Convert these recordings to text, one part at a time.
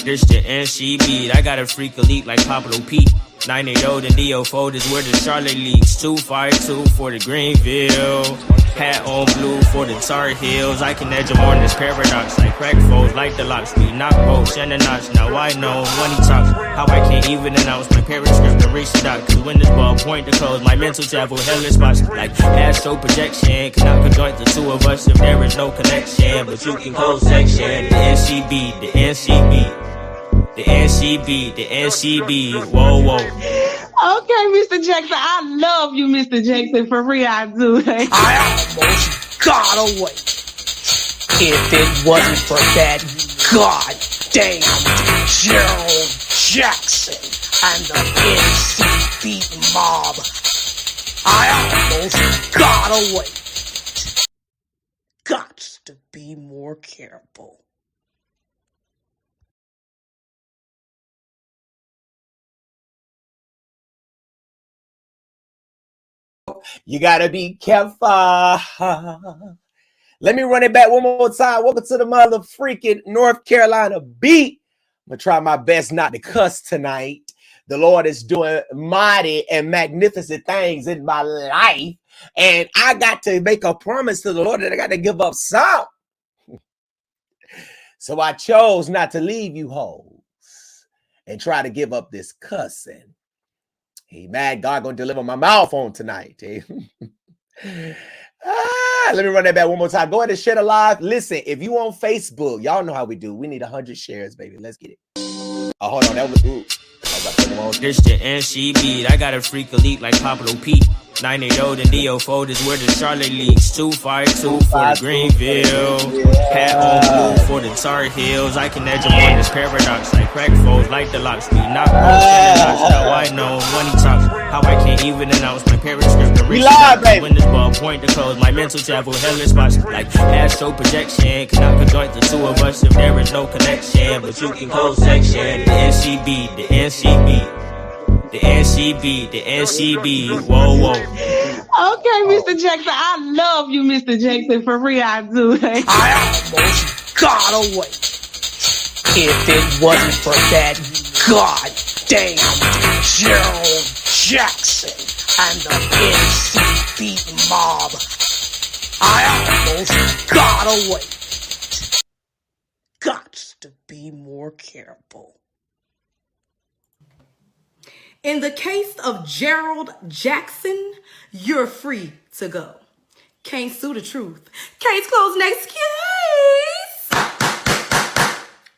This the NC beat. I got a freak elite like Pablo Pete. 980 the Neo folders where the Charlotte Leaks. 252 for the Greenville. Hat on blue for the Tar Heels. I can edge them on this paradox like crack foes, like the locks. We knock bolts and the knots. Now I know when he talks how I can't even announce my parents' script to reach the doc. Cause when this ball point to close, my mental travel hellish spots like astro projection. Cannot conjoin the two of us if there is no connection. But you can close section. The NCB, the NCB. The NCB, the NCB, whoa, whoa. Okay, Mr. Jackson, I love you, Mr. Jackson, for real, I do. I almost got away. If it wasn't for that goddamn Gerald Jackson and the NCB mob, I almost got away. Gots to be more careful. You gotta be careful. Let me run it back one more time. Welcome to the mother freaking North Carolina beat. I'm gonna try my best not to cuss tonight. The Lord is doing mighty and magnificent things in my life. And I got to make a promise to the Lord that I got to give up some. So I chose not to leave you hoes and try to give up this cussing. Amen. God gonna deliver my mouth on tonight. Let me run that back one more time. Go ahead and share the live. Listen, if you on Facebook, y'all know how we do. We need 100 shares, baby. Let's get it. Oh, hold on. That was ooh. This the NCB. I got a freak elite like Pablo Pete. 980 the Neo folders where the Charlotte Leaks. 252 for the Greenville. Hat on blue for the Tar Heels. I can edge them on this paradox like crack foes, like the locks. We knock bolts and the knots. Now I know when he talks how I can't even announce my parents' script to reach the doc. When this ball point to close, my mental travel hellish spots like astro projection. Cannot conjoin the two of us if there is no connection. But you can close section. The NCB, the NCB. The NCB, the NCB, whoa, whoa. Okay, Mr. Jackson, I love you, Mr. Jackson, for real, I do. I almost got away. If it wasn't for that goddamn Gerald Jackson and the NCB mob, I almost got away. Gots to be more careful. In the case of Gerald Jackson, you're free to go. Can't sue the truth. Case closed. Next case.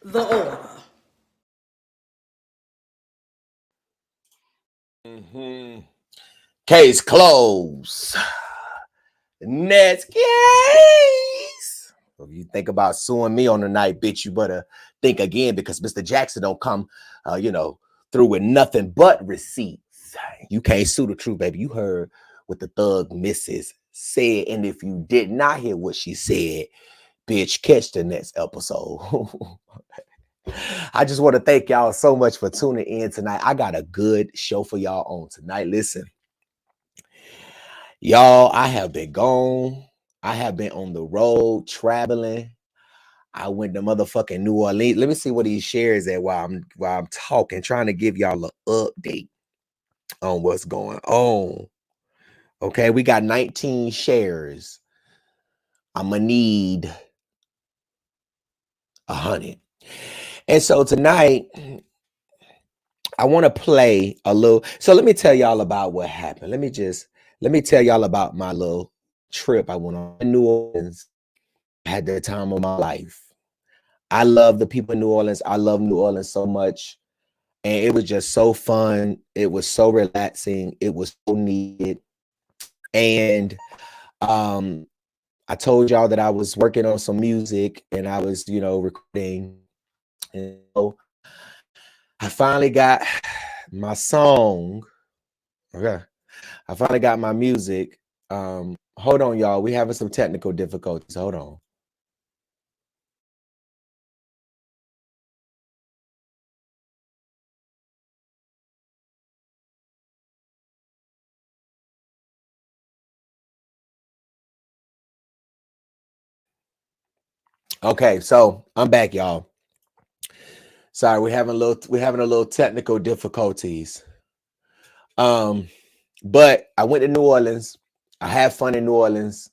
The order. Case closed. Next case. If you think about suing me on the night, bitch, you better think again because Mr. Jackson don't come, through with nothing but receipts. You can't sue the truth, baby. You heard what the thug missus said. And if you did not hear what she said, bitch, catch the next episode. I just want to thank y'all so much for tuning in tonight. I got a good show for y'all on tonight. Listen, y'all, I have been gone. I have been on the road traveling. I went to motherfucking New Orleans. Let me see what he shares at while I'm talking, trying to give y'all an update on what's going on. Okay, we got 19 shares. I'm gonna need 100. And so tonight, I want to play a little. So let me tell y'all about what happened. Let me tell y'all about my little trip I went on in New Orleans. I had the time of my life. I love the people in New Orleans. I love New Orleans so much. And it was just so fun. It was so relaxing. It was so needed. And I told y'all that I was working on some music and I was, recording. And so I finally got my song. Okay. I finally got my music. Hold on, y'all. We having some technical difficulties. Hold on. Okay, so I'm back, y'all. Sorry, we're having a little technical difficulties. But I went to New Orleans. I had fun in New Orleans.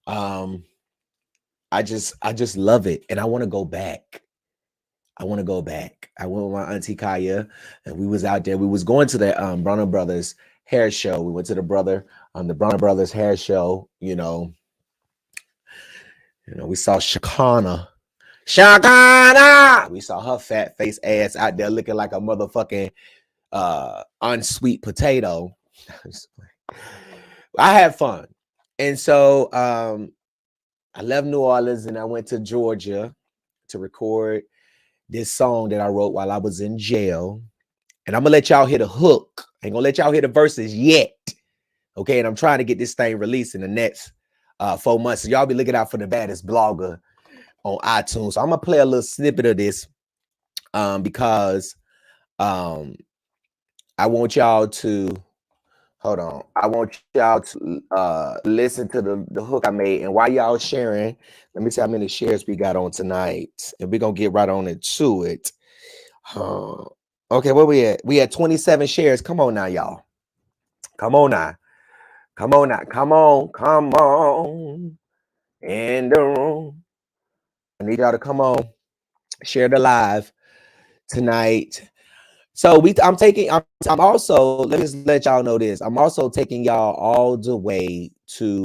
I just love it, and I want to go back. I want to go back. I went with my auntie Kaya, and we was out there. We was going to the Bronner Brothers hair show. We went to the Bronner Brothers hair show. You know, we saw Shakana. We saw her fat face ass out there looking like a motherfucking unsweet potato. I had fun, and so I left New Orleans and I went to Georgia to record this song that I wrote while I was in jail. And I'm gonna let y'all hear the hook. I ain't gonna let y'all hear the verses yet. Okay, and I'm trying to get this thing released in the next 4 months. So y'all be looking out for the baddest blogger on iTunes. So I'm gonna play a little snippet of this because I want y'all to hold on. I want y'all to listen to the hook I made. And while y'all sharing, let me see how many shares we got on tonight. And we're gonna get right on into it. Okay, where we at? We had 27 shares. Come on now, y'all. Come on now. Come on now. Come on. In the room. I need y'all to come on. Share the live tonight. So I'm also, let me just let y'all know this. I'm also taking y'all all the way to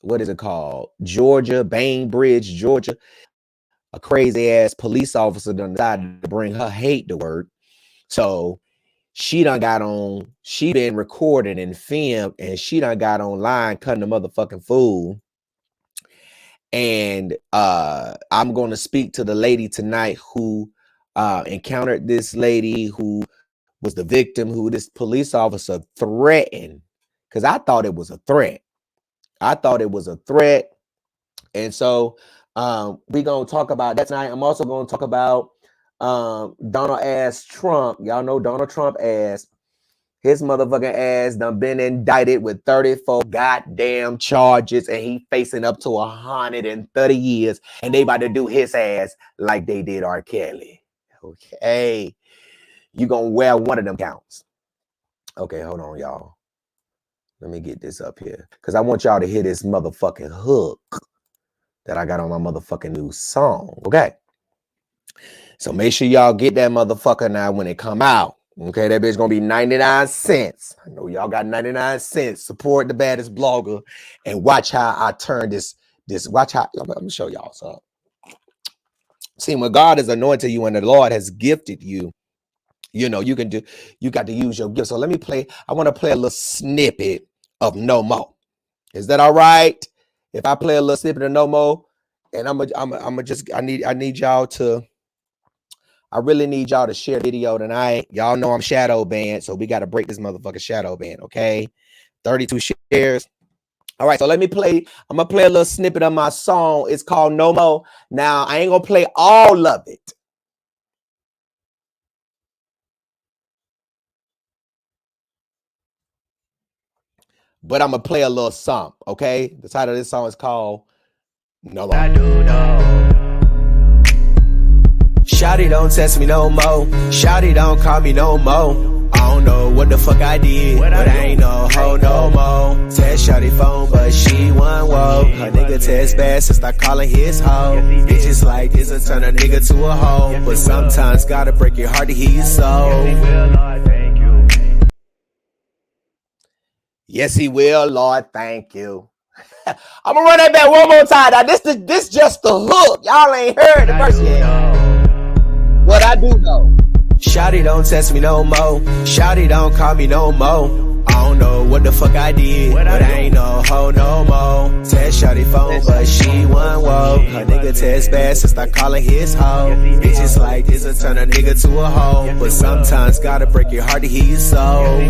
what is it called? Georgia, Bainbridge, Georgia. A crazy ass police officer done decided to bring her hate to work. So she done got on, she been recorded and filmed, and she done got online cutting the motherfucking fool. And I'm going to speak to the lady tonight who encountered this lady who was the victim, who this police officer threatened, because I thought it was a threat. And so we're going to talk about that tonight. I'm also going to talk about Donald ass Trump. Y'all know Donald Trump ass. His motherfucking ass done been indicted with 34 goddamn charges, and he facing up to 130 years, and they about to do his ass like they did R. Kelly. Okay. You gonna wear one of them counts. Okay, hold on, y'all. Let me get this up here, because I want y'all to hear this motherfucking hook that I got on my motherfucking new song. Okay. So make sure y'all get that motherfucker now when it come out. Okay, that bitch gonna be 99 cents. I know y'all got 99 cents. Support the baddest blogger and watch how I turn this. Watch how I'm gonna show y'all something. See, when God has anointed you and the Lord has gifted you, you got to use your gift. So let me play. I want to play a little snippet of No More. Is that all right? If I play a little snippet of No More, and I need y'all to. I really need y'all to share the video tonight. Y'all know I'm shadow banned, so we got to break this motherfucking shadow ban, okay? 32 shares. All right, so let me play. I'm going to play a little snippet of my song. It's called No More. Now, I ain't going to play all of it. But I'm going to play a little something, okay? The title of this song is called No More. I do know. Shawty don't test me no more. Shawty don't call me no more. I don't know what the fuck I did, but I ain't no hoe no more. Test Shawty phone, but she won't woke. Her nigga test bad, so start calling his hoe. Bitches like this will turn a nigga to a hoe, but sometimes gotta break your heart to hear your soul. Yes, he will, Lord, thank you. I'm gonna run that back one more time. Now, this just the hook. Y'all ain't heard the verse yet. What I do know. Shawty don't test me no more. Shawty don't call me no more. I don't know what the fuck I did, but I ain't no hoe no more. Test Shawty phone, but she won't woke. Her nigga test bad, so start calling his hoe. Bitches like this will turn a nigga to a hoe, but sometimes gotta break your heart to hear your soul.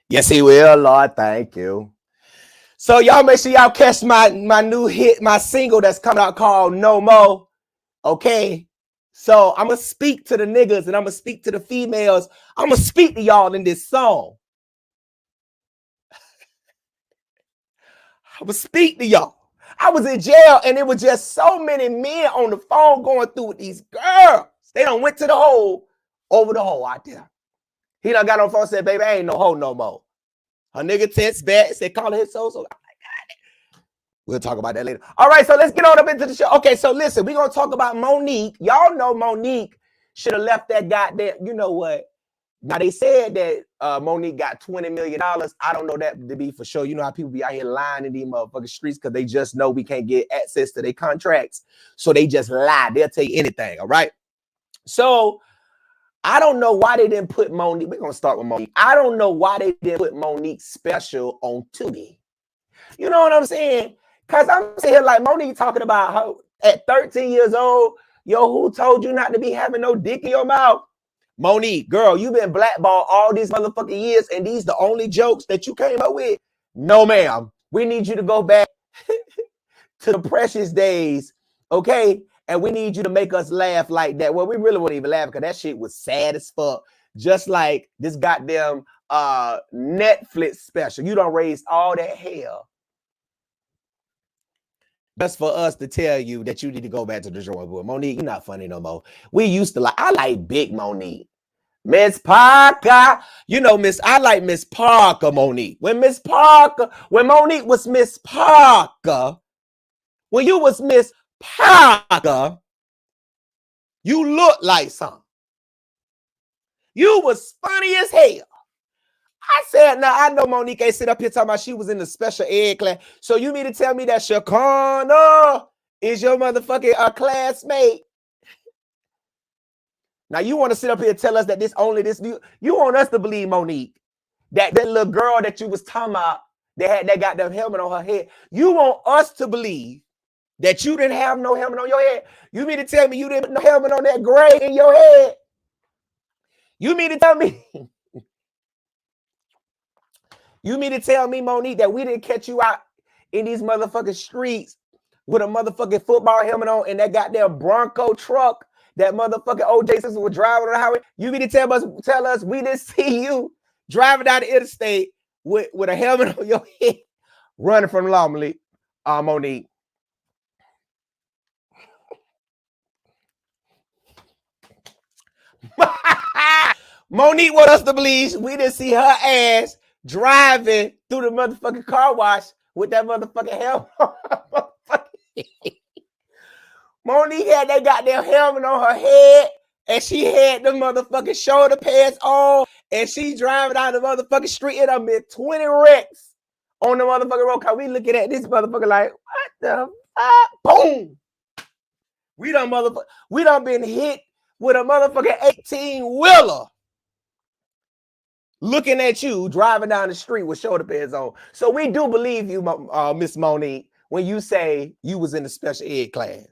Yes, he will, Lord, thank you. So y'all make sure y'all catch my new hit, my single that's coming out called No More. Okay. So I'm going to speak to the niggas and I'm going to speak to the females. I'm going to speak to y'all in this song. I would speak to y'all. I was in jail and it was just so many men on the phone going through with these girls. They done went to the hole, over the hole out there. He done got on the phone and said, baby, I ain't no hoe no more. Her nigga text back, said, call his so. We'll talk about that later. All right, so let's get on up into the show. Okay, so listen, we're going to talk about Monique. Y'all know Monique should have left that goddamn, you know what? Now, they said that Monique got $20 million. I don't know that to be for sure. You know how people be out here lying in these motherfucking streets because they just know we can't get access to their contracts. So they just lie. They'll take anything, all right? So I don't know why they didn't put Monique. We're going to start with Monique. I don't know why they didn't put Monique special on Tubi. You know what I'm saying? Because I'm sitting here like Monique talking about her at 13 years old. Yo, who told you not to be having no dick in your mouth? Monique, girl, you've been blackballed all these motherfucking years, and these the only jokes that you came up with? No, ma'am. We need you to go back to the precious days, okay? And we need you to make us laugh like that. Well, we really won't even laugh because that shit was sad as fuck. Just like this goddamn Netflix special. You done raised all that hell just for us to tell you that you need to go back to the drawing board. Monique, you're not funny no more. We used to like, I like big Monique. Miss Parker, you know, I like Miss Parker, Monique. When Monique was Miss Parker, when you was Miss Parker, you looked like something. You was funny as hell. I said, now I know Monique ain't sit up here talking about she was in the special ed class. So you mean to tell me that Shakana is your motherfucking classmate? Now you want to sit up here and tell us that you want us to believe, Monique, that little girl that you was talking about that got that helmet on her head. You want us to believe that you didn't have no helmet on your head? You mean to tell me you didn't have no helmet on that gray in your head? You mean to tell me? You mean to tell me, Monique, that we didn't catch you out in these motherfucking streets with a motherfucking football helmet on and that goddamn Bronco truck that motherfucking OJ Simpson was driving on the highway? You mean to tell us we didn't see you driving down the interstate with a helmet on your head running from the law, Monique? Monique want us to believe we didn't see her ass driving through the motherfucking car wash with that motherfucking helmet on. Monique had that goddamn helmet on her head, and she had the motherfucking shoulder pads on, and she driving down the motherfucking street in a mid 20 wrecks on the motherfucking road. Cause we looking at this motherfucker like, what the fuck? Boom! We done been hit with a motherfucking 18-wheeler. Looking at you driving down the street with shoulder pads on. So we do believe you, Miss Monique, when you say you was in the special ed class.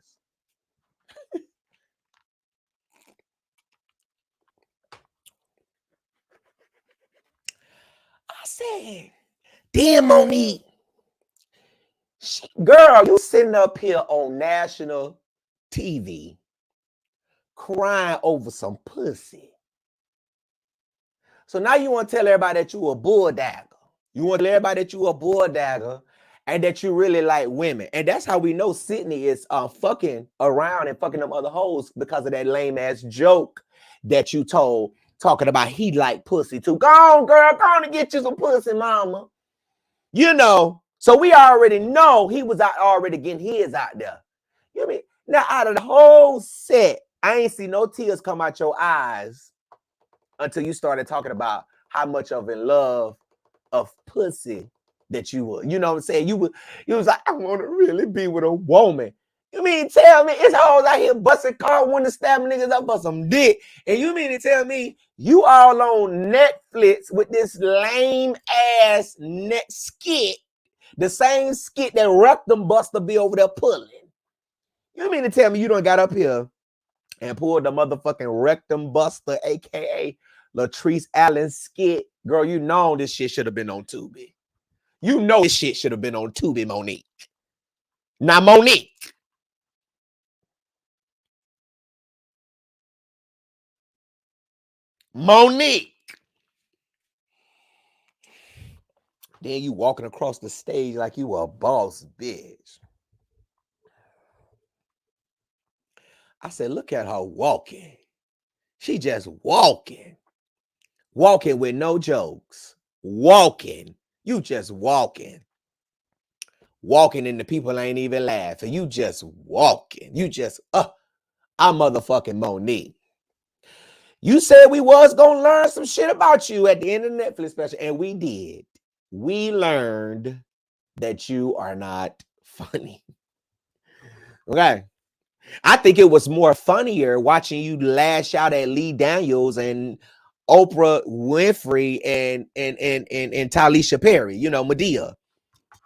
I said, damn, Monique. Girl, you sitting up here on national TV crying over some pussy. So now you want to tell everybody that you a bulldagger. You want to tell everybody that you a bulldagger and that you really like women. And that's how we know Sydney is fucking around and fucking them other hoes because of that lame ass joke that you told talking about he like pussy too. Go on, girl, go on and get you some pussy, mama. You know, so we already know he was out already getting his out there. You know what I mean? Now, out of the whole set, I ain't see no tears come out your eyes until you started talking about how much of in love of pussy that you were. You know what I'm saying? You was like, I want to really be with a woman. You mean tell me it's hoes out here busting car window, stabbing niggas up for some dick. And you mean to tell me you all on Netflix with this lame ass net skit, the same skit that Rectum Buster be over there pulling. You mean to tell me you done got up here and pulled the motherfucking Rectum Buster, aka Latrice Allen skit? Girl, you know this shit should have been on Tubi. You know this shit should have been on Tubi, Monique. Now, Monique. Then you walking across the stage like you a boss bitch. I said, look at her walking. She just walking. Walking with no jokes. Walking. You just walking. Walking and the people ain't even laughing. You just walking. You just, I'm motherfucking Monique. You said we was gonna learn some shit about you at the end of the Netflix special, and we did. We learned that you are not funny. Okay. I think it was more funnier watching you lash out at Lee Daniels and Oprah Winfrey and Talisha Perry, you know, Medea.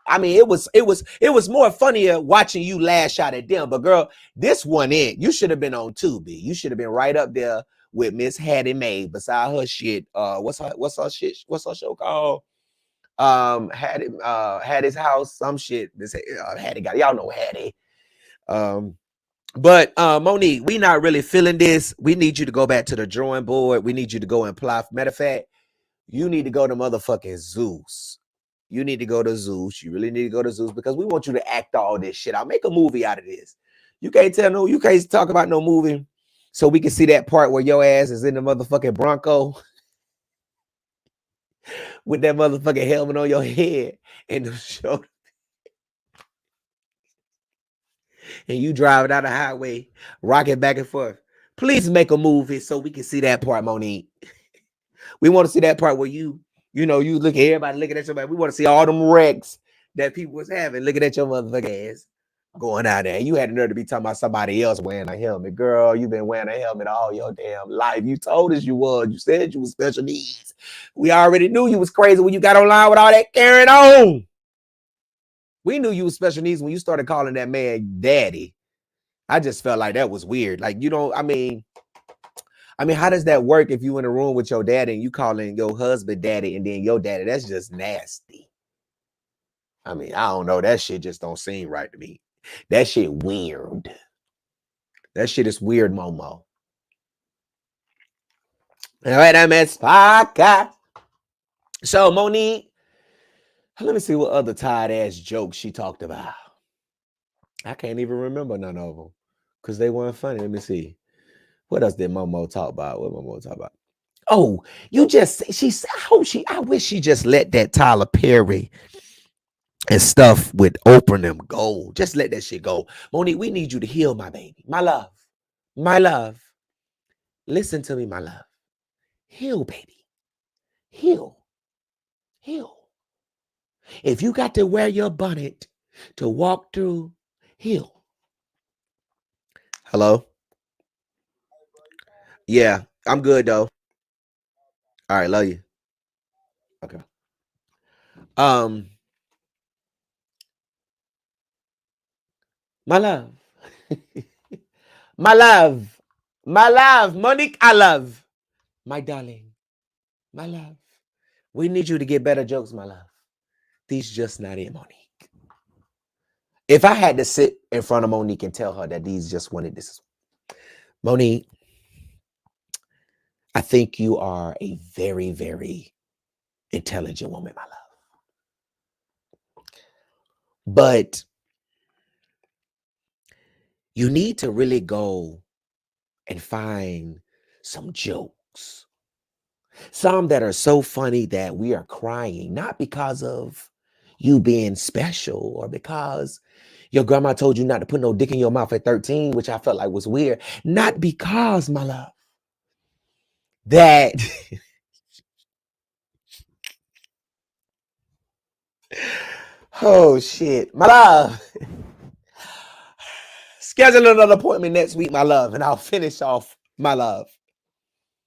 I mean, it was more funnier watching you lash out at them. But girl, this one you should have been on Tubi. You should have been right up there with Miss Hattie Mae beside her shit. What's her shit? What's her show called? Hattie's house, some shit. This Hattie got, y'all know Hattie. But Monique, we not really feeling this. We need you to go back to the drawing board. We need you to go and apply. Matter of fact, you need to go to motherfucking Zeus. You need to go to Zeus. You really need to go to Zeus because we want you to act all this shit. I'll make a movie out of this. You can't talk about no movie. So we can see that part where your ass is in the motherfucking Bronco with that motherfucking helmet on your head and the show. And you driving down the highway, rocking back and forth. Please make a movie so we can see that part, Monique. We want to see that part where you look at everybody looking at somebody. We want to see all them wrecks that people was having looking at your motherfucking ass going out there. You had the nerve to be talking about somebody else wearing a helmet. Girl, you've been wearing a helmet all your damn life. You told us you was. You said you was special needs. We already knew you was crazy when you got online with all that carrying on. We knew you was special needs when you started calling that man daddy. I just felt like that was weird. Like, I mean, how does that work if you in a room with your daddy and you calling your husband daddy and then your daddy? That's just nasty. I mean, I don't know. That shit just don't seem right to me. That shit weird. That shit is weird, Momo. All right, I'm at Spaka. So, Monique, let me see what other tired ass jokes she talked about. I can't even remember none of them because they weren't funny. Let me see. What else did Momo talk about? What Momo talk about? Oh, I wish she just let that Tyler Perry and stuff with Oprah and them go. Just let that shit go. Monique, we need you to heal, my baby. My love. My love. Listen to me, my love. Heal, baby. Heal. Heal. If you got to wear your bonnet to walk through, heal. Hello? Yeah, I'm good though. All right, love you. Okay. My love. My love. My love. Monique, I love. My darling. My love. We need you to get better jokes, my love. These just not it, Monique. If I had to sit in front of Monique and tell her that these just wanted this. Monique, I think you are a very, very intelligent woman, my love. But you need to really go and find some jokes. Some that are so funny that we are crying, not because of you being special or because your grandma told you not to put no dick in your mouth at 13, which I felt like was weird. Not because, my love, that oh shit, my love. Schedule another appointment next week, my love, and I'll finish off my love.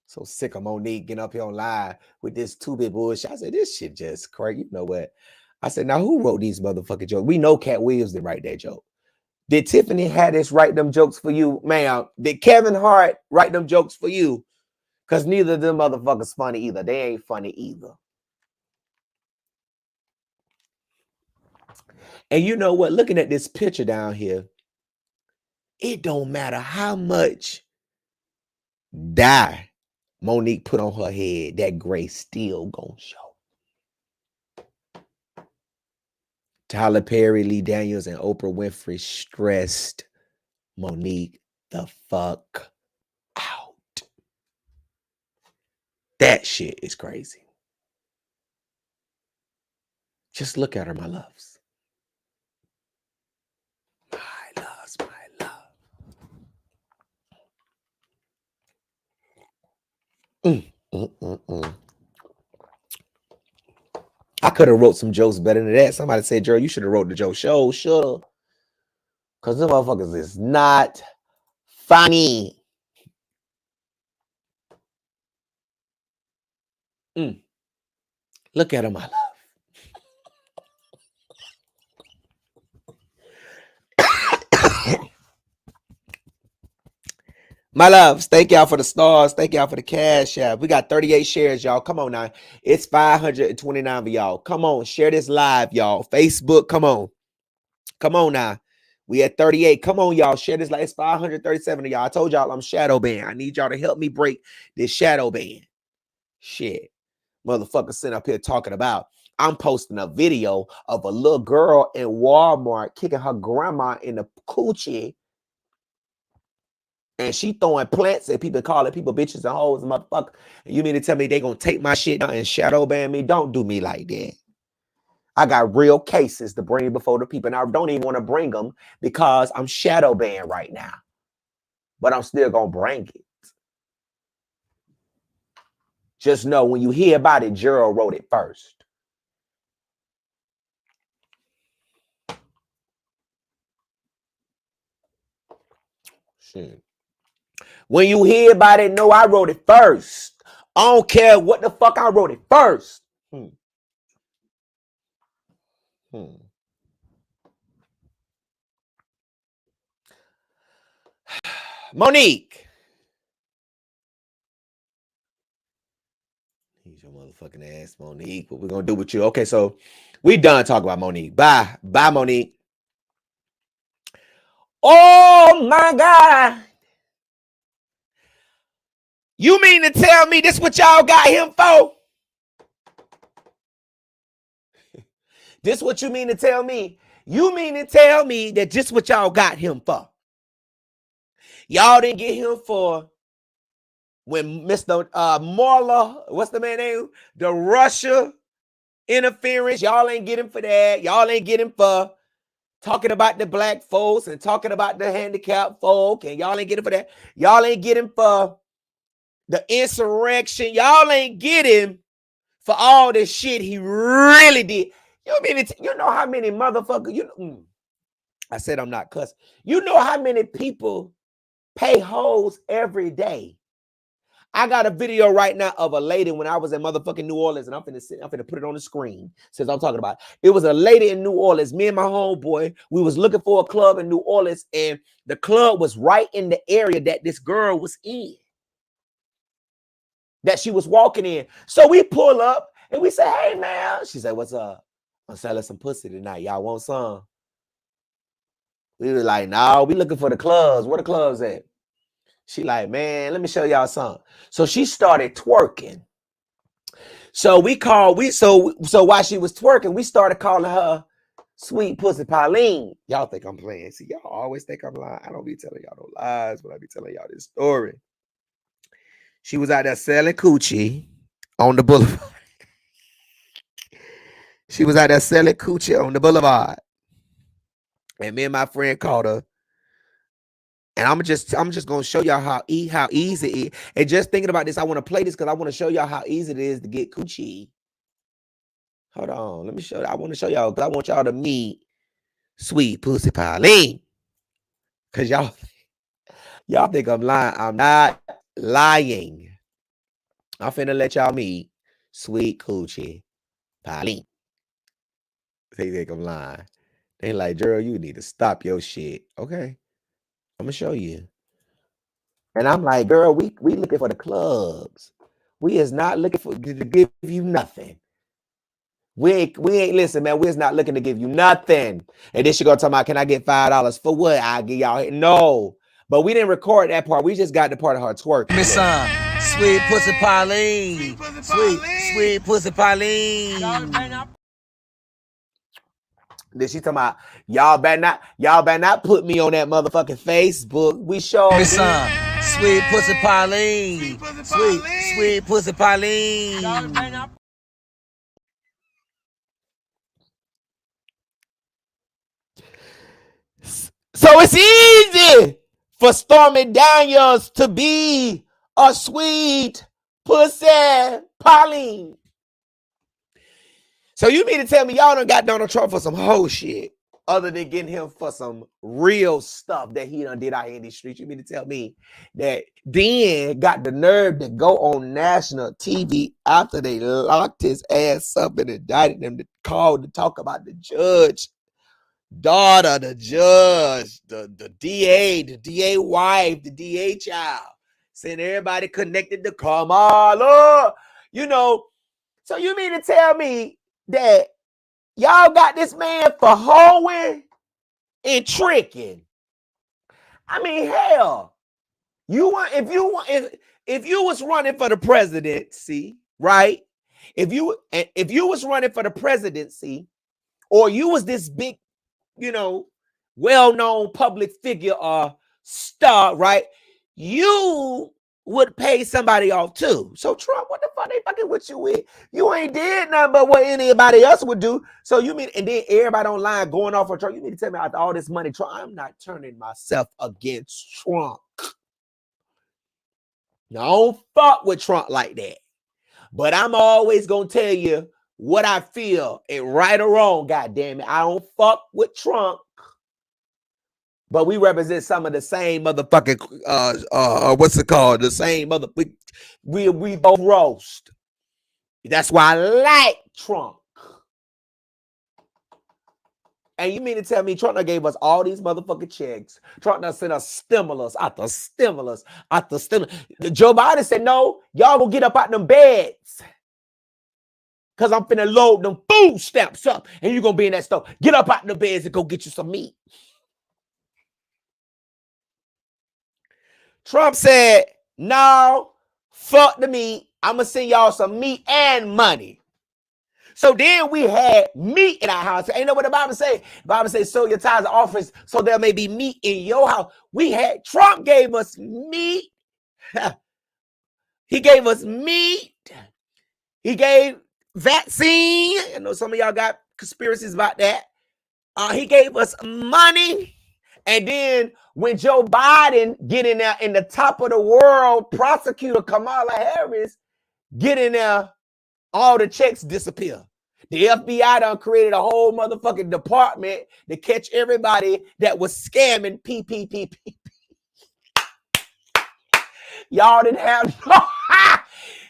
So sick of Monique getting up here on live with this Tubi bullshit. I said, this shit just crazy. You know what? I said, now who wrote these motherfucking jokes? We know Cat Williams did write that joke. Did Tiffany Haddish write them jokes for you, ma'am? Did Kevin Hart write them jokes for you? Because neither of them motherfuckers funny either. They ain't funny either. And you know what? Looking at this picture down here, it don't matter how much dye Monique put on her head, that gray still gonna show. Tyler Perry, Lee Daniels, and Oprah Winfrey stressed Monique the fuck out. That shit is crazy. Just look at her, my loves. My loves, my love. I could have wrote some jokes better than that. Somebody said, Gerald, you should have wrote the joke. Shoulda. Because them motherfuckers is not funny. Look at her, my love. My loves, thank y'all for the stars. Thank y'all for the cash app. We got 38 shares, y'all. Come on now. It's 529 of y'all. Come on, share this live, y'all. Facebook, come on. Come on now. We at 38. Come on, y'all. Share this live. It's 537 of y'all. I told y'all I'm shadow banned. I need y'all to help me break this shadow ban. Shit. Motherfucker sitting up here talking about I'm posting a video of a little girl in Walmart kicking her grandma in the coochie. And she throwing plants at people, calling people bitches and hoes and motherfucker. And you mean to tell me they gonna take my shit down and shadow ban me? Don't do me like that. I got real cases to bring before the people. And I don't even want to bring them because I'm shadow banned right now. But I'm still gonna bring it. Just know when you hear about it, Gerald wrote it first. Shit. When you hear about it, know I wrote it first. I don't care what the fuck, I wrote it first. Monique. He's your motherfucking ass, Monique. What we gonna do with you? Okay, so we done talking about Monique. Bye. Bye, Monique. Oh my God. You mean to tell me this what y'all got him for? This what you mean to tell me? You mean to tell me that just what y'all got him for? Y'all didn't get him for when Mr. Marla, what's the man name? The Russia interference. Y'all ain't get him for that. Y'all ain't get him for talking about the black folks and talking about the handicapped folk. And y'all ain't get him for that. Y'all ain't get him for the insurrection. Y'all ain't get him for all this shit he really did. You know how many motherfuckers, I said I'm not cussing. You know how many people pay hoes every day. I got a video right now of a lady when I was in motherfucking New Orleans, and I'm finna put it on the screen since I'm talking about it. It was a lady in New Orleans. Me and my homeboy, we was looking for a club in New Orleans, and the club was right in the area that this girl was in, that she was walking in. So we pull up and we say, "Hey man," she said, "What's up? I'm selling some pussy tonight. Y'all want some?" We were like, "No, we looking for the clubs. Where the clubs at?" She like, "Man, let me show y'all something." So she started twerking. So so while she was twerking, we started calling her Sweet Pussy Pauline. Y'all think I'm playing. See, y'all always think I'm lying. I don't be telling y'all no lies, but I be telling y'all this story. She was out there selling coochie on the boulevard. She was out there selling coochie on the boulevard. And me and my friend called her. And I'm just gonna show y'all how easy it is. And just thinking about this, I want to play this because I want to show y'all how easy it is to get coochie. Hold on, let me show you. I want to show y'all because I want y'all to meet Sweet Pussy Pauline. Cause y'all think I'm lying. I'm not lying. I'm finna let y'all meet Sweet Coochie Pauline. They think I'm lying. They like, Gerald, you need to stop your shit. Okay, I'm gonna show you. And I'm like, girl, we looking for the clubs. We is not looking to give you nothing. We ain't listen, man. We're not looking to give you nothing. And then she gonna talk about, can I get $5 for what? I'll give y'all. No, but we didn't record that part. We just got the part of her twerk. Miss Sweet Pussy Pauline. Sweet Pussy Pauline. Then she talking about y'all better not put me on that motherfucking Facebook. We sure Miss Sweet Pussy Pauline. Sweet Pussy Pauline. So it's easy for Stormy Daniels to be a sweet pussy Pauline. So you mean to tell me y'all done got Donald Trump for some whole shit other than getting him for some real stuff that he done did out here in these streets? You mean to tell me that then got the nerve to go on national TV after they locked his ass up and indicted him to call to talk about the judge daughter, the judge, the DA wife, the DA child, saying everybody connected to Kamala, you know. So you mean to tell me that y'all got this man for hoeing and tricking? I mean, hell, if you was running for the presidency, right? If you was running for the presidency, or you was this big, you know, well-known public figure or star, right? You would pay somebody off too. So Trump, what the fuck they fucking with you with? You ain't did nothing but what anybody else would do. So you mean, and then everybody online going off for Trump. You mean to tell me after all this money, Trump, I'm not turning myself against Trump. Now, I don't fuck with Trump like that. But I'm always gonna tell you what I feel, and right or wrong, goddamn it. I don't fuck with Trump. But we represent some of the same motherfucking what's it called? The same mother we both roast. That's why I like Trump. And you mean to tell me Trump done gave us all these motherfucking checks? Trump done sent us stimulus after stimulus after stimulus. Joe Biden said, no, y'all gonna get up out them beds. Cause I'm finna load them food stamps up and you're gonna be in that store. Get up out the beds and go get you some meat. Trump said, no, fuck the meat. I'm going to send y'all some meat and money. So then we had meat in our house. Ain't know what the Bible say. The Bible says, sow your tithes and offerings so there may be meat in your house. Trump gave us meat. He gave us meat. He gave vaccine. I know some of y'all got conspiracies about that. He gave us money. And then when Joe Biden get in there in the top of the world, prosecutor Kamala Harris get in there, all the checks disappear. The FBI done created a whole motherfucking department to catch everybody that was scamming PPP. Y'all didn't have no.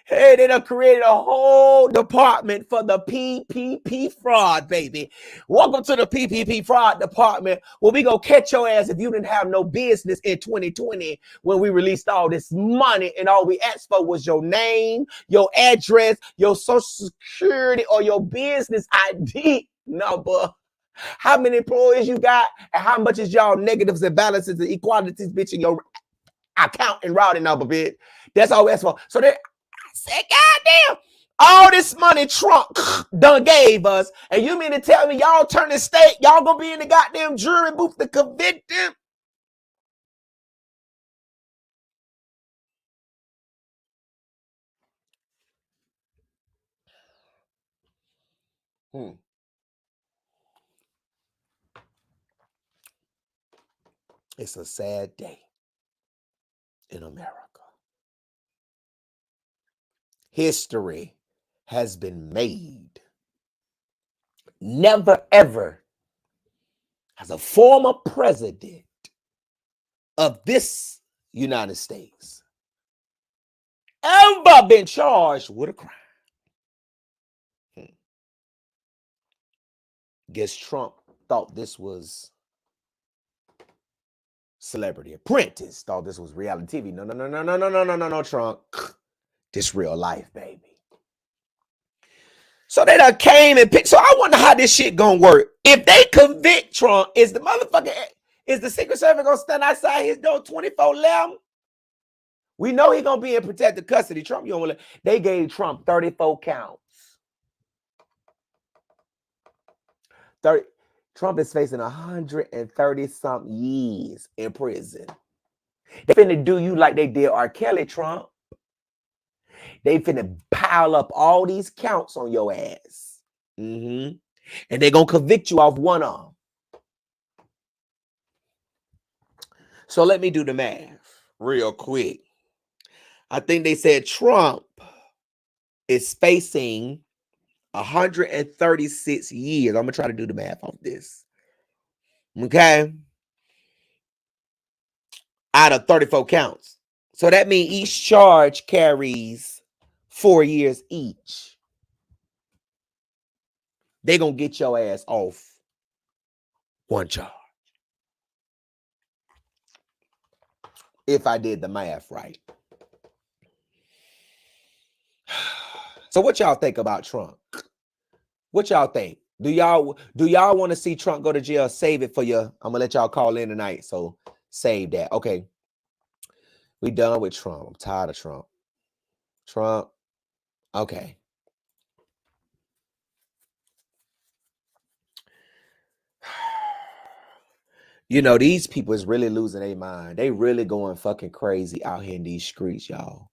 Hey, they done created a whole department for the PPP fraud, baby. Welcome to the PPP fraud department where we gonna catch your ass if you didn't have no business in 2020 when we released all this money and all we asked for was your name, your address, your social security, or your business ID number. How many employees you got and how much is y'all negatives and balances and equalities, bitch, in your account and routing number, bitch. That's all we asked for. So they said, goddamn, all this money Trump done gave us, and you mean to tell me y'all turn the state, y'all gonna be in the goddamn jury booth to convict him? It's a sad day in America. History has been made. Never ever has a former president of this United States ever been charged with a crime. Guess Trump thought this was Celebrity Apprentice, thought this was reality TV. No, Trump. This real life, baby. So they done came and picked. So I wonder how this shit gonna work. If they convict Trump, is the Secret Service gonna stand outside his door 24/11? We know he gonna be in protective custody. Trump, they gave Trump 34 counts. Trump is facing 130-something years in prison. They finna do you like they did R. Kelly, Trump. They finna pile up all these counts on your ass. And they're going to convict you off one of them. So let me do the math real quick. I think they said Trump is facing 136 years. I'm going to try to do the math on this. Okay? Out of 34 counts. So that means each charge carries 4 years each. They're going to get your ass off one charge. If I did the math right. So what y'all think about Trump? What y'all think? Do y'all want to see Trump go to jail? Save it for you. I'm going to let y'all call in tonight. So save that. Okay. We done with Trump. I'm tired of Trump. Trump. Okay. You know, these people is really losing their mind. They really going fucking crazy out here in these streets, y'all.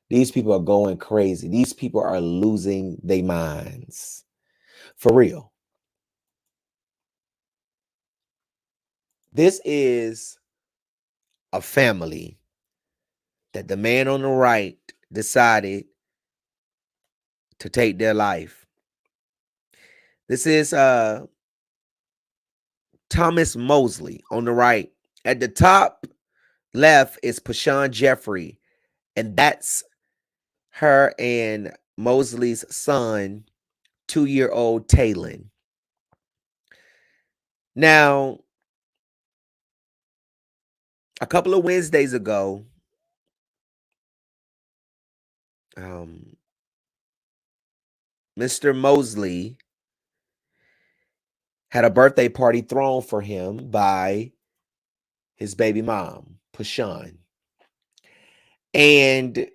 These people are going crazy. These people are losing their minds. For real. This is a family that the man on the right decided to take their life. This is Thomas Mosley on the right. At the top left is Pashan Jeffrey, and that's her and Mosley's son, 2-year-old Taylon. Now, a couple of Wednesdays ago, Mr. Mosley had a birthday party thrown for him by his baby mom, Pashan. And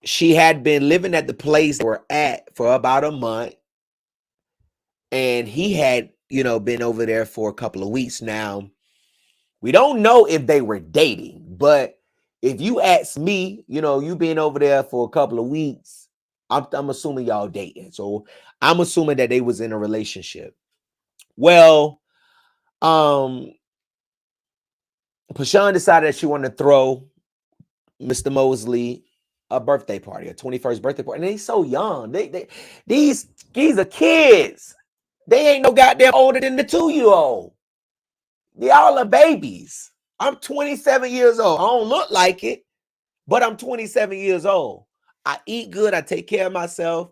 she had been living at the place they were at for about a month. And he had, been over there for a couple of weeks now. We don't know if they were dating, but if you ask me, you been over there for a couple of weeks, I'm assuming y'all dating. So I'm assuming that they was in a relationship. Well, Pashan decided that she wanted to throw Mr. Mosley a birthday party, a 21st birthday party. And he's so young. These are kids. They ain't no goddamn older than the 2-year-old. They all are babies. I'm 27 years old. I don't look like it, but I'm 27 years old. I eat good. I take care of myself.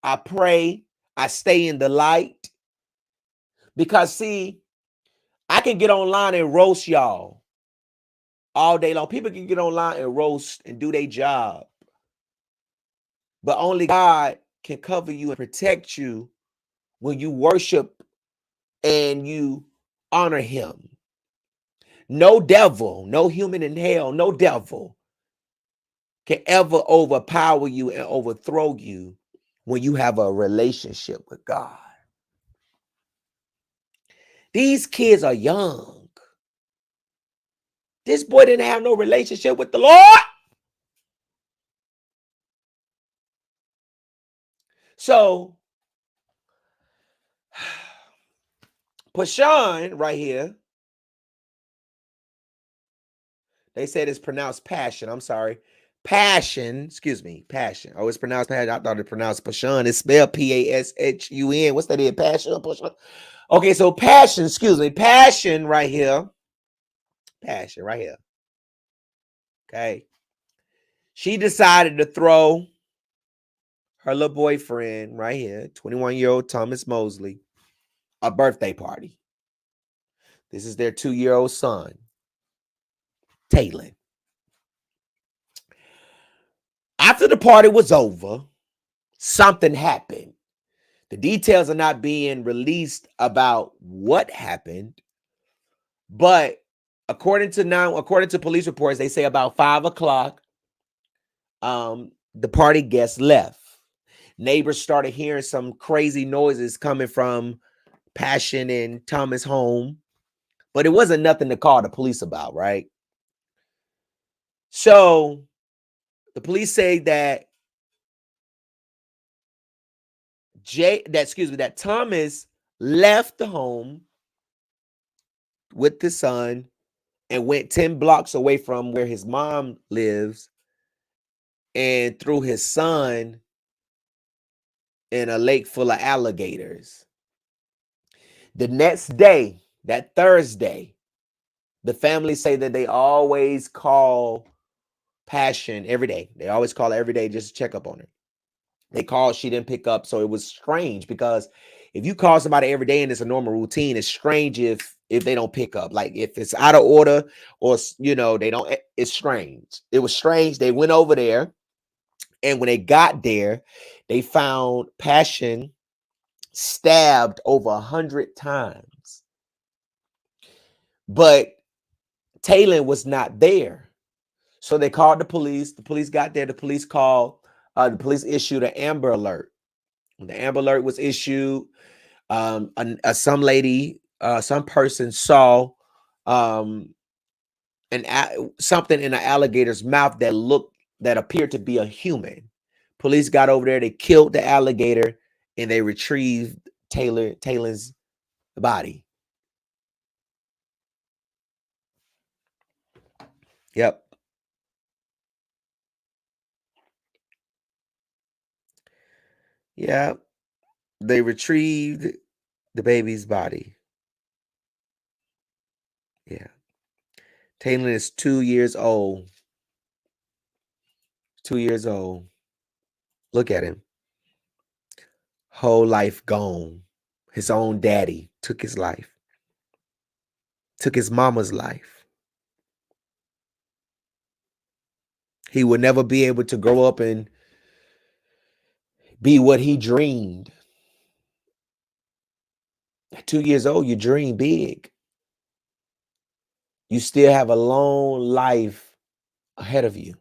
I pray. I stay in the light. Because, see, I can get online and roast y'all all day long. People can get online and roast and do their job. But only God can cover you and protect you when you worship and you honor him. No devil, no human in hell, no devil can ever overpower you and overthrow you when you have a relationship with God. These kids are young. This boy didn't have no relationship with the Lord. So, Pashan right here, they said it's pronounced passion. I'm sorry. Passion. Excuse me. Passion. Oh, it's pronounced passion. I thought it pronounced Pashan. It's spelled P-A-S-H-U-N. What's that? Passion? Passion. Okay, so passion. Excuse me. Passion right here. Passion right here. Okay. She decided to throw her little boyfriend right here, 21-year-old Thomas Mosley, a birthday party. This is their 2-year-old son, Taylon. After the party was over, something happened. The details are not being released about what happened, but according to police reports, they say about 5 o'clock, the party guests left. Neighbors started hearing some crazy noises coming from Passion in Thomas' home, but it wasn't nothing to call the police about, right? So the police say that that Thomas left the home with the son and went 10 blocks away from where his mom lives and threw his son in a lake full of alligators. The next day, that Thursday, the family say that they always call Passion every day. They always call her every day just to check up on her. They called, she didn't pick up. So it was strange because if you call somebody every day and it's a normal routine, it's strange if they don't pick up. Like if it's out of order or, you know, they don't, it's strange. It was strange. They went over there, and when they got there, they found Passion stabbed over 100 times. But Taylor was not there. So they called the police. The police got there. The police issued an Amber Alert. When the Amber Alert was issued, some person saw something in an alligator's mouth that appeared to be a human. Police got over there. They killed the alligator and they retrieved Taylor's body. Yep. Yeah. They retrieved the baby's body. Yeah. Taylor is 2 years old. 2 years old. Look at him. Whole life gone. His own daddy took his life. Took his mama's life. He would never be able to grow up and be what he dreamed. At 2 years old, you dream big. You still have a long life ahead of you.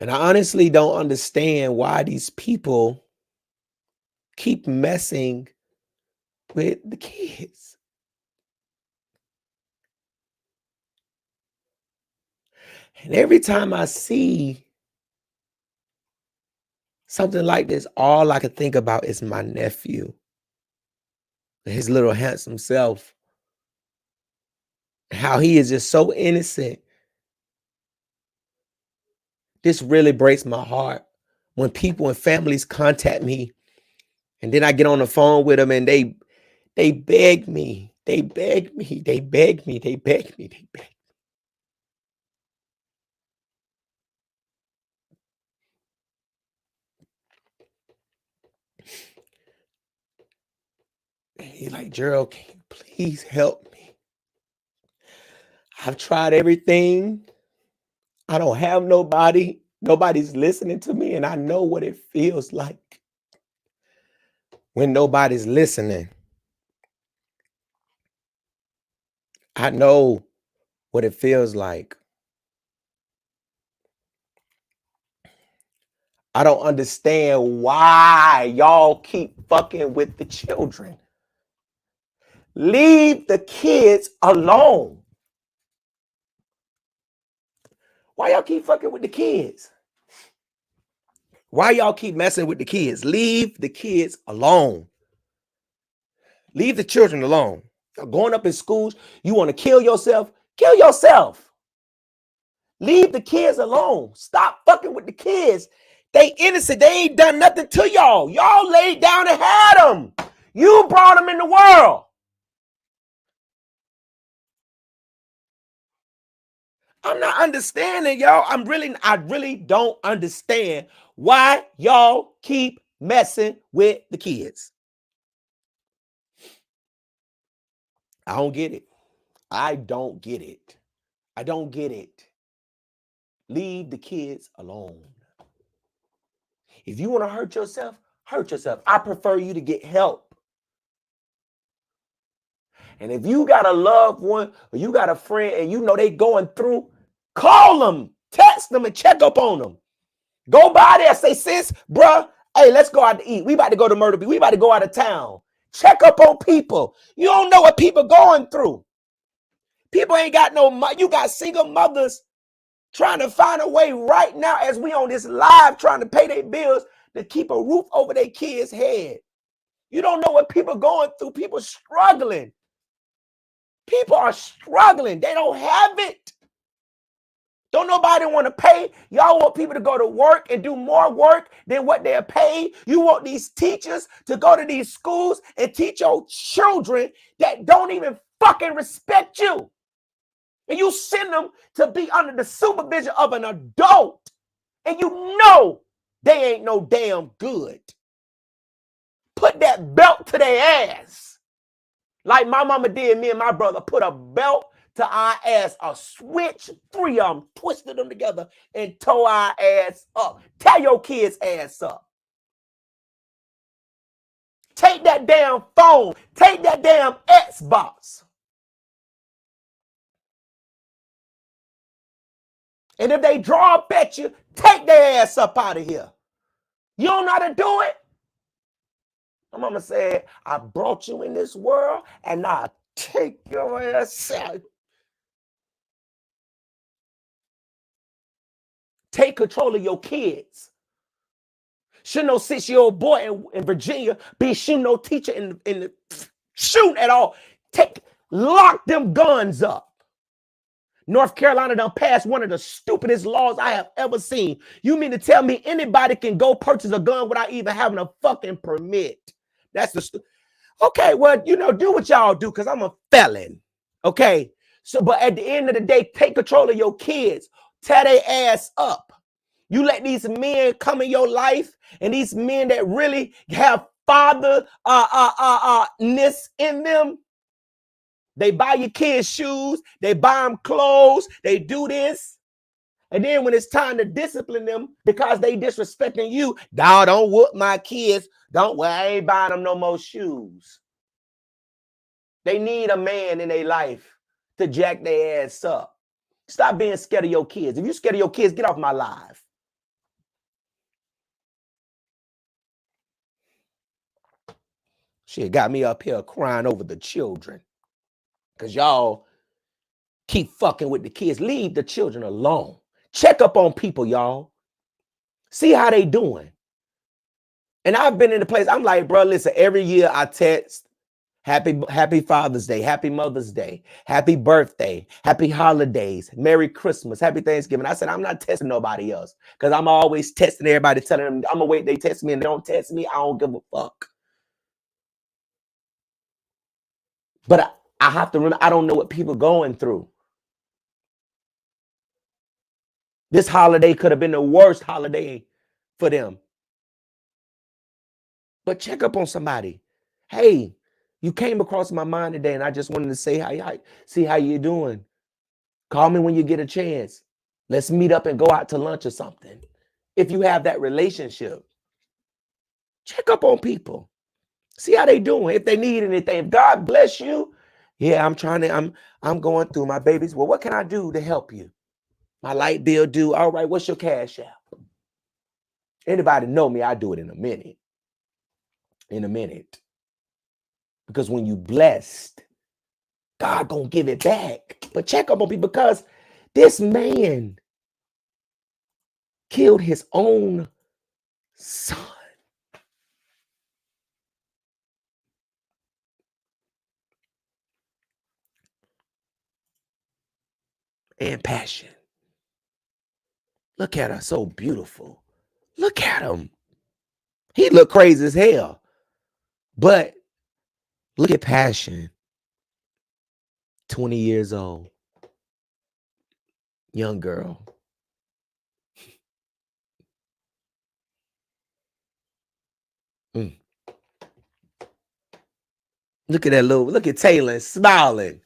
And I honestly don't understand why these people keep messing with the kids. And every time I see something like this, all I can think about is my nephew, his little handsome self, how he is just so innocent. This really breaks my heart when people and families contact me, and then I get on the phone with them and they beg me, they beg me, they beg me, they beg me, they beg. He's like, Gerald, can you please help me? I've tried everything. I don't have nobody. Nobody's listening to me, and I know what it feels like when nobody's listening. I know what it feels like. I don't understand why y'all keep fucking with the children. Leave the kids alone. Why y'all keep fucking with the kids? Why y'all keep messing with the kids? Leave the kids alone. Leave the children alone. You're going up in schools, you want to kill yourself? Kill yourself. Leave the kids alone. Stop fucking with the kids. They innocent. They ain't done nothing to y'all. Y'all laid down and had them. You brought them in the world. I'm not understanding, y'all. I really don't understand why y'all keep messing with the kids. I don't get it. I don't get it. I don't get it. Leave the kids alone. If you want to hurt yourself, hurt yourself. I prefer you to get help. And if you got a loved one or you got a friend and you know they going through, call them, text them, and check up on them. Go by there, say, sis, bruh, hey, let's go out to eat. We about to go to Myrtle Beach. We about to go out of town. Check up on people. You don't know what people going through. People ain't got you got single mothers trying to find a way right now as we on this live trying to pay their bills to keep a roof over their kids' head. You don't know what people going through. People struggling. People are struggling. They don't have it. Don't nobody want to pay. Y'all want people to go to work and do more work than what they're paid. You want these teachers to go to these schools and teach your children that don't even fucking respect you. And you send them to be under the supervision of an adult. And you know they ain't no damn good. Put that belt to their ass. Like my mama did, me and my brother put a belt to our ass, a switch, 3 of them, twisted them together and tore our ass up. Tear your kids' ass up. Take that damn phone. Take that damn Xbox. And if they draw up at you, take their ass up out of here. You don't know how to do it? My mama said, I brought you in this world and I'll take your ass out. Take control of your kids. Should no 6-year-old boy in Virginia be shooting no teacher in the shoot at all. Lock them guns up. North Carolina done passed one of the stupidest laws I have ever seen. You mean to tell me anybody can go purchase a gun without even having a fucking permit? That's the okay, well, you know, do what y'all do because I'm a felon. Okay. So, but at the end of the day, take control of your kids. Tear their ass up. You let these men come in your life, and these men that really have fatherness in them. They buy your kids shoes, they buy them clothes, they do this. And then when it's time to discipline them because they disrespecting you, dawg, don't whoop my kids. I ain't buying them no more shoes. They need a man in their life to jack their ass up. Stop being scared of your kids. If you're scared of your kids, get off my live. Shit got me up here crying over the children. Because y'all keep fucking with the kids. Leave the children alone. Check up on people, y'all. See how they doing. And I've been in the place, I'm like, bro, listen, every year I text, happy Father's Day, happy Mother's Day, happy birthday, happy holidays, Merry Christmas, happy Thanksgiving. I said, I'm not testing nobody else because I'm always testing everybody, telling them, I'm going to wait, they test me and they don't test me. I don't give a fuck. But I have to remember, I don't know what people are going through. This holiday could have been the worst holiday for them. But check up on somebody. Hey, you came across my mind today, and I just wanted to say see how you're doing. Call me when you get a chance. Let's meet up and go out to lunch or something. If you have that relationship, check up on people. See how they doing. If they need anything, if God bless you, yeah, I'm going through my babies. Well, what can I do to help you? My light bill due. All right, what's your cash app? Anybody know me? I do it in a minute. In a minute. Because when you blessed, God gonna give it back. But check up on people because this man killed his own son. And passion. Look at her, so beautiful. Look at him. He look crazy as hell. But look at passion. 20 years old. Young girl. Look at that look at Taylor smiling.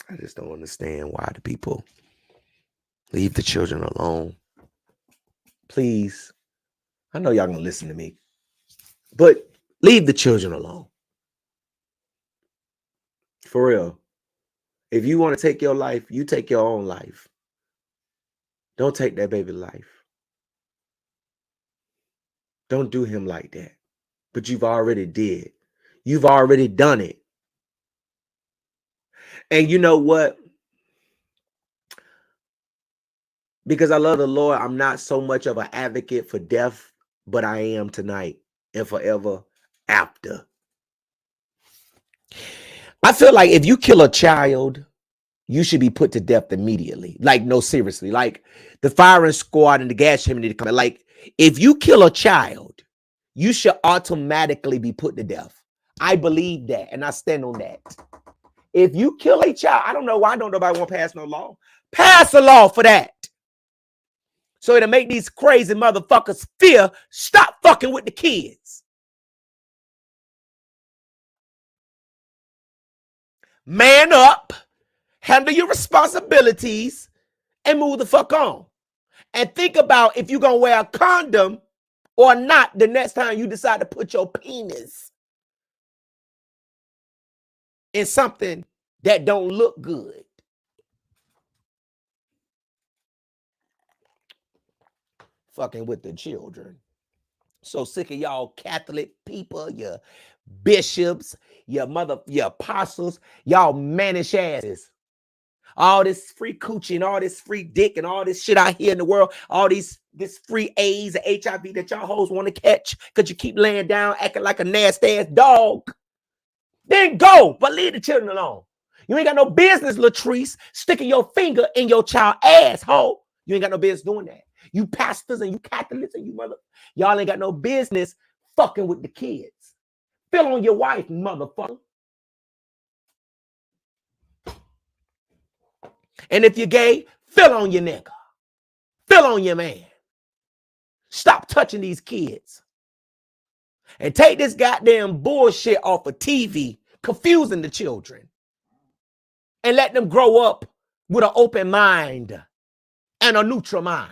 I just don't understand why the people leave the children alone. Please I know y'all gonna listen to me, but leave the children alone. For real. If you want to take your life, you take your own life. Don't take that baby life. Don't do him like that. But you've already did. You've already done it. And you know what? Because I love the Lord, I'm not so much of an advocate for death, but I am tonight and forever after. I feel like if you kill a child, you should be put to death immediately. Like, no, seriously. Like, the firing squad and the gas chamber need to come. Like, if you kill a child, you should automatically be put to death. I believe that, and I stand on that. If you kill a child, I don't know why don't nobody want to pass no law. Pass a law for that. So to make these crazy motherfuckers fear, stop fucking with the kids. Man up, handle your responsibilities, and move the fuck on. And think about if you're going to wear a condom or not the next time you decide to put your penis in something that don't look good. Fucking with the children. So sick of y'all Catholic people, your bishops, your apostles, y'all mannish asses. All this free coochie and all this free dick and all this shit out here in the world, all this free AIDS and HIV that y'all hoes want to catch because you keep laying down acting like a nasty ass dog. Then go, but leave the children alone. You ain't got no business, Latrice, sticking your finger in your child asshole. You ain't got no business doing that. You pastors and you Catholics and you y'all ain't got no business fucking with the kids. Fill on your wife, motherfucker. And if you're gay, fill on your nigga. Fill on your man. Stop touching these kids. And take this goddamn bullshit off of TV, confusing the children. And let them grow up with an open mind and a neutral mind.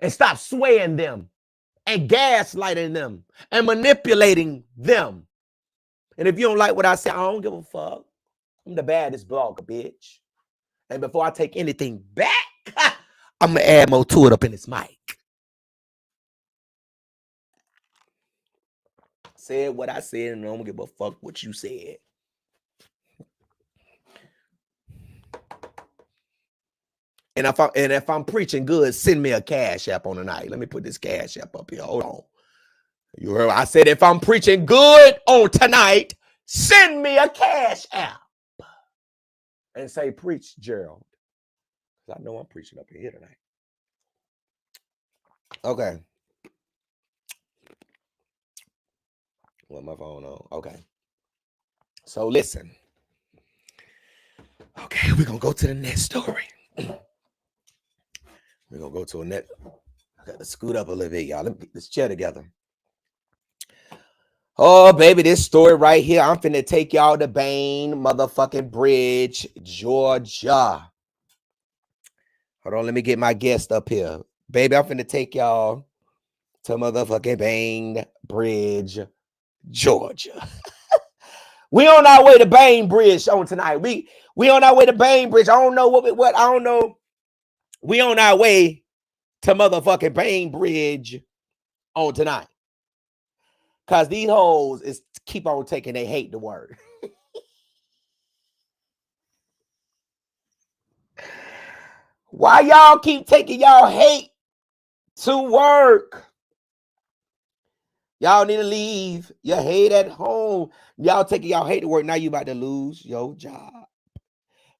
And stop swaying them and gaslighting them and manipulating them. And if you don't like what I say, I don't give a fuck. I'm the baddest blogger, bitch. And before I take anything back, I'm going to add more to it up in this mic. Said what I said, and I don't give a fuck what you said. And if I'm preaching good, send me a cash app on the night. Let me put this cash app up here. Hold on. You heard? I said if I'm preaching good on tonight, send me a cash app. And say, preach, Gerald. Because I know I'm preaching up in here tonight. Okay. With my phone on. Okay. So listen. Okay, we're going to go to the next story. We're going to go to a net. I got to scoot up a little bit, y'all. Let me get this chair together. Oh, baby, this story right here. I'm finna take y'all to Bain motherfucking Bridge, Georgia. Hold on, let me get my guest up here. Baby, I'm finna take y'all to motherfucking Bain Bridge, Georgia. We on our way to Bain Bridge on tonight. We on our way to Bain Bridge. I don't know what I don't know. We on our way to motherfucking Bain Bridge on tonight. Cause these hoes is keep on taking they hate the word. Why y'all keep taking y'all hate to work? Y'all need to leave your hate at home. Y'all taking y'all hate to work. Now you about to lose your job.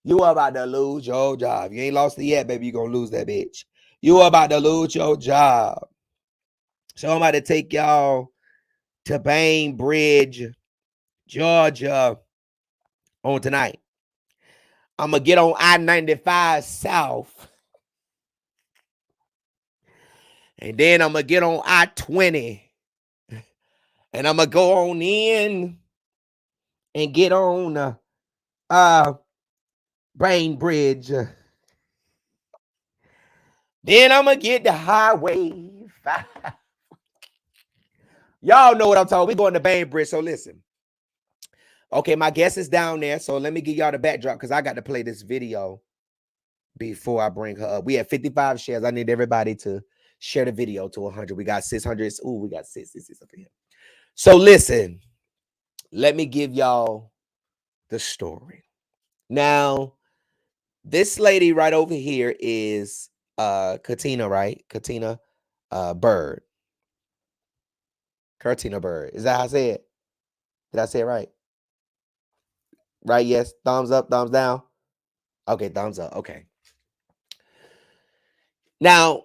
You are about to lose your job. You ain't lost it yet, baby. You gonna lose that bitch. You are about to lose your job. So I'm about to take y'all to Bain Bridge, Georgia on tonight. I'm going to get on I-95 South. And then I'm going to get on I-20. And I'm going to go on in and get on Bain Bridge. Then I'm going to get the Highway 5. Y'all know what I'm talking. We going to Bainbridge, so listen. Okay, my guest is down there, so let me give y'all the backdrop because I got to play this video before I bring her up. We have 55 shares. I need everybody to share the video to 100. We got 600. Ooh, we got 666 up here. So listen, let me give y'all the story. Now, this lady right over here is Katina, right? Katina Bird. Katina Bird. Is that how I say it? Did I say it right? Right? Yes. Thumbs up, thumbs down. Okay, thumbs up. Okay. Now,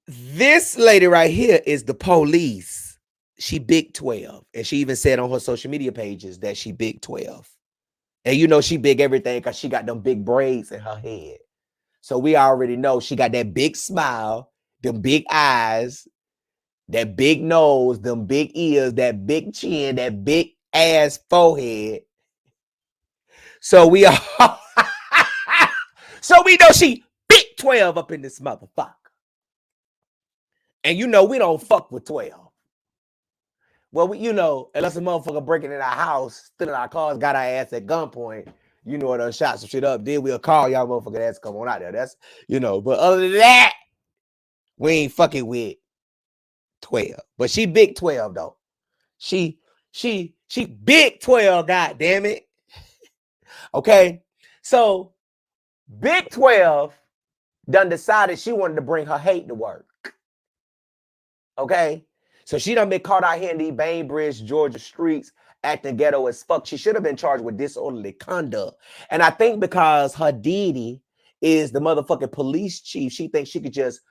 this lady right here is the police. She big 12. And she even said on her social media pages that she big 12. And you know she big everything because she got them big braids in her head. So we already know she got that big smile, them big eyes, that big nose, them big ears, that big chin, that big ass forehead. So we are so we know she big 12 up in this motherfucker. And you know we don't fuck with 12. Well, we, you know, unless a motherfucker breaking in our house, stealing our cars, got our ass at gunpoint, you know, done shot some shit up, then we'll call y'all motherfucker ass come on out there. That's, you know, but other than that, we ain't fucking with 12. But she big 12 though. She big 12, god damn it. Okay. So big 12 done decided she wanted to bring her hate to work. Okay. So she done been caught out here in the Bainbridge, Georgia streets acting ghetto as fuck. She should have been charged with disorderly conduct. And I think because her deity is the motherfucking police chief, she thinks she could just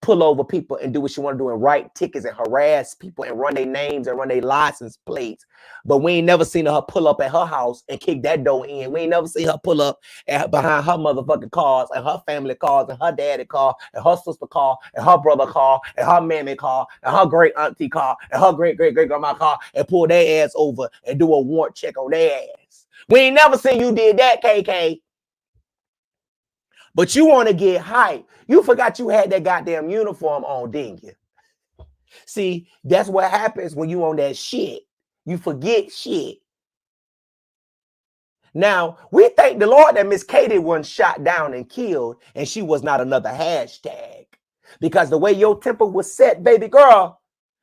pull over people and do what she want to do and write tickets and harass people and run their names and run their license plates. But we ain't never seen her pull up at her house and kick that door in. We ain't never seen her pull up behind her motherfucking cars and her family cars and her daddy car and her sister car and her brother car and her mammy car and her great auntie car and her great grandma car and pull their ass over and do a warrant check on their ass. We ain't never seen you did that, KK. But you want to get hype. You forgot you had that goddamn uniform on, didn't you? See, that's what happens when you on that shit. You forget shit. Now, we thank the Lord that Miss Katie wasn't shot down and killed, and she was not another hashtag. Because the way your temper was set, baby girl,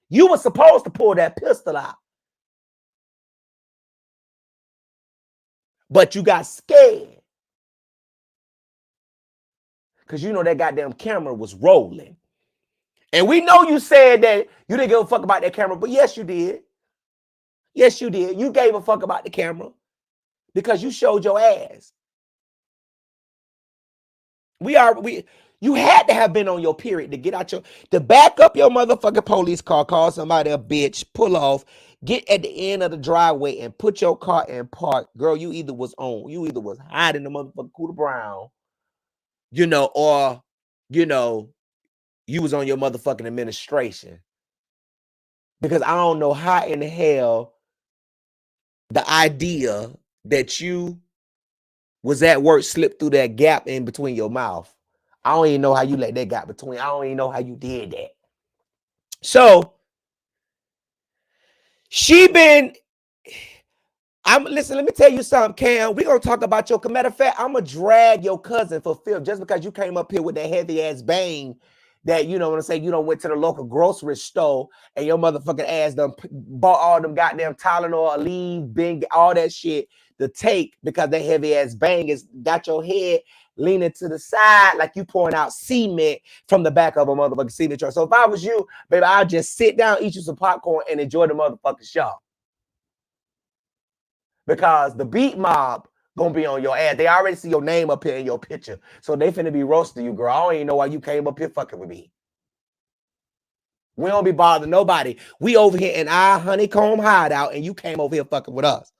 you were supposed to pull that pistol out. But you got scared. Because you know that goddamn camera was rolling. And we know you said that you didn't give a fuck about that camera, but yes, you did. Yes, you did. You gave a fuck about the camera because you showed your ass. You had to have been on your period to get out to back up your motherfucking police car, call somebody a bitch, pull off, get at the end of the driveway and put your car in park. Girl, you either was hiding the motherfucking Cooter Brown, you know, or, you know, you was on your motherfucking administration. Because I don't know how in the hell the idea that you was at work slipped through that gap in between your mouth. I don't even know how you let that gap between. I don't even know how you did that. So listen, let me tell you something, Cam. We're gonna talk about your matter of fact, I'm gonna drag your cousin for filth just because you came up here with that heavy ass bang that, you know what I'm saying, you don't went to the local grocery store and your motherfucking ass done bought all them goddamn Tylenol, Aleve, Bing, all that shit to take because that heavy ass bang is got your head leaning to the side like you pouring out cement from the back of a motherfucking cement truck. So if I was you, baby, I'll just sit down, eat you some popcorn and enjoy the motherfucking show. Because the beat mob gonna be on your ass. They already see your name up here in your picture. So they finna be roasting you, girl. I don't even know why you came up here fucking with me. We don't be bothering nobody. We over here in our honeycomb hideout and you came over here fucking with us.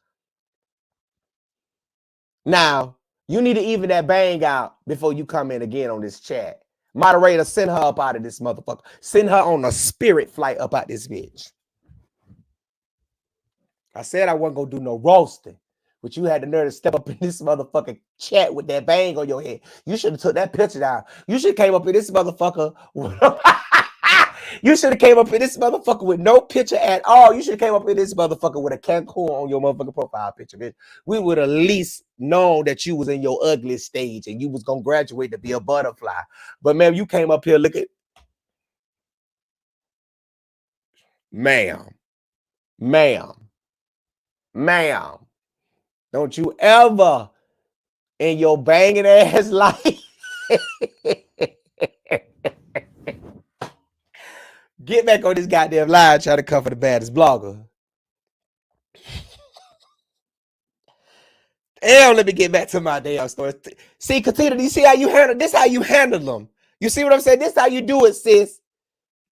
Now, you need to even that bang out before you come in again on this chat. Moderator, send her up out of this motherfucker. Send her on a spirit flight up out this bitch. I said I wasn't gonna do no roasting, but you had the nerve to step up in this motherfucking chat with that bang on your head. You should have took that picture down. You should have came up in this motherfucker You should have came up in this motherfucker with no picture at all. You should have came up in this motherfucker with a Cancun on your motherfucking profile picture, bitch. We would have at least known that you was in your ugly stage and you was gonna graduate to be a butterfly. But man, you came up here looking, ma'am, don't you ever in your banging ass life get back on this goddamn line trying to cover the baddest blogger. Damn, let me get back to my damn story. See, Katina, do you see how you handle this? How you handle them? You see what I'm saying? This how you do it, sis.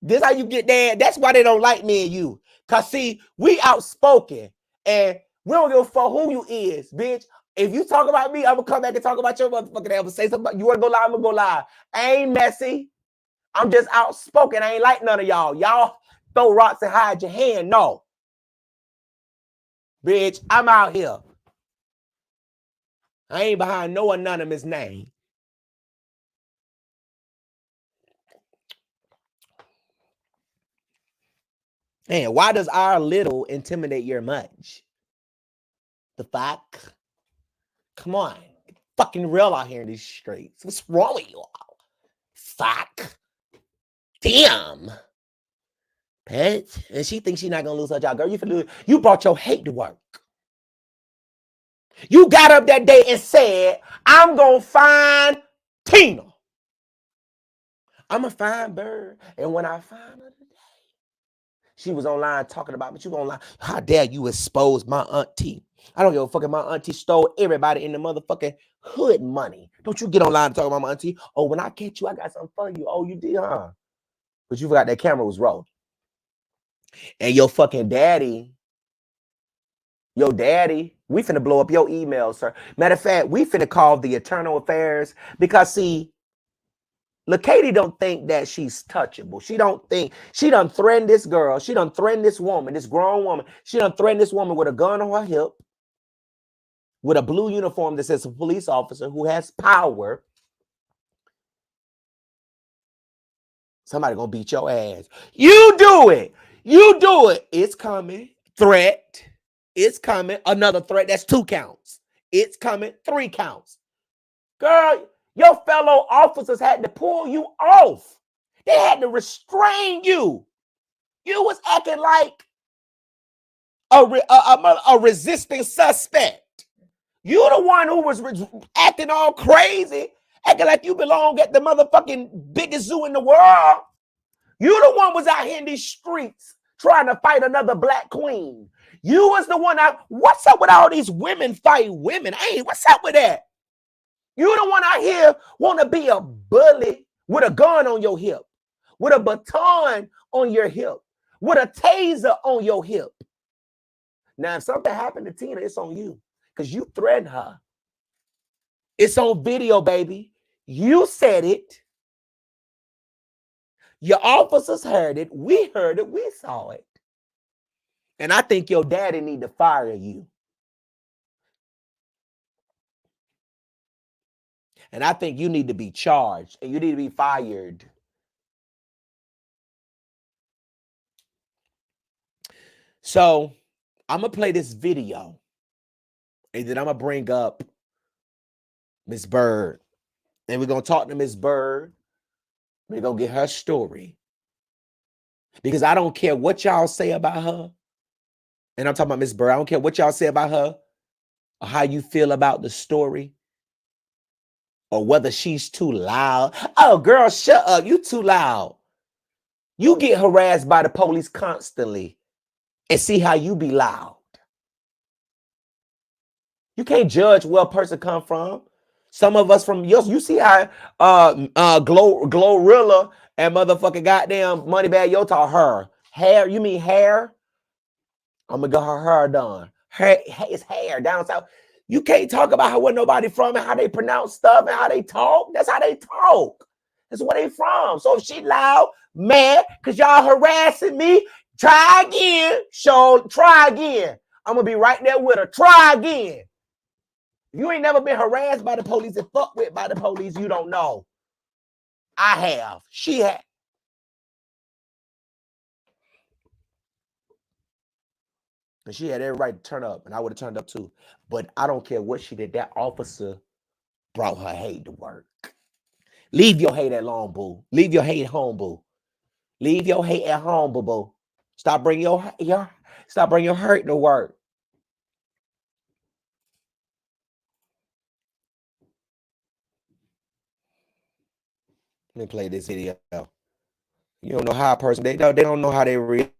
This how you get there. That's why they don't like me and you. Cause see, we outspoken and we don't give a fuck who you is, bitch. If you talk about me, I'm gonna come back and talk about your motherfucking ass. Say something about you wanna go live, I'm gonna go live. I ain't messy. I'm just outspoken. I ain't like none of y'all. Y'all throw rocks and hide your hand. No. Bitch, I'm out here. I ain't behind no anonymous name. Man, why does our little intimidate your much? The fuck? Come on. Get fucking real out here in these streets. What's wrong with you all? Fuck. Damn. Bitch. And she thinks she's not gonna lose her job. Girl, you brought your hate to work. You got up that day and said, I'm gonna find Tina. I'm a fine bird. And when I find her today, she was online talking about, but you gonna lie. How dare you expose my auntie? I don't give a fuck if my auntie stole everybody in the motherfucking hood money. Don't you get online and talk about my auntie? Oh, when I catch you, I got something for you. Oh, you did, huh? But you forgot that camera was rolling. And your daddy, we finna blow up your email, sir. Matter of fact, we finna call the Eternal Affairs because, see, LaKatie don't think that she's touchable. She don't think, she done threatened this girl. She done threatened this woman, this grown woman. She done threatened this woman with a gun on her hip, with a blue uniform that says a police officer who has power. Somebody gonna beat your ass. You do it. You do it. It's coming. Threat. It's coming. Another threat. That's 2 counts. It's coming. 3 counts. Girl, your fellow officers had to pull you off. They had to restrain you. You was acting like a resisting suspect. You the one who was acting all crazy, acting like you belong at the motherfucking biggest zoo in the world. You the one was out here in these streets trying to fight another black queen. You was the one out. What's up with all these women fighting women? Hey, what's up with that? You the one out here want to be a bully with a gun on your hip, with a baton on your hip, with a taser on your hip. Now, if something happened to Tina, it's on you because you threatened her. It's on video, baby. You said it. Your officers heard it. We heard it. We saw it. And I think your daddy need to fire you. And I think you need to be charged and you need to be fired. So I'm going to play this video and then I'm going to bring up Miss Bird. And we're going to talk to Miss Bird. We're going to get her story. Because I don't care what y'all say about her. And I'm talking about Miss Bird. I don't care what y'all say about her or how you feel about the story or whether she's too loud. Oh, girl, shut up. You too loud. You get harassed by the police constantly and see how you be loud. You can't judge where a person come from. Some of us from you see how Glorilla and motherfucking goddamn Moneybag Yo talk her. Hair, you mean hair? I'm gonna get her hair done. It's hair down south. You can't talk about how where nobody from and how they pronounce stuff and how they talk. That's how they talk. That's where they from. So if she loud, mad, because y'all harassing me, try again. Try again. I'm gonna be right there with her. Try again. If you ain't never been harassed by the police and fucked with by the police, you don't know. I have. She had. And she had every right to turn up, and I would have turned up too. But I don't care what she did. That officer brought her hate to work. Leave your hate at home, boo. Leave your hate home, boo. Leave your hate at home, boo boo. Stop bringing your hurt to work. Let me play this video. You don't know how a person they don't know how they react.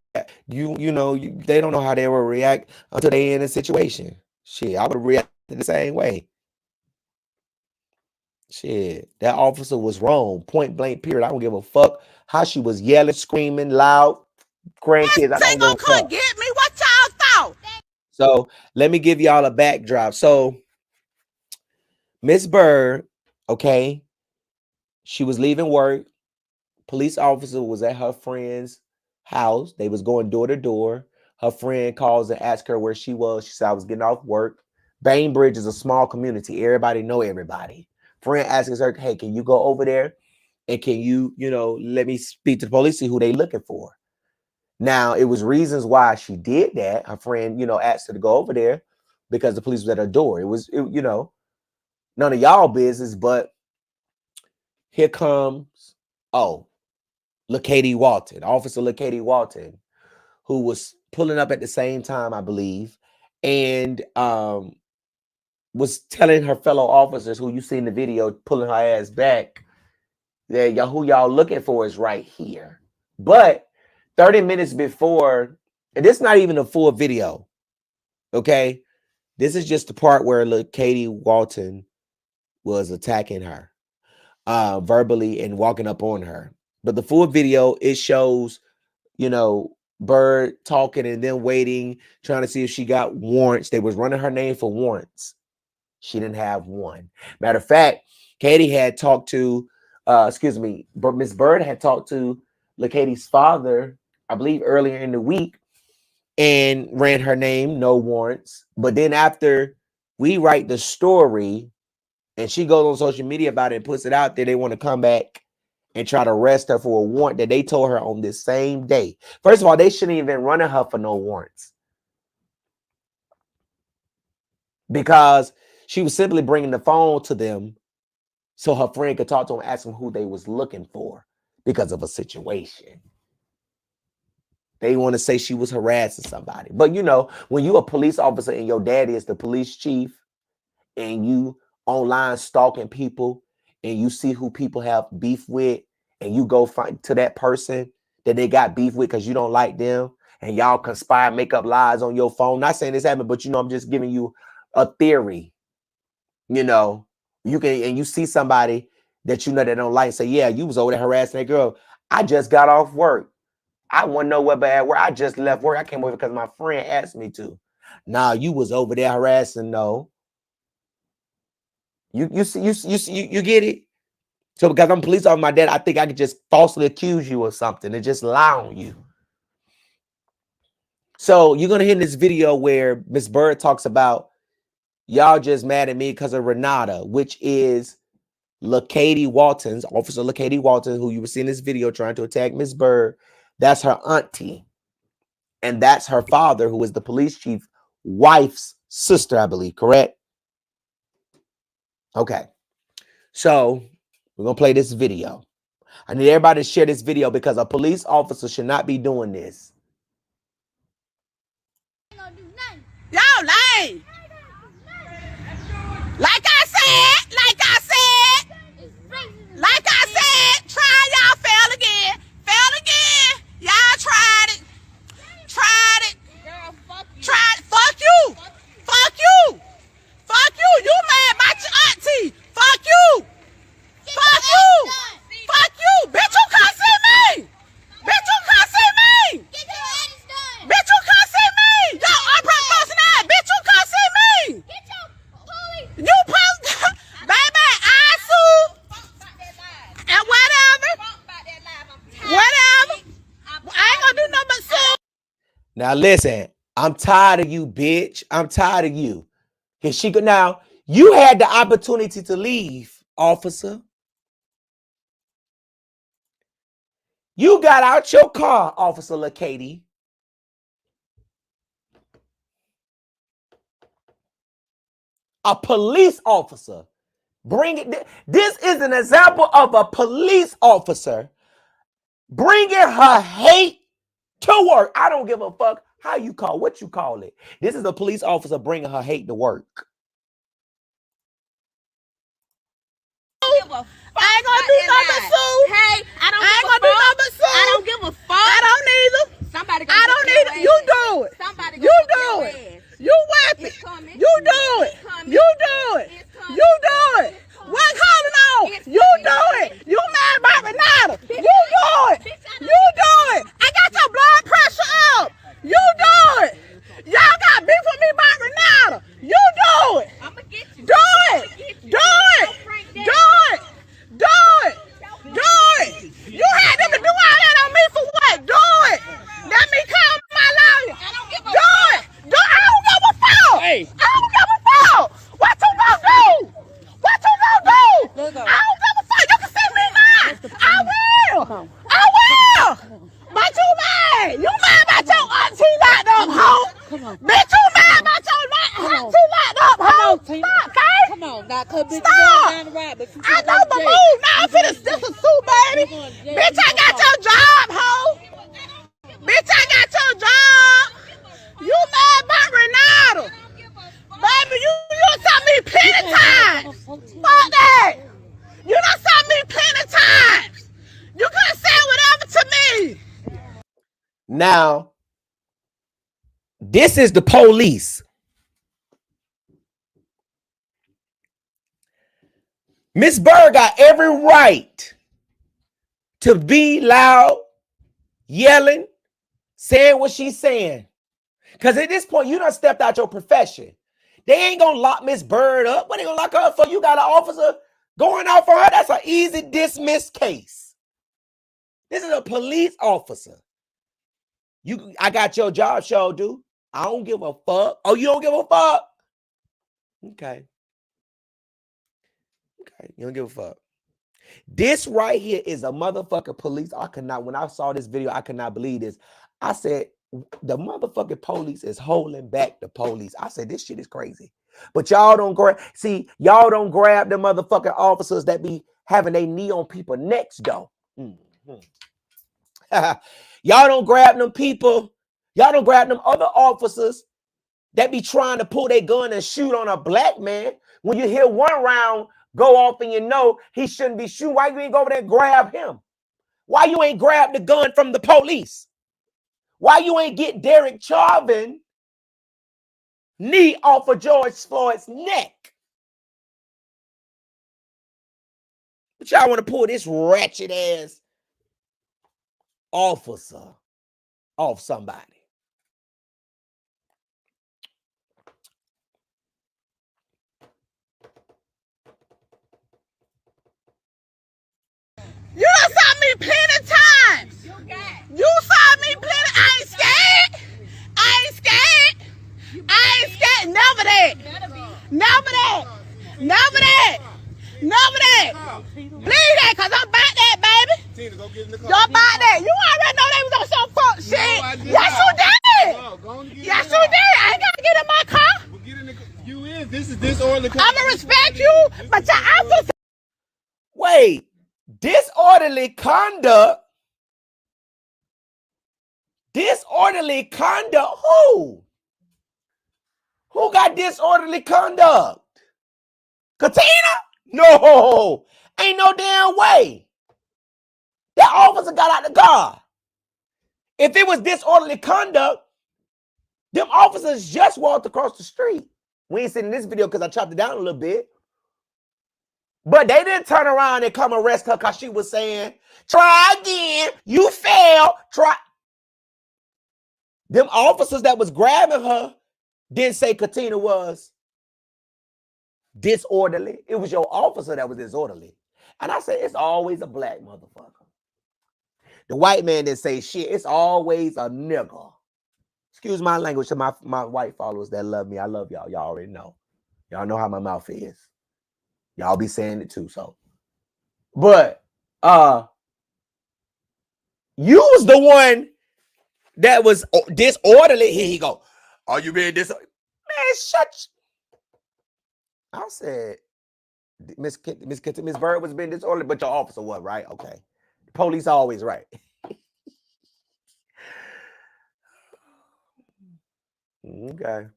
They don't know how they will react until they in a situation. Shit, I would react the same way. Shit, that officer was wrong. Point blank. Period. I don't give a fuck how she was yelling, screaming, loud. Grandkids, I don't give a fuck. Get me what y'all thought. So let me give y'all a backdrop. So Miss Bird, okay, she was leaving work. Police officer was at her friend's house. They was going door to door. Her friend calls and asks her where she was. She said, I was getting off work. Bainbridge is a small community. Everybody know everybody. Friend asks her, hey, can you go over there? And can you, let me speak to the police, see who they looking for? Now, it was reasons why she did that. Her friend, asked her to go over there because the police was at her door. It was, none of y'all business, but here comes, LaKatie Walton, Officer LaKatie Walton, who was pulling up at the same time, I believe, and was telling her fellow officers who you see in the video pulling her ass back that who y'all looking for is right here. But 30 minutes before, and this is not even a full video, okay? This is just the part where LaKatie Walton was attacking her verbally and walking up on her. But the full video, it shows, Bird talking and then waiting, trying to see if she got warrants. They was running her name for warrants. She didn't have one. Matter of fact, Katie had talked to, but Miss Bird had talked to LaKatie's father, I believe earlier in the week, and ran her name, no warrants. But then after we write the story and she goes on social media about it and puts it out there, they want to come back and try to arrest her for a warrant that they told her on this same day. First of all, they shouldn't even been running her for no warrants because she was simply bringing the phone to them so her friend could talk to them, ask them who they was looking for because of a situation. They want to say she was harassing somebody. But when you a police officer and your daddy is the police chief and you online stalking people and you see who people have beef with and you go find to that person that they got beef with because you don't like them and y'all conspire, make up lies on your phone. Not saying this happened, but I'm just giving you a theory. You can, and you see somebody that that don't like, say, yeah, you was over there harassing that girl. I just got off work. I want to know what bad work. I just left work. I came over because my friend asked me to. Nah, you was over there harassing. No. You see, you get it? So because I'm a police officer, my dad, I think I could just falsely accuse you of something and just lie on you. So you're going to hear in this video where Miss Bird talks about y'all just mad at me because of Renata, which is LaKatie Walton's, Officer LaKatie Walton, who you were seeing this video trying to attack Miss Bird. That's her auntie. And that's her father, who is the police chief wife's sister, I believe, correct? Okay. So we're going to play this video. I need everybody to share this video because a police officer should not be doing this. Y'all lame. Like I said, try y'all fail again. Y'all tried it. Girl, fuck you. Fuck you. You mad about your auntie. Fuck you. Bitch, you can't see me. Bitch, you can't see me. Yo, I'm promoting. Bitch, you can't see me. You post, baby, I sue. And whatever. I ain't gonna do nothing but sue. Now listen, I'm tired of you, bitch. I'm tired of you. Now, you had the opportunity to leave, officer. You got out your car, Officer LaKatie. A police officer. This is an example of a police officer bringing her hate to work. I don't give a fuck what you call it. This is a police officer bringing her hate to work. I ain't gonna do nothing, Sue. Hey, I ain't gonna do nothing, Sue. I don't give a fuck. I don't either. I don't need it. You do it. You do it. You whip it. You do it. You do it. You do it. What coming on? You do it. You mad about Renata. You do it. You do it. I got your blood pressure up. You do it. Y'all got beef with me about Renata. You do it. Do it. Do it. Do it. Do it. Do it. You had them to do all that on me for what? Do it. Let me call my lawyer. Do it. Do it. I don't give a fuck. I don't give a fuck. What you gonna do? What you gonna do? I don't give a fuck. You can see me now. I will. I will. But you mad. You mad about your auntie locked up, hoe. Bitch, you mad about your auntie locked up, hoe. Stop, babe. Come on, now, cause bitch, Stop. down the ride, but you I know the move now. This is Sue, baby. Bitch, I got your job, hoe. Bitch, I got your job. You mad about Renata. Baby, you saw me plenty times. Fuck that. You done saw me plenty times. You could say whatever to me. Now, this is the police. Miss Bird got every right to be loud, yelling, saying what she's saying. Because at this point, you done stepped out your profession. They ain't going to lock Miss Bird up. What they going to lock her up for? You got an officer going out for her? That's an easy dismiss case. This is a police officer. I got your job, sure do. I don't give a fuck. Oh, you don't give a fuck? Okay. Okay, you don't give a fuck. This right here is a motherfucking police. When I saw this video, I could not believe this. I said, the motherfucking police is holding back the police. I said, this shit is crazy. But y'all don't grab the motherfucking officers that be having their knee on people necks, though. Y'all don't grab them people. Y'all don't grab them other officers that be trying to pull their gun and shoot on a black man. When you hear one round go off and you know he shouldn't be shooting, why you ain't go over there and grab him? Why you ain't grab the gun from the police? Why you ain't get Derek Chauvin knee off of George Floyd's neck? But y'all want to pull this ratchet ass officer off somebody. You done saw me plenty times. You saw me plenty. I ain't scared. I ain't scared. I ain't scared. Never that. Never that. Never that. Never that. Believe that, cause I'm about that, baby. Tina, go get in the car. You're about that. You already know they was on some fuck shit. Yes, you did. Yes, you did. I ain't gotta get in my car. Well, get in the car. You is. This is disorderly. I'ma respect you, but your outfit. Wait, disorderly conduct? Disorderly conduct? Who? Who got disorderly conduct? Katina? No, ain't no damn way. That officer got out the car. If it was disorderly conduct, them officers just walked across the street. We ain't seen in this video because I chopped it down a little bit. But they didn't turn around and come arrest her because she was saying, try again, you failed, try. Them officers that was grabbing her didn't say Katina was disorderly. It was your officer that was disorderly. And I said, it's always a black motherfucker. The white man didn't say shit. It's always a nigga. Excuse my language to my white followers that love me. I love y'all. Y'all already know. Y'all know how my mouth is. Y'all be saying it too. So, but you was the one that was disorderly. Here he go. Are you being disorderly? Man, shut. I said, Miss Bird was being disorderly, but your officer was right. Okay, the police are always right. Okay.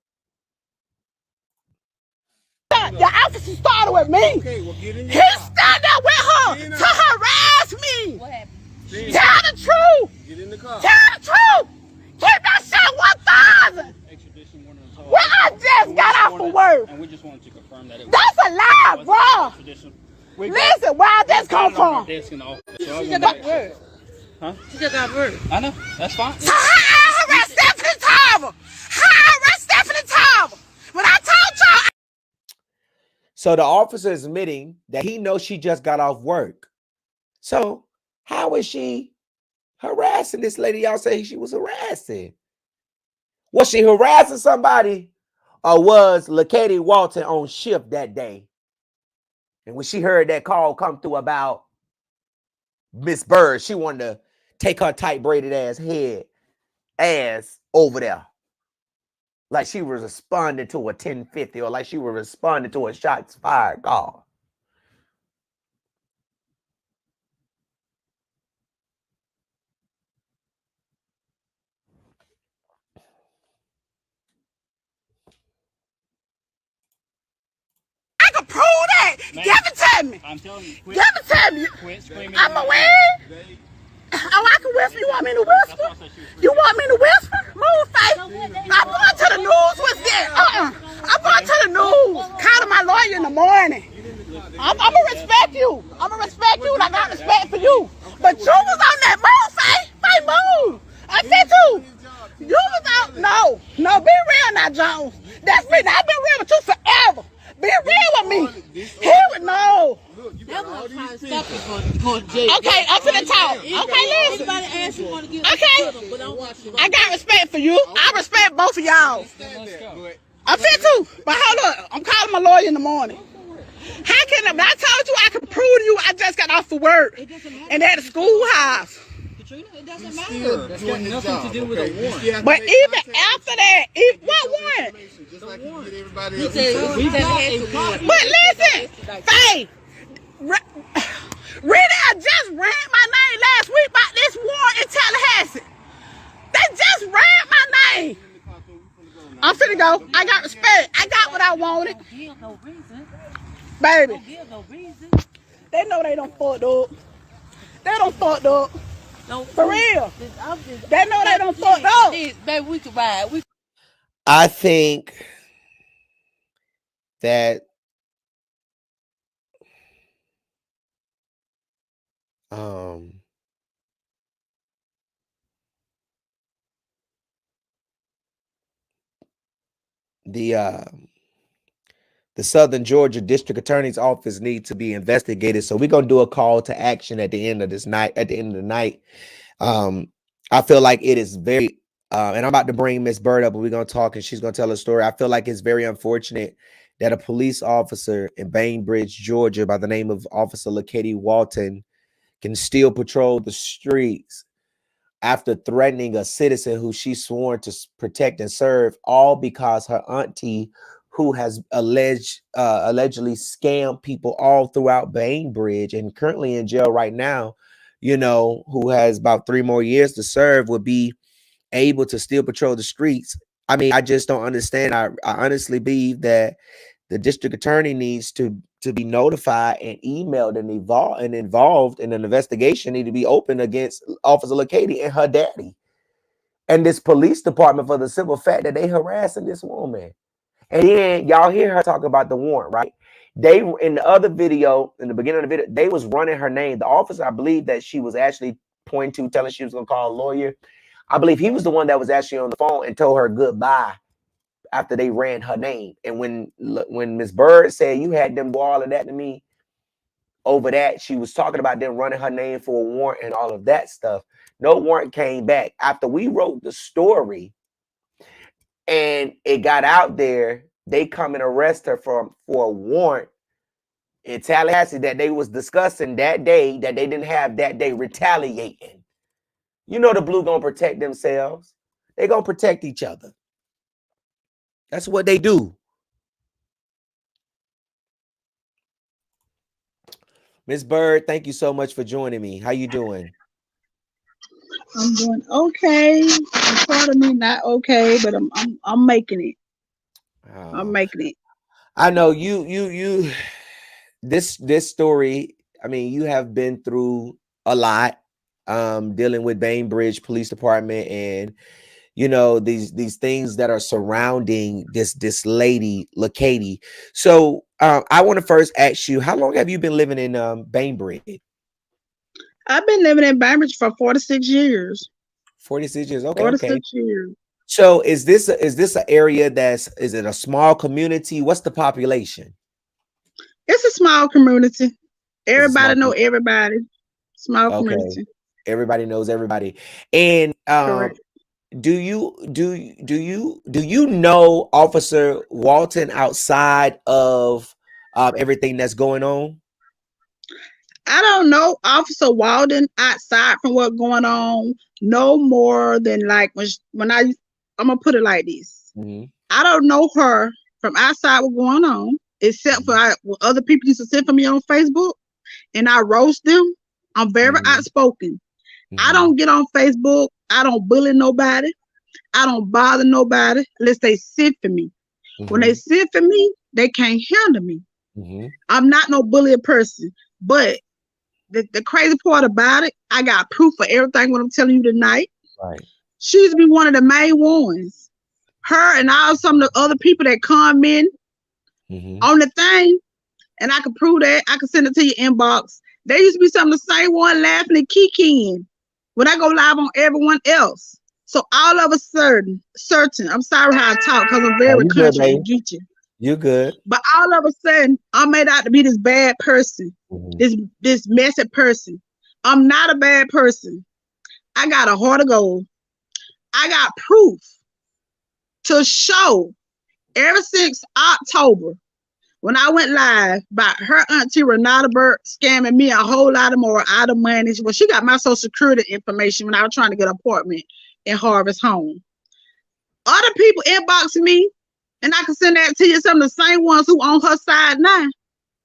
The officer started with me. Okay, well, get in He your car. stood there with her Get in to the car. harass me. What happened? Tell the truth. Get in the car. Tell the truth. Keep that shit 1,000. Extradition warrant is all. Well, I just got off of work. And we just wanted to confirm that it was That's a lie, bro. extradition. Listen, where this come from? Desk in the office. So She just got work. Huh? She just got work. I know. That's fine. So I arrest Stephanie Tarver. I arrest Stephanie Tarver. When I told y'all. So the officer is admitting that he knows she just got off work. So how is she harassing this lady? Y'all say she was harassing. Was she harassing somebody, or was LaKatie Walton on shift that day? And when she heard that call come through about Miss Bird, she wanted to take her tight braided ass over there. Like she was responding to a 1050, or like she was responding to a shots fired call. I can prove that. Man, Give it to me. I'm telling you. Give it to me. Quit screaming. I'm a win. Oh, I can whisper. You want me to whisper? You want me to whisper? Move, face. I'm going to the news. What's that? I'm going to the news. Calling my lawyer in the morning. I'm going to respect you. I'm going to respect you, and I got respect for you. But you was on that move, face. Face, move. I said you. You was out. No, be real now, Jones. That's me. I've been real with you forever. Be real with me. He would know. Look, you That's got all what I'm trying these to people. stop you from going to jail. Okay, I'm finna talk. Okay, listen. Anybody ask you want to get Okay. but don't watch it. I got respect for you. I respect both of y'all. Understand that, but I'm fit too. But hold up. I'm calling my lawyer in the morning. How can I? But I told you I can prove to you I just got off of work. And at the schoolhouse. Katrina, it he's doesn't still matter. doing his job. to do with okay? a You warrant. still have to But make even contact after that, what warrant? with just like you get everybody He else. said You we tell got me. a warrant. But listen, Faye, really, I just ran my name last week about this warrant in Tallahassee. They just ran my name. I'm finna go. I got respect. I got what I wanted. Don't give no reason. Baby, Don't give no reason. they know they don't fucked up. They don't fucked up. No, For real. I'm just, They know they don't fucked up. baby, we can ride. I think that the Southern Georgia District Attorney's Office needs to be investigated. So we're gonna do a call to action at the end of this night. At the end of the night, I feel like it is very, and I'm about to bring Miss Bird up, and we're gonna talk, and she's gonna tell a story. I feel like it's very unfortunate that a police officer in Bainbridge, Georgia, by the name of Officer LaKatie Walton, can still patrol the streets after threatening a citizen who she sworn to protect and serve, all because her auntie, who has allegedly scammed people all throughout Bainbridge and currently in jail right now, you know, who has about 3 more years to serve, would be able to still patrol the streets. I mean, I just don't understand. I honestly believe that the district attorney needs to be notified and emailed and involved in an investigation need to be open against Officer LaKatie and her daddy and this police department for the simple fact that they harassing this woman. And then y'all hear her talk about the warrant, right? They, in the other video, in the beginning of the video, they was running her name. The officer, I believe, that she was actually pointing to, telling she was going to call a lawyer. I believe he was the one that was actually on the phone and told her goodbye after they ran her name. And when Miss Bird said you had them do all of that to me over that, she was talking about them running her name for a warrant and all of that stuff. No warrant came back. After we wrote the story and it got out there, they come and arrest her for a warrant in Tallahassee that they was discussing that day, that they didn't have that day, retaliating. You know the Blue gonna protect themselves. They gonna protect each other. That's what they do. Miss Bird, thank you so much for joining me. How you doing? I'm doing okay. I'm part of me not okay, but I'm making it. I'm Oh, making it. I know you this story, I mean, you have been through a lot dealing with Bainbridge Police Department and these things that are surrounding this lady Lakady. So I want to first ask you, how long have you been living in Bainbridge? I've been living in Bainbridge for 46 years. 46 years. Okay, okay. 46 years. So is this an area is it a small community? What's the population? It's a small community. It's a small Everybody know everybody. Small Okay. community. Everybody knows everybody. And Correct. do you know Officer Walton outside of everything that's going on? I don't know Officer Walden outside from what's going on no more than like when I'm gonna put it like this. Mm-hmm. I don't know her from outside what's going on, except for what other people used to send for me on Facebook, and I roast them. I'm very outspoken. I don't get on Facebook. I don't bully nobody. I don't bother nobody unless they send for me. When they send for me, they can't handle me. I'm not no bully person, but the crazy part about it, I got proof for everything what I'm telling you tonight. Right. She used to be one of the main ones. Her and all some of the other people that comment on the thing, and I can prove that. I can send it to your inbox. They used to be some of the same one laughing and kicking when I go live on everyone else. So all of a certain, I'm sorry how I talk because I'm very country and geeky. You're good. But all of a sudden, I'm made out to be this bad person, this messy person. I'm not a bad person. I got a heart of gold. I got proof to show ever since October when I went live about her auntie Renata Burt scamming me a whole lot of more out of money. Well, she got my social security information when I was trying to get an apartment in Harvest Home. Other people inboxing me, and I can send that to you. Some of the same ones who on her side now,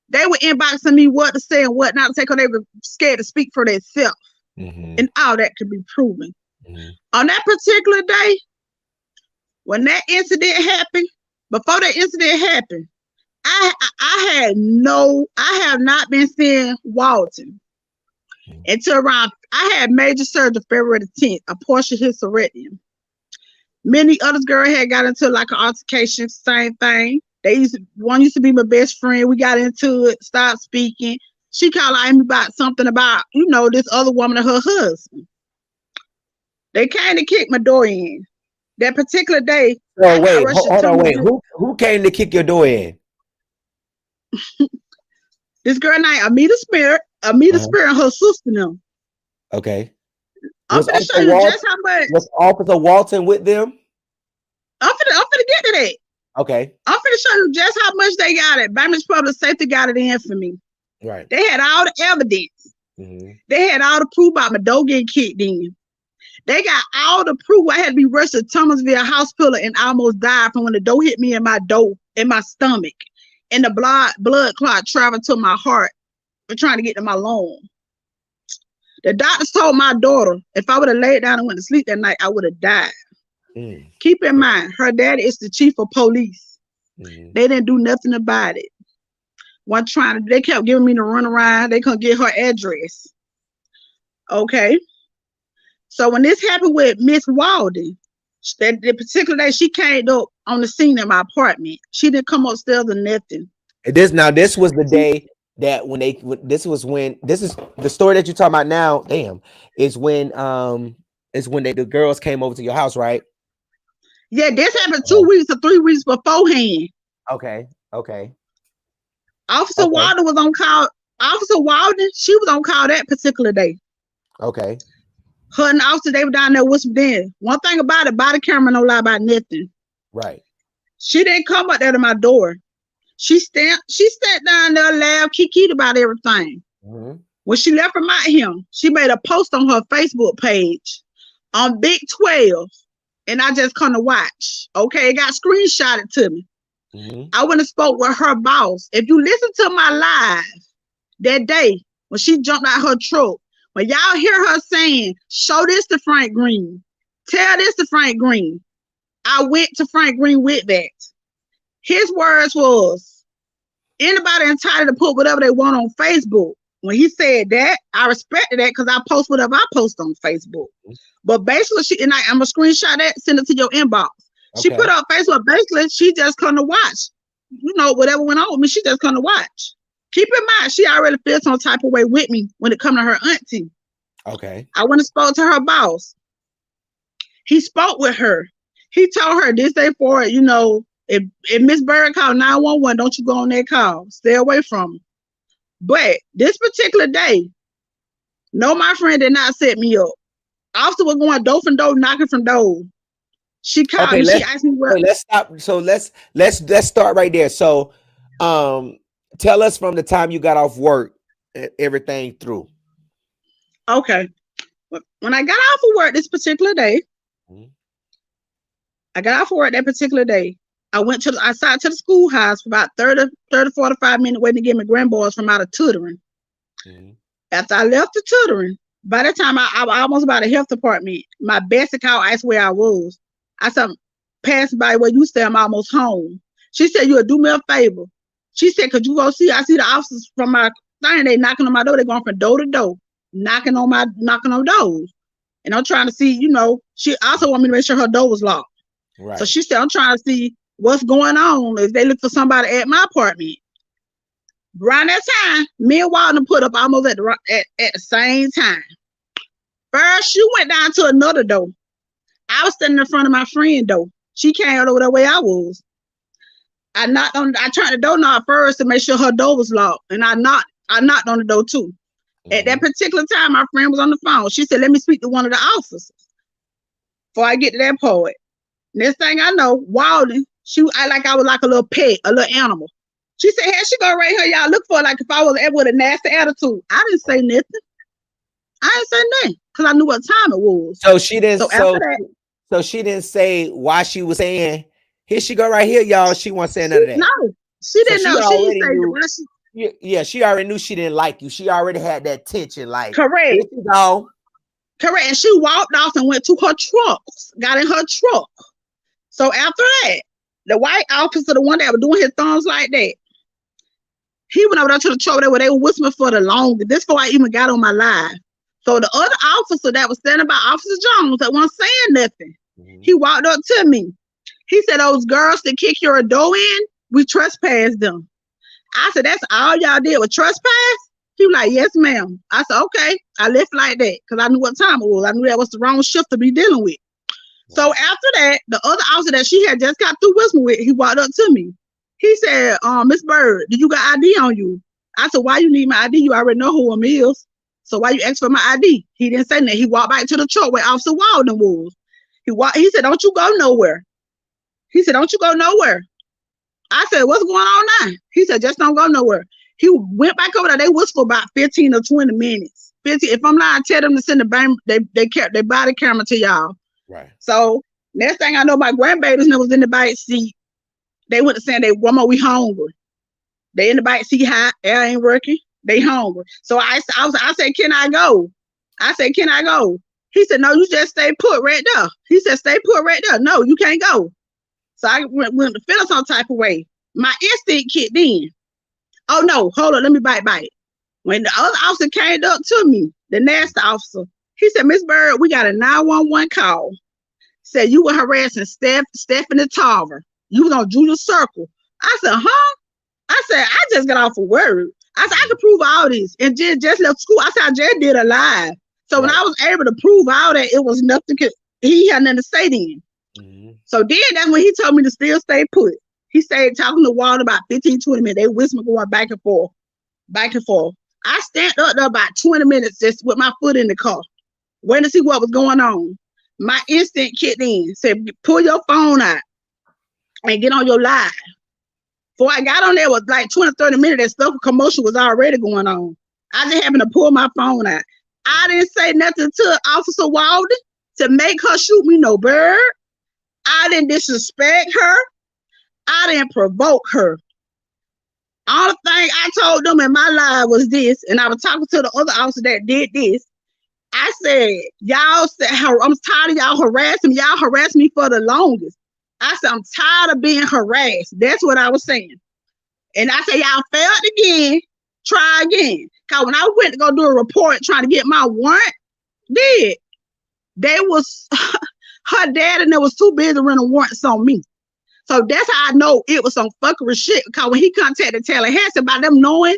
they were inboxing me what to say and what not to say because they were scared to speak for themselves. And all that could be proven. On that particular day, when that incident happened, before that incident happened, I have not been seeing Walton until around, I had major surgery February the 10th, a partial hysterectomy. Many other girls had got into like an altercation, same thing. One used to be my best friend. We got into it, stopped speaking. She called me about something about, this other woman and her husband. They came to kick my door in. That particular day. Oh, wait, hold on, wait. Who came to kick your door in? This girl named Amita Spirit and her sister now. Okay. I'm finna show you just how much. Was Officer Walton with them? I'm finna get to that. Okay. I'm finna show you just how much they got it. Bainbridge Public Safety got it in for me. Right. They had all the evidence. They had all the proof about my door getting kicked in. They got all the proof. I had to be rushed to Thomasville Hospital and almost died from when the door hit me in my stomach. And the blood clot traveled to my heart for trying to get to my lung. The doctors told my daughter if I would have laid down and went to sleep that night, I would have died. Keep in mind, her daddy is the chief of police. They didn't do nothing about it. They kept giving me the runaround. They couldn't get her address. Okay. So when this happened with Miss Walden, the particular day she came up on the scene in my apartment. She didn't come upstairs or nothing. This was the day that this is the story that you're talking about now. Damn, is when the girls came over to your house, right? Yeah, this happened 2 weeks or 3 weeks beforehand. Okay. Officer Walden was on call. Officer Walden, she was on call that particular day. Okay. Her and the officer, they were down there whispering. One thing about it, body camera don't lie about nothing. Right. She didn't come up there to my door. She sat down there, laughed, kikied about everything. When she left from out him, she made a post on her Facebook page on Big 12, and I just come to watch. Okay, it got screenshotted to me. I went and spoke with her boss. If you listen to my live that day, when she jumped out her truck. When y'all hear her saying, show this to Frank Green, tell this to Frank Green, I went to Frank Green with that. His words was, anybody entitled to put whatever they want on Facebook. When he said that, I respected that because I post whatever I post on Facebook. But basically, I'm going to screenshot that, send it to your inbox. Okay. She put up Facebook, basically, she just come to watch. You know, whatever went on with me, she just come to watch. Keep in mind, she already feels some type of way with me when it come to her auntie. Okay. I went and spoke to her boss. He spoke with her. He told her this day for it, you know, if Miss Bird called 911, don't you go on that call. Stay away from her. But this particular day, no, my friend did not set me up. Officer was going door from door, knocking from door. She called me. She asked me where. Let's stop. So let's start right there. So, tell us from the time you got off work, everything through. Okay. When I got off of work this particular day, I sat to the schoolhouse for about 30 to 45 minutes waiting to get my grandboys from out of tutoring. After I left the tutoring, by the time I almost about a health department, my bestie called, asked where I was. I said, passing by where you stay, I'm almost home. She said, you'll do me a favor. She said, could you go see? I see the officers from my thing, they knocking on my door. They're going from door to door, knocking on doors. And I'm trying to see, you know, she also wanted me to make sure her door was locked. Right. So she said, I'm trying to see what's going on if they look for somebody at my apartment. Around that time, me and Walden put up almost at the same time. First, she went down to another door. I was standing in front of my friend door. She came over the way I was. I turned the door knob first to make sure her door was locked. And I knocked on the door too. At that particular time, my friend was on the phone. She said, let me speak to one of the officers before I get to that point. Next thing I know, Walden, I was like a little pet, a little animal. She said, here she go right here. Y'all look for her like if I was with a nasty attitude. I didn't say nothing. Because I knew what time it was. So she didn't. So she didn't say why she was saying, here she go right here, y'all. She wasn't saying none of that. No, she didn't know. She didn't say yeah, she already knew she didn't like you. She already had that tension. Like, correct. Here she go. Correct. And she walked off and went to her truck, got in her truck. So after that, the white officer, the one that was doing his thumbs like that, he went over there to the truck where they were whispering for the longest. This before I even got on my live. So the other officer that was standing by, Officer Jones, that wasn't saying nothing. He walked up to me. He said, those girls that kick your door in, we trespassed them. I said, that's all y'all did with trespass? He was like, yes, ma'am. I said, okay. I left like that because I knew what time it was. I knew that was the wrong shift to be dealing with. So after that, the other officer that she had just got through whistling with, he walked up to me. He said, Miss Bird, do you got ID on you? I said, why you need my ID? You already know who I'm is. So why you ask for my ID? He didn't say that. He walked back to the truck where Officer Walden was. He said, don't you go nowhere. He said, don't you go nowhere. I said, what's going on now? He said, just don't go nowhere. He went back over there. They whistled for about 15 or 20 minutes. 15. If I'm lying, tell them to send their body camera to y'all. Right. So next thing I know, my grandbabies was in the back seat. They went to saying, we hungry. They in the back seat hot. Air ain't working. They hungry. So I said, can I go? Can I go? He said, no, you just stay put right there. He said, stay put right there. No, you can't go. So I went to feel some type of way. My instinct kicked in. Oh, no, hold on. Let me bite. When the other officer came up to me, the nasty officer, he said, Miss Bird, we got a 911 call. Said you were harassing Stephanie Tarver. You was on Julia Circle. I said, huh? I said, I just got off of work. I said, I could prove all this. And just left school. I said, I just did a live. So when I was able to prove all that, it was nothing. He had nothing to say then. So then that's when he told me to still stay put. He stayed talking to Walden about 15, 20 minutes. They whispered going back and forth. I stand up there about 20 minutes just with my foot in the car, waiting to see what was going on. My instinct kicked in, said, pull your phone out and get on your live. Before I got on there, was like 20, 30 minutes, that stuff, commotion was already going on. I just happened to pull my phone out. I didn't say nothing to Officer Walden to make her shoot me no bird. I didn't disrespect her. I didn't provoke her. All the thing I told them in my life was this, and I was talking to the other officer that did this. I said, y'all said, I'm tired of y'all harassing me. Y'all harassed me for the longest. I said, I'm tired of being harassed. That's what I was saying. And I said, y'all failed again. Try again. Because when I went to go do a report trying to get my warrant, they was, her dad and they was too busy running warrants on me. So that's how I know it was some fuckery shit. Because when he contacted Tallahassee about them knowing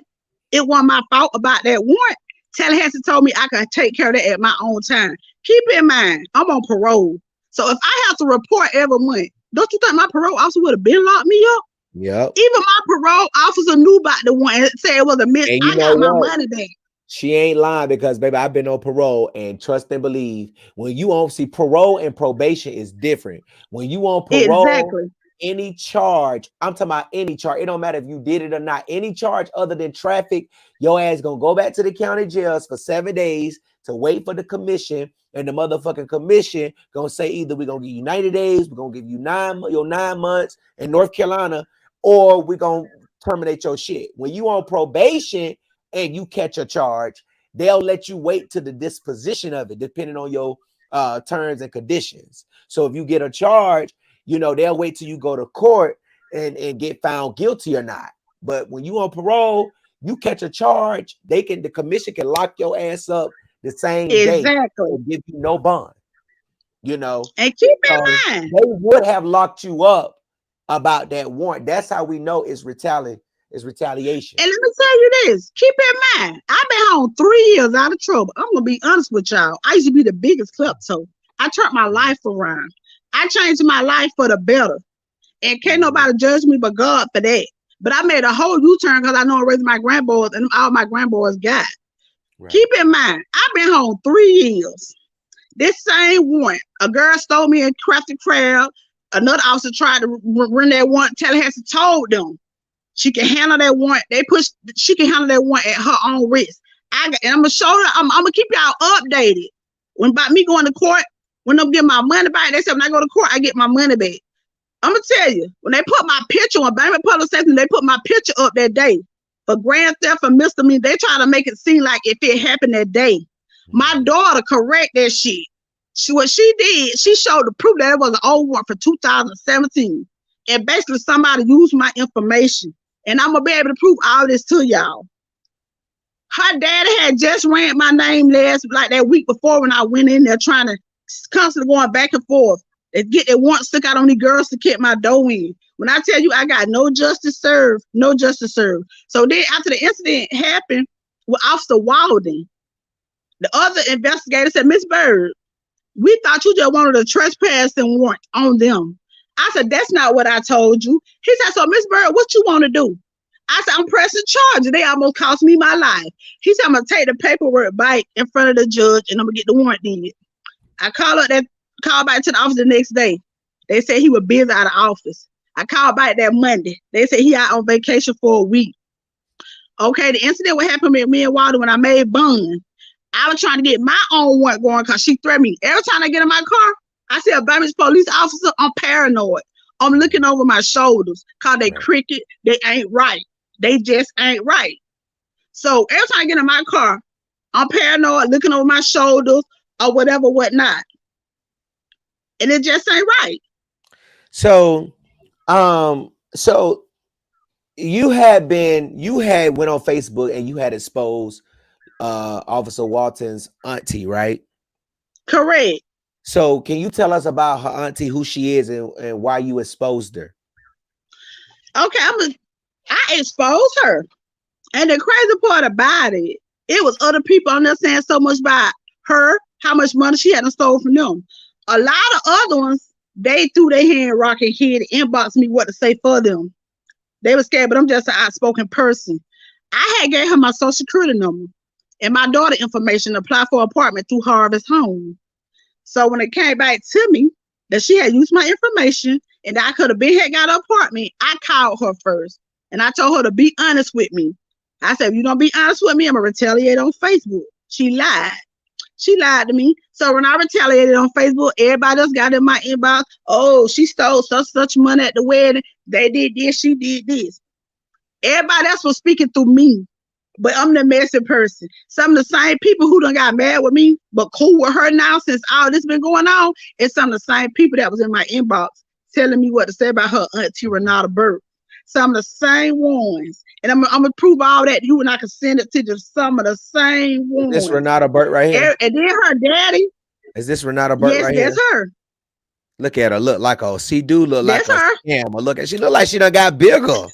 it wasn't my fault about that warrant, Tallahassee told me I could take care of that at my own time. Keep in mind, I'm on parole. So if I have to report every month, don't you think my parole officer would have been locked me up? Yep. Even my parole officer knew about the one and said it was a miss. I got my money back. She ain't lying because, baby, I've been on parole, and trust and believe, when you on, see, parole and probation is different. When you on parole, exactly. Any charge, I'm talking about any charge. It don't matter if you did it or not. Any charge other than traffic, your ass gonna go back to the county jails for 7 days to wait for the commission, and the motherfucking commission gonna say either we're gonna give you 90 days, we're gonna give you 9 months in North Carolina, or we're gonna terminate your shit. When you on probation and you catch a charge, they'll let you wait to the disposition of it, depending on your terms and conditions. So if you get a charge, you know, they'll wait till you go to court and get found guilty or not. But when you on parole, you catch a charge, the commission can lock your ass up the same day and give you no bond. You know, and keep in mind, they would have locked you up about that warrant. That's how we know it's retaliation. And let me tell you this, keep in mind, I've been home 3 years out of trouble. I'm gonna be honest with y'all. I used to be the biggest klepto. I turned my life around. I changed my life for the better. And can't nobody judge me but God for that. But I made a whole U-turn because I know I'm raising my grandboys and all my grandboys got. Right. Keep in mind, I've been home 3 years. This same warrant, a girl stole me a Crafty Crab. Another officer tried to run that warrant. Tallahassee told them she can handle that warrant. She can handle that warrant at her own risk. And I'm gonna show her, I'm gonna keep y'all updated. When about me going to court, when I'm getting my money back, they said when I go to court, I get my money back. I'm gonna tell you, when they put my picture on Bama Public Safety, they put my picture up that day for grand theft and misdemeanor. They try to make it seem like if it happened that day. My daughter correct that shit. What she did, she showed the proof that it was an old warrant for 2017. And basically somebody used my information. And I'm gonna be able to prove all this to y'all. Her daddy had just ran my name like that week before when I went in there trying to constantly going back and forth. They get their warrant stuck out on these girls to keep my dough in. When I tell you I got no justice served, no justice served. So then after the incident happened with Officer Walden, the other investigator said, Miss Bird, we thought you just wanted a trespassing warrant on them. I said, that's not what I told you. He said, so Miss Bird, what you want to do? I said, I'm pressing charges. They almost cost me my life. He said, I'm going to take the paperwork back in front of the judge and I'm going to get the warrant did. I called back to the office the next day. They said he was busy out of office. I called back that Monday. They said he out on vacation for a week. Okay, the incident what happened with me and Walter when I made bond. I was trying to get my own warrant going because she threatened me. Every time I get in my car, I see a Birmingham police officer, I'm paranoid. I'm looking over my shoulders because they crooked, they ain't right. They just ain't right. So every time I get in my car, I'm paranoid, looking over my shoulders or whatever, whatnot. And it just ain't right. So, so you had went on Facebook and you had exposed Officer Walton's auntie, right? Correct. So can you tell us about her auntie, who she is and why you exposed her? Okay, I exposed her. And the crazy part about it was other people on there saying so much about her, how much money she had stole from them. A lot of other ones, they threw their hand rock and hid and inboxed me what to say for them. They were scared, but I'm just an outspoken person. I had gave her my social security number and my daughter information to apply for an apartment through Harvest Home. So when it came back to me that she had used my information and I could have had got an apartment, I called her first and I told her to be honest with me. I said, if you don't be honest with me, I'm going to retaliate on Facebook. She lied. She lied to me. So when I retaliated on Facebook, everybody else got in my inbox. Oh, she stole such money at the wedding. They did this. She did this. Everybody else was speaking through me, but I'm the messy person. Some of the same people who done got mad with me, but cool with her now since all this been going on, it's some of the same people that was in my inbox telling me what to say about her auntie Renata Burke. Some of the same ones. And I'm gonna prove all that to you, and I can send it to you. Some of the same ones. Is this Renata Burke right here? And then her daddy. Is this Renata Burke right here? Yes, that's her. Look at her. Look like a she do look That's like her. a scammer. Look at she look like she done got bigger.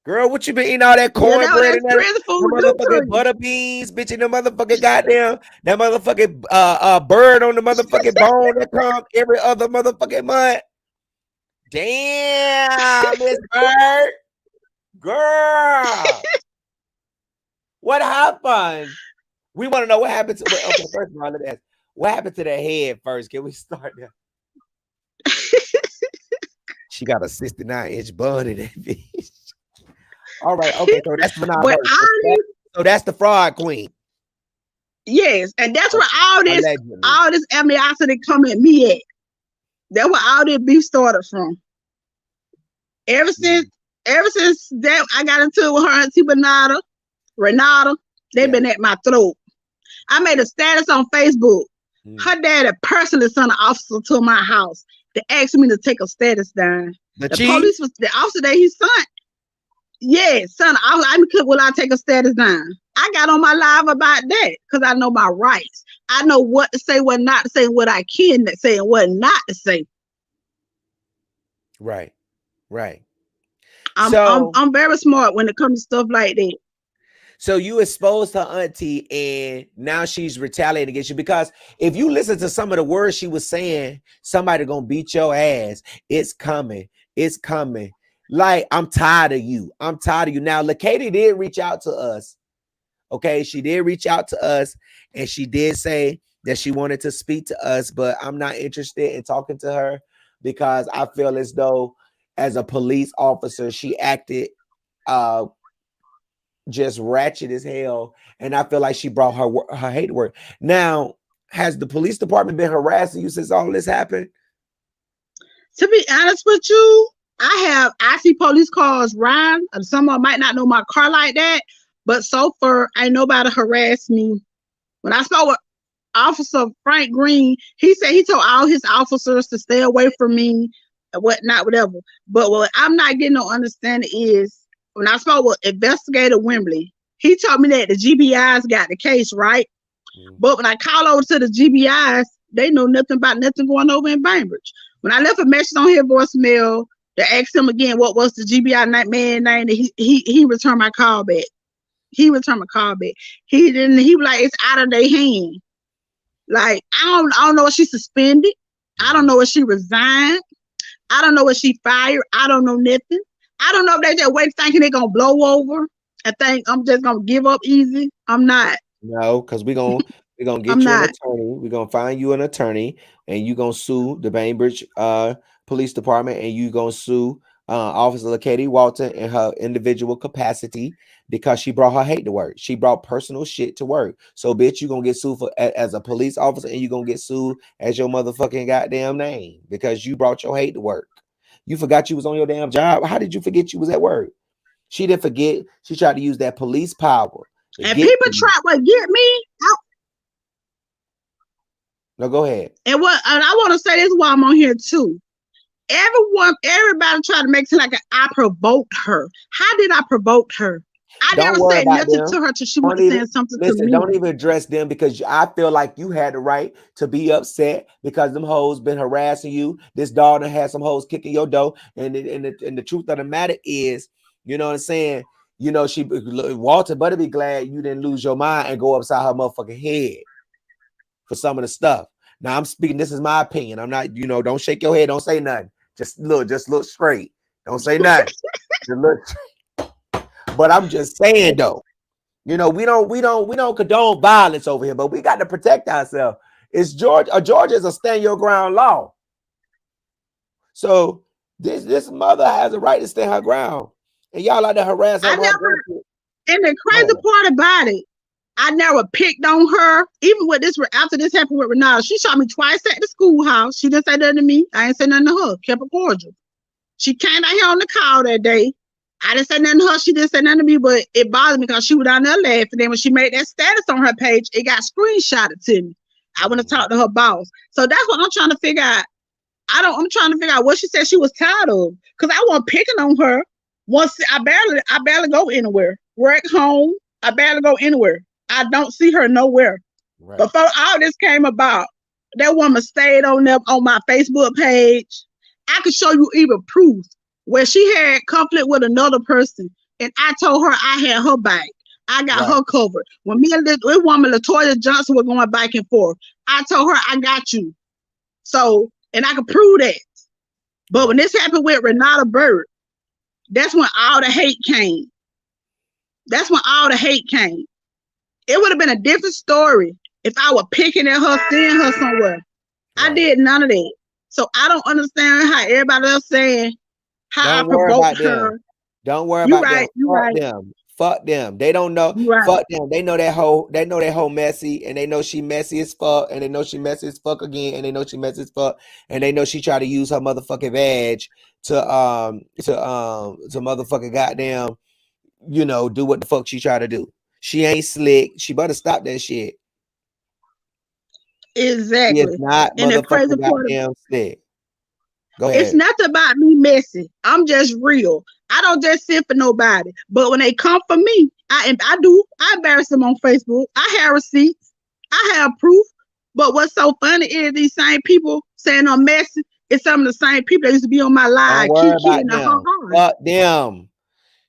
Girl, what you been eating all that cornbread and that motherfucking butter beans, bitch, and the motherfucking goddamn that motherfucking bird on the motherfucking bone that comes every other motherfucking month. Damn, Miss Bird. Girl. What happened? We want to know what happened to okay, first of all, let me ask. What happened to the head first? Can we start there? She got a 69-inch bun in that bitch. All right, okay, so that's Renata. So that's the fraud queen. Yes, and that's where all this animosity come at me at. That's where all this beef started from. Ever since that I got into it with her auntie Renata, they've been at my throat. I made a status on Facebook. Her daddy personally sent an officer to my house to ask me to take a status down. The police was the officer that he sent. Yes, son, will I take a status down? I got on my live about that because I know my rights. I know what to say, what not to say, what I can say, and what not to say. Right. I'm very smart when it comes to stuff like that. So you exposed her auntie and now she's retaliating against you, because if you listen to some of the words she was saying, somebody gonna beat your ass. It's coming. Like, I'm tired of you. Now, Lakady did reach out to us. Okay, she did reach out to us and she did say that she wanted to speak to us, but I'm not interested in talking to her because I feel as though as a police officer, she acted just ratchet as hell, and I feel like she brought her hate work. Now, has the police department been harassing you since all this happened? To be honest with you, I see police cars run, and someone might not know my car like that, but so far ain't nobody harassed me. When I spoke with Officer Frank Green, he said he told all his officers to stay away from me and whatnot, whatever. But what I'm not getting no understanding is, when I spoke with Investigator Wembley, he told me that the GBIs got the case, right? But when I call over to the GBIs, they know nothing about nothing going over in Bainbridge. When I left a message on his voicemail to ask him again what was the GBI man name, he returned my call back. He was like, it's out of their hand. Like, I don't know if she suspended. I don't know if she resigned. I don't know if she fired. I don't know nothing. I don't know if they just wait thinking they're gonna blow over. I think I'm just gonna give up easy. I'm not. No, because we're gonna get you an attorney. We're gonna find you an attorney, and you're gonna sue the Bainbridge Police Department, and you're gonna sue Officer Lakady Walton in her individual capacity because she brought her hate to work. She brought personal shit to work. So, bitch, you're gonna get sued as a police officer, and you're gonna get sued as your motherfucking goddamn name because you brought your hate to work. You forgot you was on your damn job. How did you forget you was at work? She didn't forget. She tried to use that police power. And people try to get me out. No, go ahead. And I want to say this while I'm on here too. Everybody tried to make it like I provoked her. How did I provoke her? I never said nothing to her till she was saying something to me. Don't even address them, because I feel like you had the right to be upset because them hoes been harassing you. This dog done had some hoes kicking your door. And the truth of the matter is, you know what I'm saying? You know, Walter better be glad you didn't lose your mind and go upside her motherfucking head for some of the stuff. Now I'm speaking, this is my opinion. I'm not, don't shake your head, don't say nothing. Just look straight. Don't say nothing. Just look straight. But I'm just saying though, we don't condone violence over here, but we got to protect ourselves. Georgia is a stand your ground law. So this mother has a right to stand her ground. And y'all like to harass her. And the crazy part about it, I never picked on her. Even with this, after this happened with Renata, she shot me twice at the schoolhouse. She didn't say nothing to me. I ain't say nothing to her. Kept it cordial. She came out here on the call that day. I didn't say nothing to her. She didn't say nothing to me, but it bothered me because she was down there laughing. Then when she made that status on her page, it got screenshotted to me. I want to talk to her boss. So that's what I'm trying to figure out. I'm trying to figure out what she said she was tired of. Because I wasn't picking on her. Once I barely go anywhere. Work, home, I barely go anywhere. I don't see her nowhere. Right. Before all this came about, that woman stayed on there on my Facebook page. I could show you even proof where she had conflict with another person, and I told her I had her back. I got her covered. When me and this woman, Latoya Johnson, were going back and forth, I told her I got you. So, and I could prove that. But when this happened with Renata Bird, that's when all the hate came. That's when all the hate came. It would have been a different story if I were picking at her, seeing her somewhere. Right. I did none of that. So I don't understand how everybody else saying how I provoked her. Don't worry about them. Fuck them. Fuck them. They don't know. Fuck them. They know that whole messy, and they know she messy as fuck, and they know she messy as fuck again, and they know she messy as fuck, and they know she tried to use her motherfucking badge to motherfucking goddamn, you know, do what the fuck she tried to do. She ain't slick. She better stop that shit. Exactly. It's not motherfucking goddamn slick. Go ahead. It's nothing about me messy. I'm just real. I don't just sit for nobody. But when they come for me, I embarrass them on Facebook. I have receipts. I have proof. But what's so funny is these same people saying I'm messy. It's some of the same people that used to be on my live. Fuck them.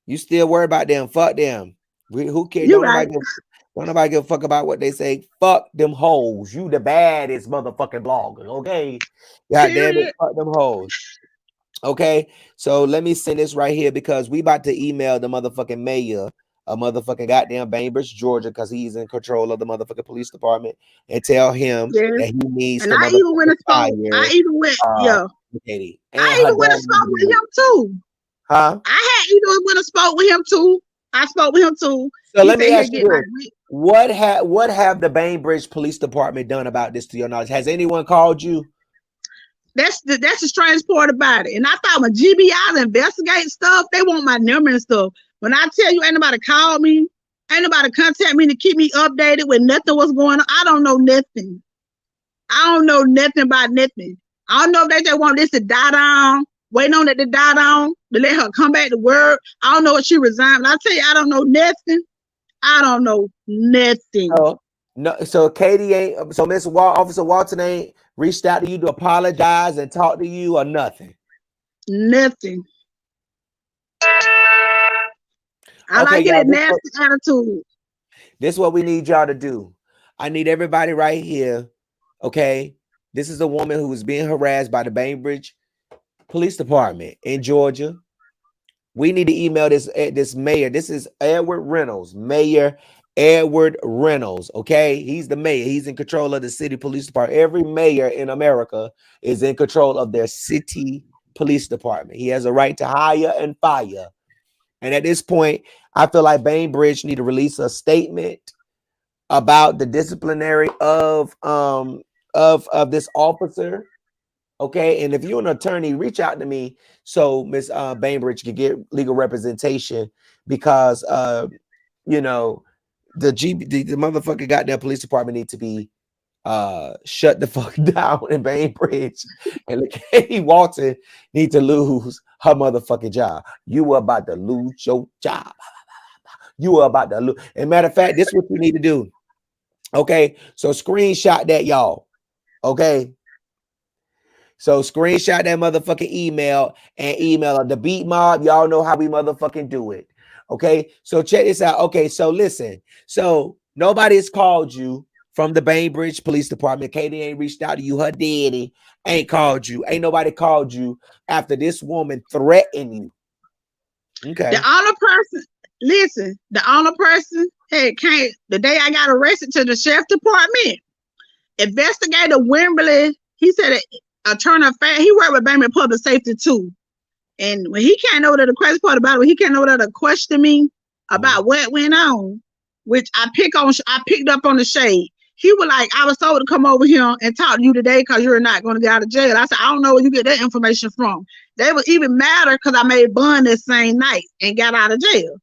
You still worry about them. Fuck them. Who cares? Don't nobody give a fuck about what they say. Fuck them hoes. You the baddest motherfucking blogger. Okay. God damn it. Fuck them hoes. Okay. So let me send this right here because we about to email the motherfucking mayor of motherfucking goddamn Bainbridge, Georgia, because he's in control of the motherfucking police department, and tell him that he needs and I even went and spoke. I even went and spoke with him too. Huh? I had even went and spoke with him too. I spoke with him too. So let me ask you this. What have the Bainbridge Police Department done about this to your knowledge? Has anyone called you? That's the strange part about it. And I thought when GBIs investigate stuff, they want my number and stuff. When I tell you ain't nobody called me, ain't nobody contact me to keep me updated with nothing what's going on. I don't know nothing. I don't know nothing about nothing. I don't know if they just want this to die down, waiting on it to die down, to let her come back to work. I don't know if she resigned. I tell you, I don't know nothing. I don't know nothing. So Katie ain't. So Officer Walton ain't reached out to you to apologize and talk to you or nothing. Nothing. I like it a nasty attitude. This is what we need y'all to do. I need everybody right here. Okay, this is a woman who was being harassed by the Bainbridge Police Department in Georgia. We need to email this mayor. This is Edward Reynolds, Mayor Edward Reynolds. Okay, he's the mayor. He's in control of the city police department. Every mayor in America is in control of their city police department. He has a right to hire and fire. And at this point, I feel like Bainbridge need to release a statement about the disciplinary of this officer. Okay, and if you're an attorney, reach out to me so Miss Bainbridge can get legal representation because you know the motherfucking goddamn police department need to be shut the fuck down in Bainbridge, and Katie Walton need to lose her motherfucking job. You were about to lose your job. You were about to lose. As a matter of fact, this is what you need to do. Okay, so screenshot that, y'all. Okay. So screenshot that motherfucking email and email the beat mob. Y'all know how we motherfucking do it. Okay. So check this out. Okay. So listen. So nobody has called you from the Bainbridge Police Department. Katie ain't reached out to you. Her daddy ain't called you. Ain't nobody called you after this woman threatened you. Okay. The only person came the day I got arrested to the sheriff department. Investigator Wimberly, he said Attorney Fair, he worked with Bainbridge Public Safety too. And when he came over to the crazy part about it, when he came over there to question me about what went on, which I picked up on the shade. He was like, I was told to come over here and talk to you today because you're not going to get out of jail. I said, I don't know where you get that information from. They were even madder because I made bond that same night and got out of jail.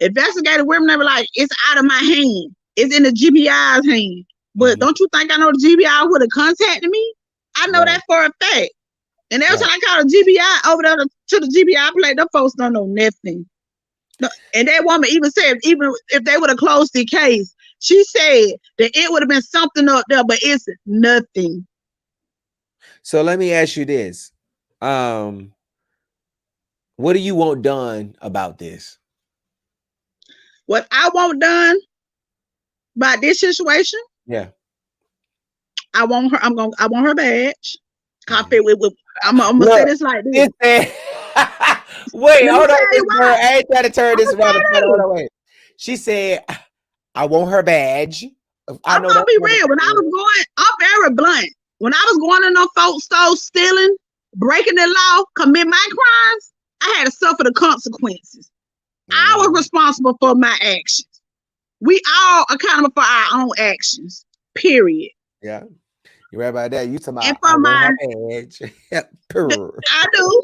Investigative women, they were like, it's out of my hand. It's in the GBI's hand. But don't you think I know the GBI would have contacted me? I know that for a fact. And every time I call the GBI over there to the GBI place, them folks don't know nothing. No, and that woman even said, even if they would have closed the case, she said that it would have been something up there, but it's nothing. So let me ask you this. What do you want done about this? What I want done about this situation? Yeah. I want her, I want her badge. I'm gonna say this like this. Wait, hold on, Miss Bird. I ain't trying to turn this around. Hold on, wait. She said, I want her badge. I'm gonna be real. When I was going, I'm very blunt. When I was going in them folks' stores stealing, breaking the law, committing my crimes, I had to suffer the consequences. I was responsible for my actions. We all accountable for our own actions. Period. Yeah. You're right about that. You talking about and for my badge. I do.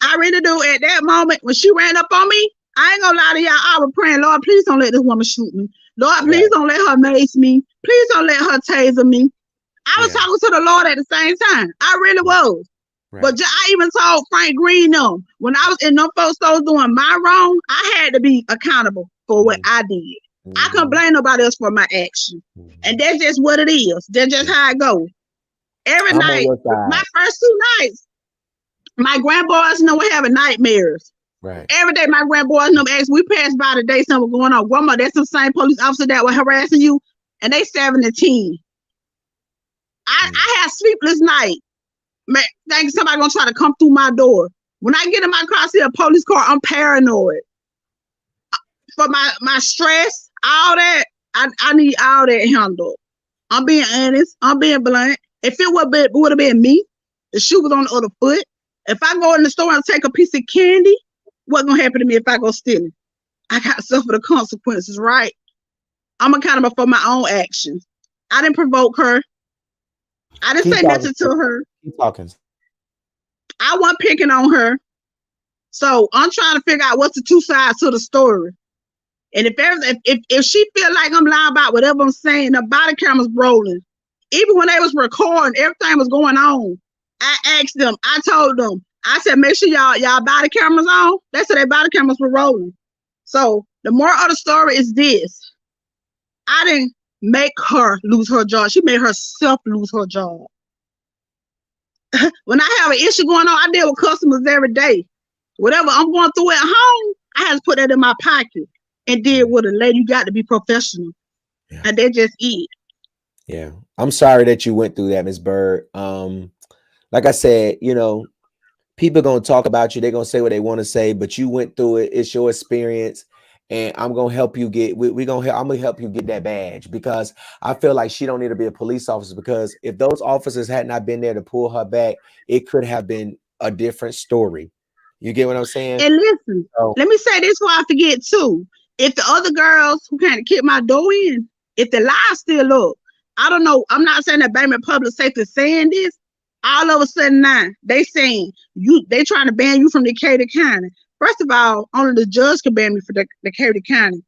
I really do. At that moment, when she ran up on me, I ain't gonna lie to y'all. I was praying, Lord, please don't let this woman shoot me. Lord, please don't let her mace me. Please don't let her taser me. I was talking to the Lord at the same time. I really was. Right. But I even told Frank Green, when I was in them folks stores doing my wrong, I had to be accountable for what I did. I couldn't blame nobody else for my action. And that's just what it is. That's just how it goes. Every night, my first 2 nights, my grandboys were having nightmares. Right. Every day, my grandboys asked, we passed by the day something was going on. Grandma, that's the same police officer that were harassing you. And they 7 and 10. I had sleepless night. Man, think somebody gonna try to come through my door. When I get in my car, see a police car, I'm paranoid. For my stress, all that, I need all that handled. I'm being honest. I'm being blunt. If it would have been me, the shoe was on the other foot. If I go in the store and take a piece of candy, what's gonna happen to me if I go stealing? I gotta suffer the consequences, right? I'm accountable for my own actions. I didn't provoke her. I didn't say nothing to her. Keep talking. I wasn't picking on her. So I'm trying to figure out what's the two sides to the story. And if she feel like I'm lying about whatever I'm saying, the body camera's rolling. Even when they was recording, everything was going on. I asked them, I told them, I said, make sure y'all body cameras on. They said their body cameras were rolling. So the moral of the story is this. I didn't make her lose her job. She made herself lose her job. When I have an issue going on, I deal with customers every day. Whatever I'm going through at home, I had to put that in my pocket and deal with it. Lady, you got to be professional. Yeah. And that's just it. Yeah. I'm sorry that you went through that, Ms. Bird. Like I said, people going to talk about you. They're going to say what they want to say, but you went through it. It's your experience. And I'm going to help you get, I'm going to help you get that badge, because I feel like she don't need to be a police officer, because if those officers had not been there to pull her back, it could have been a different story. You get what I'm saying? And listen, let me say this before I forget too. If the other girls who kind of kicked my door in, if the lies still up, I don't know. I'm not saying that Birmingham Public Safety is saying this. All of a sudden now, they saying they trying to ban you from Decatur County. First of all, only the judge can ban me for Decatur County.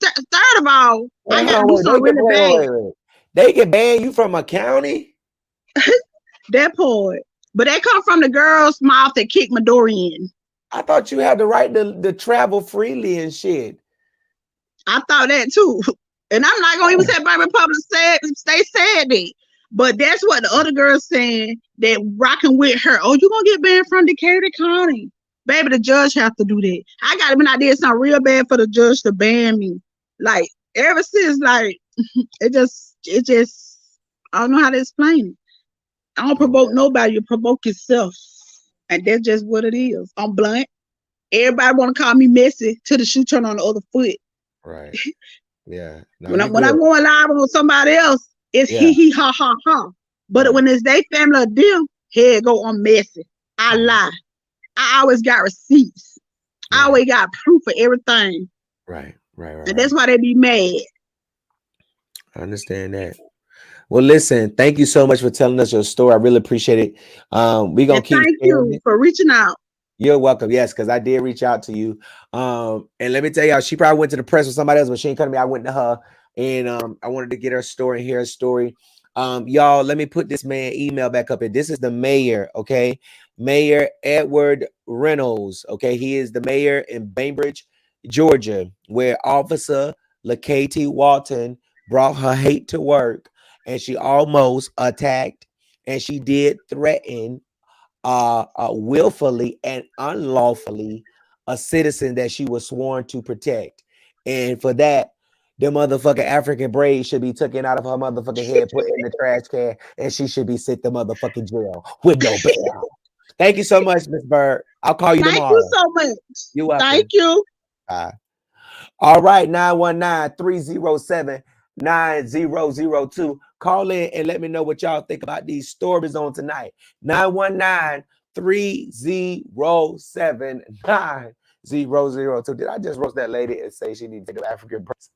Third of all, I got to do something really bad. They can ban you from a county? That part. But they come from the girl's mouth that kicked my door in. I thought you had the right to travel freely and shit. I thought that too. And I'm not going to even say Birmingham Public they said that. But that's what the other girl's saying, that rocking with her. Oh, you're going to get banned from Decatur County. Baby, the judge has to do that. I got to be, I did something real bad for the judge to ban me. Like, ever since, like, it just, I don't know how to explain it. I don't provoke nobody. You provoke yourself. And that's just what it is. I'm blunt. Everybody want to call me messy till the shoe turn on the other foot. Right. Yeah. No, when I'm going live with somebody else, it's he, ha, ha, ha. But when it's their family or them, here go, I'm messy. I lie. I always got receipts. I always got proof of everything. Right. And that's why they be mad. I understand that. Well, listen, thank you so much for telling us your story. I really appreciate it. We're gonna And keep thank sharing you it. for reaching out. You're welcome. Yes, because I did reach out to you. And let me tell y'all, she probably went to the press with somebody else, but she ain't come to me. I went to her, and I wanted to get her story and hear her story. Y'all, let me put this man email back up here. This is the mayor, okay? Mayor Edward Reynolds, okay? He is the mayor in Bainbridge, Georgia, where Officer LaKatie Walton brought her hate to work, and she almost attacked, and she did threaten willfully and unlawfully a citizen that she was sworn to protect. And for that, the motherfucking African braid should be taken out of her motherfucking head, put in the trash can, and she should be sent to motherfucking jail with no bail. Thank you so much, Miss Bird. I'll call you Thank you tomorrow. so much. You're welcome. Thank you. Bye. All right, 919-307-9002. Call in and let me know what y'all think about these stories on tonight. 919-307-9002. Did I just roast that lady and say she needs to take an African person?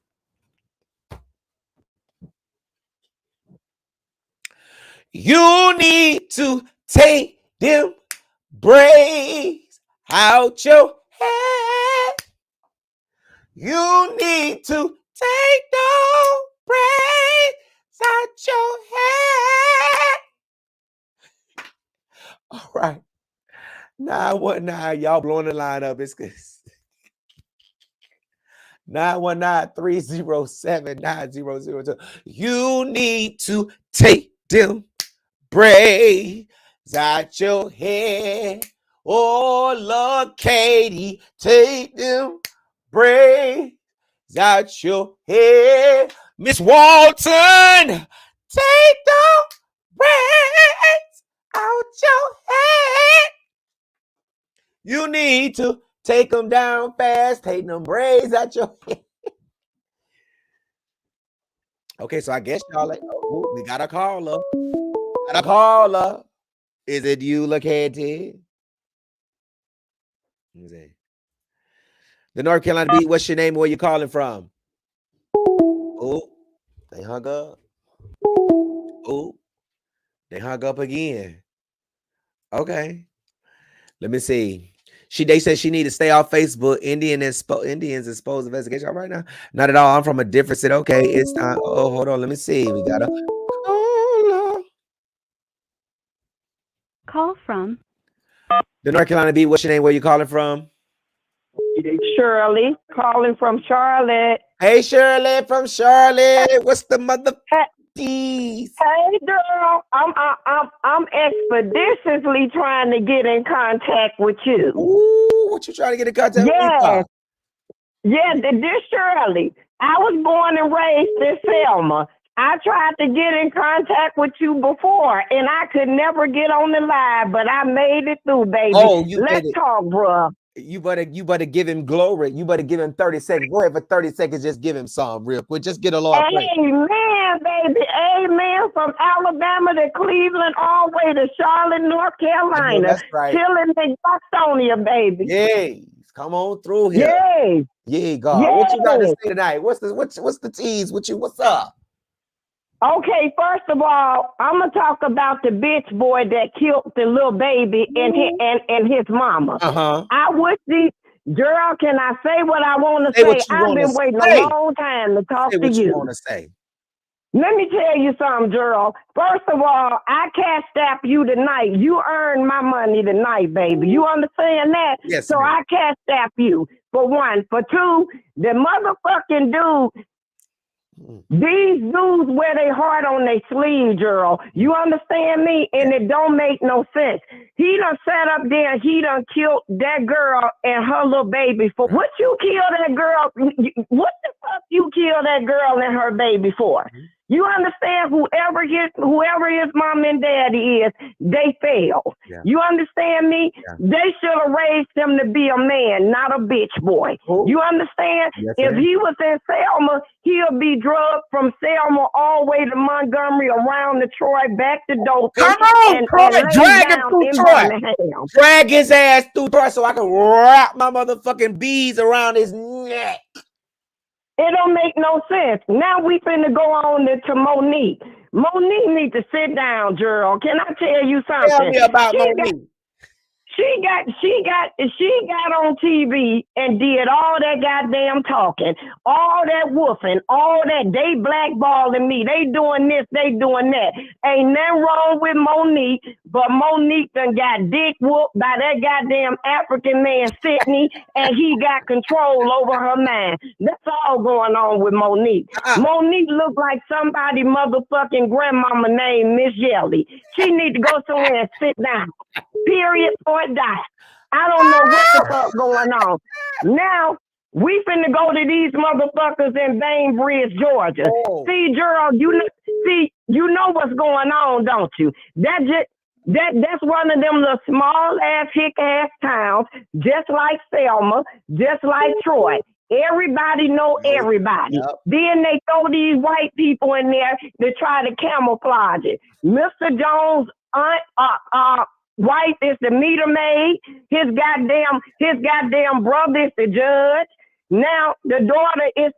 You need to take them braids out your head. You need to take those braids out your head. All right. 919, y'all blowing the line up. It's good. 919-307-9002. You need to take them braids out your head. Oh, Lord, Katie, take them braids out your head. Miss Walton, take the braids out your head. You need to take them down fast, take them braids out your head. Okay, so I guess y'all like, oh, we got a caller. Got a caller. Is it you, LaKatie? The North Carolina Beat, what's your name? Where you calling from? Oh, they hung up. Oh, they hung up again. Okay. Let me see. They said she need to stay off Facebook. Indians exposed investigation. All right now. Not at all. I'm from a different city. Okay, it's time. Oh, hold on. Let me see. We got a caller. Call from The North Carolina Beat, what's your name? Where you calling from? Shirley, calling from Charlotte. Hey, Shirley from Charlotte. What's the mother? Hey, girl, I'm expeditiously trying to get in contact with you. Ooh, what you trying to get in contact with me for? Yeah, this Shirley. I was born and raised in Selma. I tried to get in contact with you before, and I could never get on the line, but I made it through, baby. Oh, you Let's did it. talk, bruh. You better give him glory. You better give him 30 seconds. Go ahead for 30 seconds. Just give him some real quick. Just get a Lord praise. Amen, baby. Amen. From Alabama to Cleveland, all the way to Charlotte, North Carolina. That's right. Chilling in Gastonia, baby. Yay. Come on through here. Yay. Yeah, God. Yay. What you got to say tonight? What's the tease with you? What's up? Okay, first of all, I'm gonna talk about the bitch boy that killed the little baby and his mama. I wish girl, can I say what I want to say? I've been waiting a long time to talk to you. What you want to say? Let me tell you something, girl. First of all, I cashed out you tonight. You earned my money tonight, baby. You understand that? Yes. So I cashed out you, for one. For two, the motherfucking dude. These dudes wear their heart on their sleeve, girl. You understand me? And it don't make no sense. He done sat up there and he done killed that girl and her little baby for. What you kill that girl? What the fuck you kill that girl and her baby for? You understand? Whoever his mom and daddy is, they failed. Yeah. You understand me? Yeah. They should have raised him to be a man, not a bitch boy. Oh. You understand? Yes, if he was in Selma, he'll be drugged from Selma all the way to Montgomery, around Detroit, back to Dothan. Come on, Troy, drag him through Troy. Drag his ass through Troy so I can wrap my motherfucking beads around his neck. It don't make no sense. Now we finna go on to Monique. Monique need to sit down, Gerald. Can I tell you something? Tell me about Monique. She got on TV and did all that goddamn talking, all that woofing, all that. They blackballing me. They doing this, they doing that. Ain't nothing wrong with Monique, but Monique done got dick whooped by that goddamn African man Sydney, and he got control over her mind. That's all going on with Monique. Monique look like somebody motherfucking grandmama named Miss Jelly. She need to go somewhere and sit down. Period or die. I don't know what the fuck going on. Now, we finna go to these motherfuckers in Bainbridge, Georgia. Oh. See, Gerald, you know what's going on, don't you? That's one of them little small ass hick ass towns, just like Selma, just like Troy. Everybody know everybody. Yep. Then they throw these white people in there to try to camouflage it. Mr. Jones' wife is the meter maid. His goddamn brother is the judge. Now the daughter is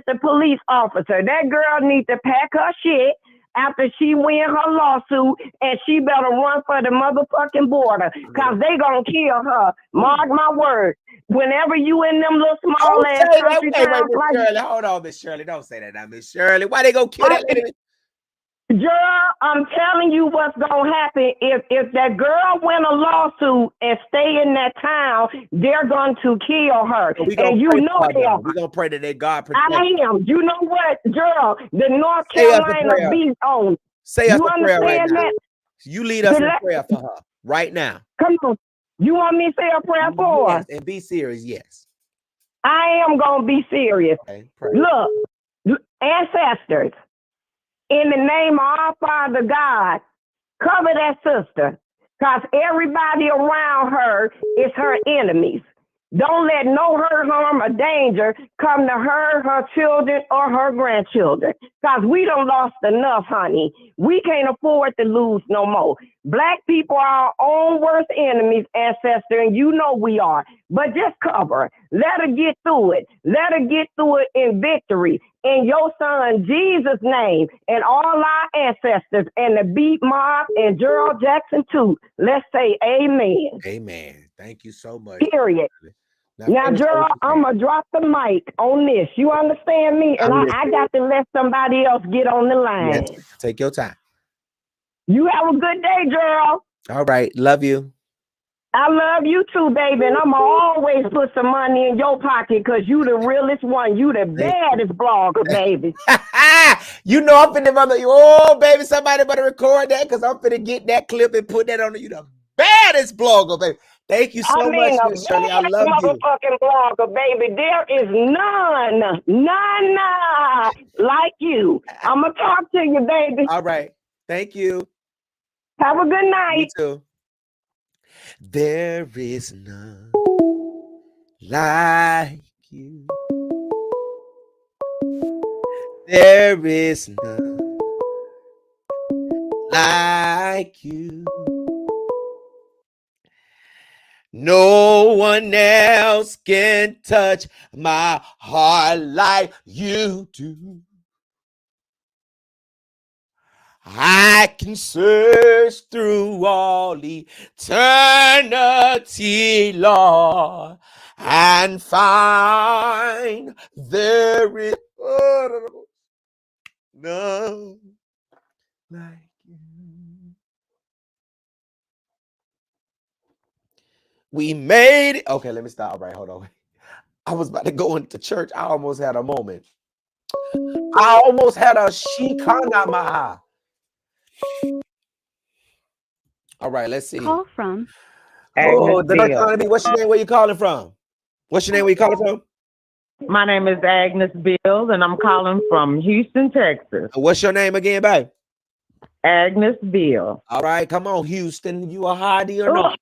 the police officer. That girl needs to pack her shit after she win her lawsuit, and she better run for the motherfucking border, cause they gonna kill her. Mark my words. Whenever you in them little small ass country towns, like Shirley, hold on, Miss Shirley. Don't say that now, Miss Shirley. Why they gonna kill that lady? Girl, I'm telling you what's gonna happen. If that girl win a lawsuit and stay in that town, they're going to kill her. And you know they are. We're gonna pray that they God protect her. I am. You know what, girl? The North Carolina beat on. Say us a prayer right now. You lead us in prayer for her right now. Come on. You want me to say a prayer for her? Yes, and be serious, yes. I am gonna be serious. Okay, look, ancestors. In the name of our Father God, cover that sister, because everybody around her is her enemies. Don't let no hurt, harm, or danger come to her, her children, or her grandchildren, because we done lost enough, honey. We can't afford to lose no more. Black people are our own worst enemies, ancestor, and you know we are. But just cover her. Let her get through it. Let her get through it in victory. In your son Jesus' name, and all our ancestors, and the Beat Mob, and Gerald Jackson too. Let's say amen. Amen. Thank you so much. Period. Now, Gerald, I'm going to drop the mic on this. You understand me? And I got to let somebody else get on the line. Yes. Take your time. You have a good day, Gerald. All right. Love you. I love you too, baby. And I'm going to always put some money in your pocket because you the realest one. You the baddest blogger, baby. You know I'm finna mother. Oh, baby, somebody better record that because I'm finna get that clip and put that on you. The baddest blogger, baby. Thank you so much, Miss Shirley. I love you. Motherfucking blogger, baby. There is none like you. I'm going to talk to you, baby. All right. Thank you. Have a good night. You too. There is none like you. There is none like you. No one else can touch my heart like you do. I can search through all eternity, Lord, and find there is none like you. We made it. Okay, let me stop. All right, hold on. I was about to go into church. I almost had a moment. I almost had a shikana maha. All right, let's see. Call from. Oh, the economy. What's your name? Where you calling from? What's your name? Where you calling from? My name is Agnes Bill, and I'm calling from Houston, Texas. What's your name again, babe? Agnes Bill. All right, come on, Houston. You a hottie or not?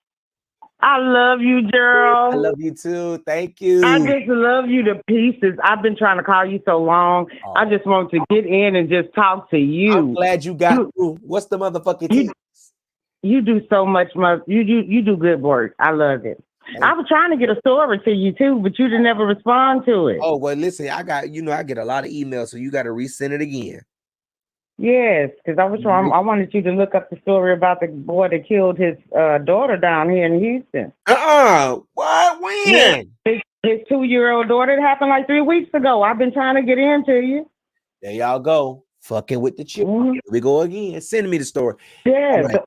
I love you, Gerald. I love you too. Thank you. I just love you to pieces. I've been trying to call you so long. Oh. I just want to get in and just talk to you. I'm glad you got through. What's the motherfucking thing? You do so much. You do good work. I love it. I was trying to get a story to you too, but you didn't ever respond to it. Oh, well, listen, I get a lot of emails, so you got to resend it again. Yes, because I wanted you to look up the story about the boy that killed his daughter down here in Houston. What? Yeah, When? his 2-year-old daughter. It happened like 3 weeks ago. I've been trying to get into you. There y'all go. Fucking with the children. Here we go again. Send me the story. Yes. Right.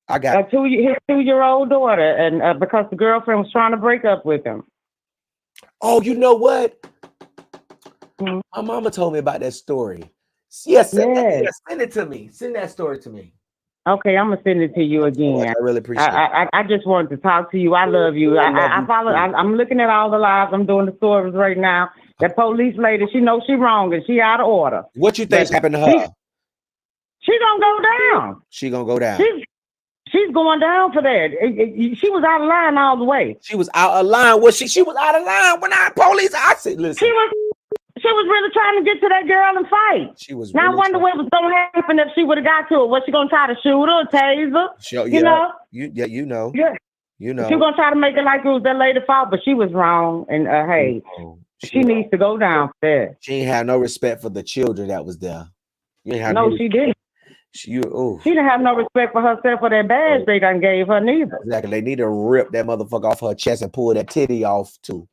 I got his 2-year-old daughter, and because the girlfriend was trying to break up with him. Oh, you know what? My mama told me about that story. Yes, send it to me. Send that story to me. Okay, I'm gonna send it to you again. I really appreciate it. I just wanted to talk to you. I love you. I follow. I'm looking at all the lives. I'm doing the stories right now. That police lady, she knows she wrong and she out of order. What you think happened to her? She gonna go down. She gonna go down. She's going down for that. She was out of line all the way. She was out of line. She was out of line when I said, listen. She was really trying to get to that girl and fight. She was. Now I wonder what was going to happen if she would have got to her. Was she going to try to shoot her or tase her? You know? You know. Yeah. You know. She was going to try to make it like it was that lady's fault, but she was wrong. And hey, she needs to go down there. She ain't have no respect for the children that was there. She didn't. She didn't have no respect for herself or that badge they done gave her neither. Exactly. They need to rip that motherfucker off her chest and pull that titty off too.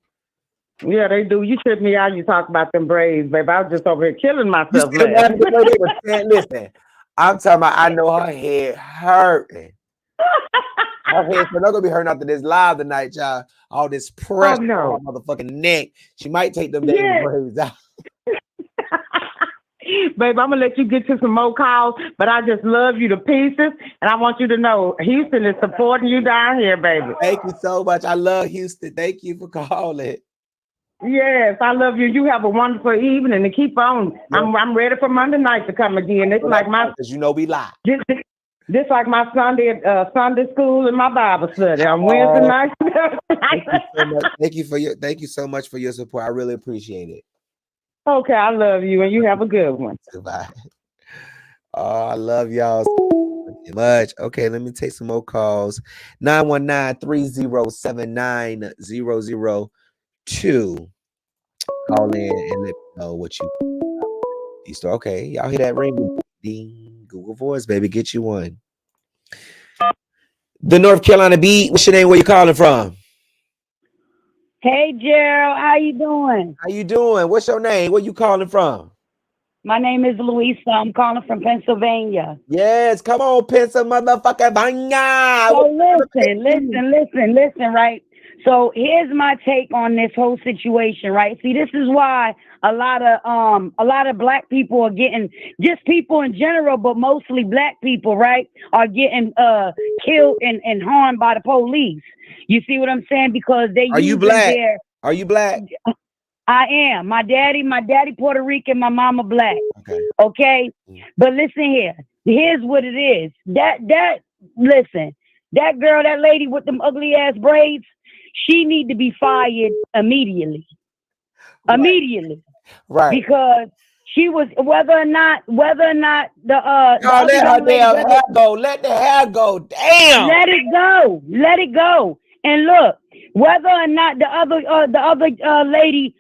Yeah, they do. You tripped me out. You talk about them braids, baby. I was just over here killing myself. Listen, I'm talking about. I know her head hurting. Her head's not gonna be hurting after this live tonight, y'all. All this pressure on her motherfucking neck. She might take them damn braids out. Babe, I'm gonna let you get to some more calls, but I just love you to pieces, and I want you to know Houston is supporting you down here, baby. Thank you so much. I love Houston. Thank you for calling. Yes, I love you. You have a wonderful evening and keep on. Yep. I'm ready for Monday night to come again. It's like my, because you know we lie. This like my Sunday school and my Bible study on Wednesday night. Thank you so much for your support. I really appreciate it. Okay, I love you, and you have a good one. Goodbye. Oh, I love y'all so much. Okay, let me take some more calls. 919-3079-002. Call in and let me know what you. Okay, y'all hear that ring? Ding, Google Voice, baby, get you one. The North Carolina Beat. What's your name? Where you calling from? Hey, Gerald, how you doing? How you doing? What's your name? Where you calling from? My name is Louisa. I'm calling from Pennsylvania. Yes, come on, Pennsylvania, motherfucker. So listen, right? So here's my take on this whole situation, right? See, this is why a lot of black people are getting, just people in general, but mostly black people, right, are getting killed and harmed by the police. You see what I'm saying? Because they Are you black? Are you black? I am. My daddy Puerto Rican, my mama black. Okay. But listen here. Here's what it is. Listen, that girl, that lady with them ugly ass braids, she need to be fired immediately. Right. Immediately. Right. Because she was whether or not the let her damn hair go. Let the hair go. Damn. Let it go. Let it go. And look, whether or not the other lady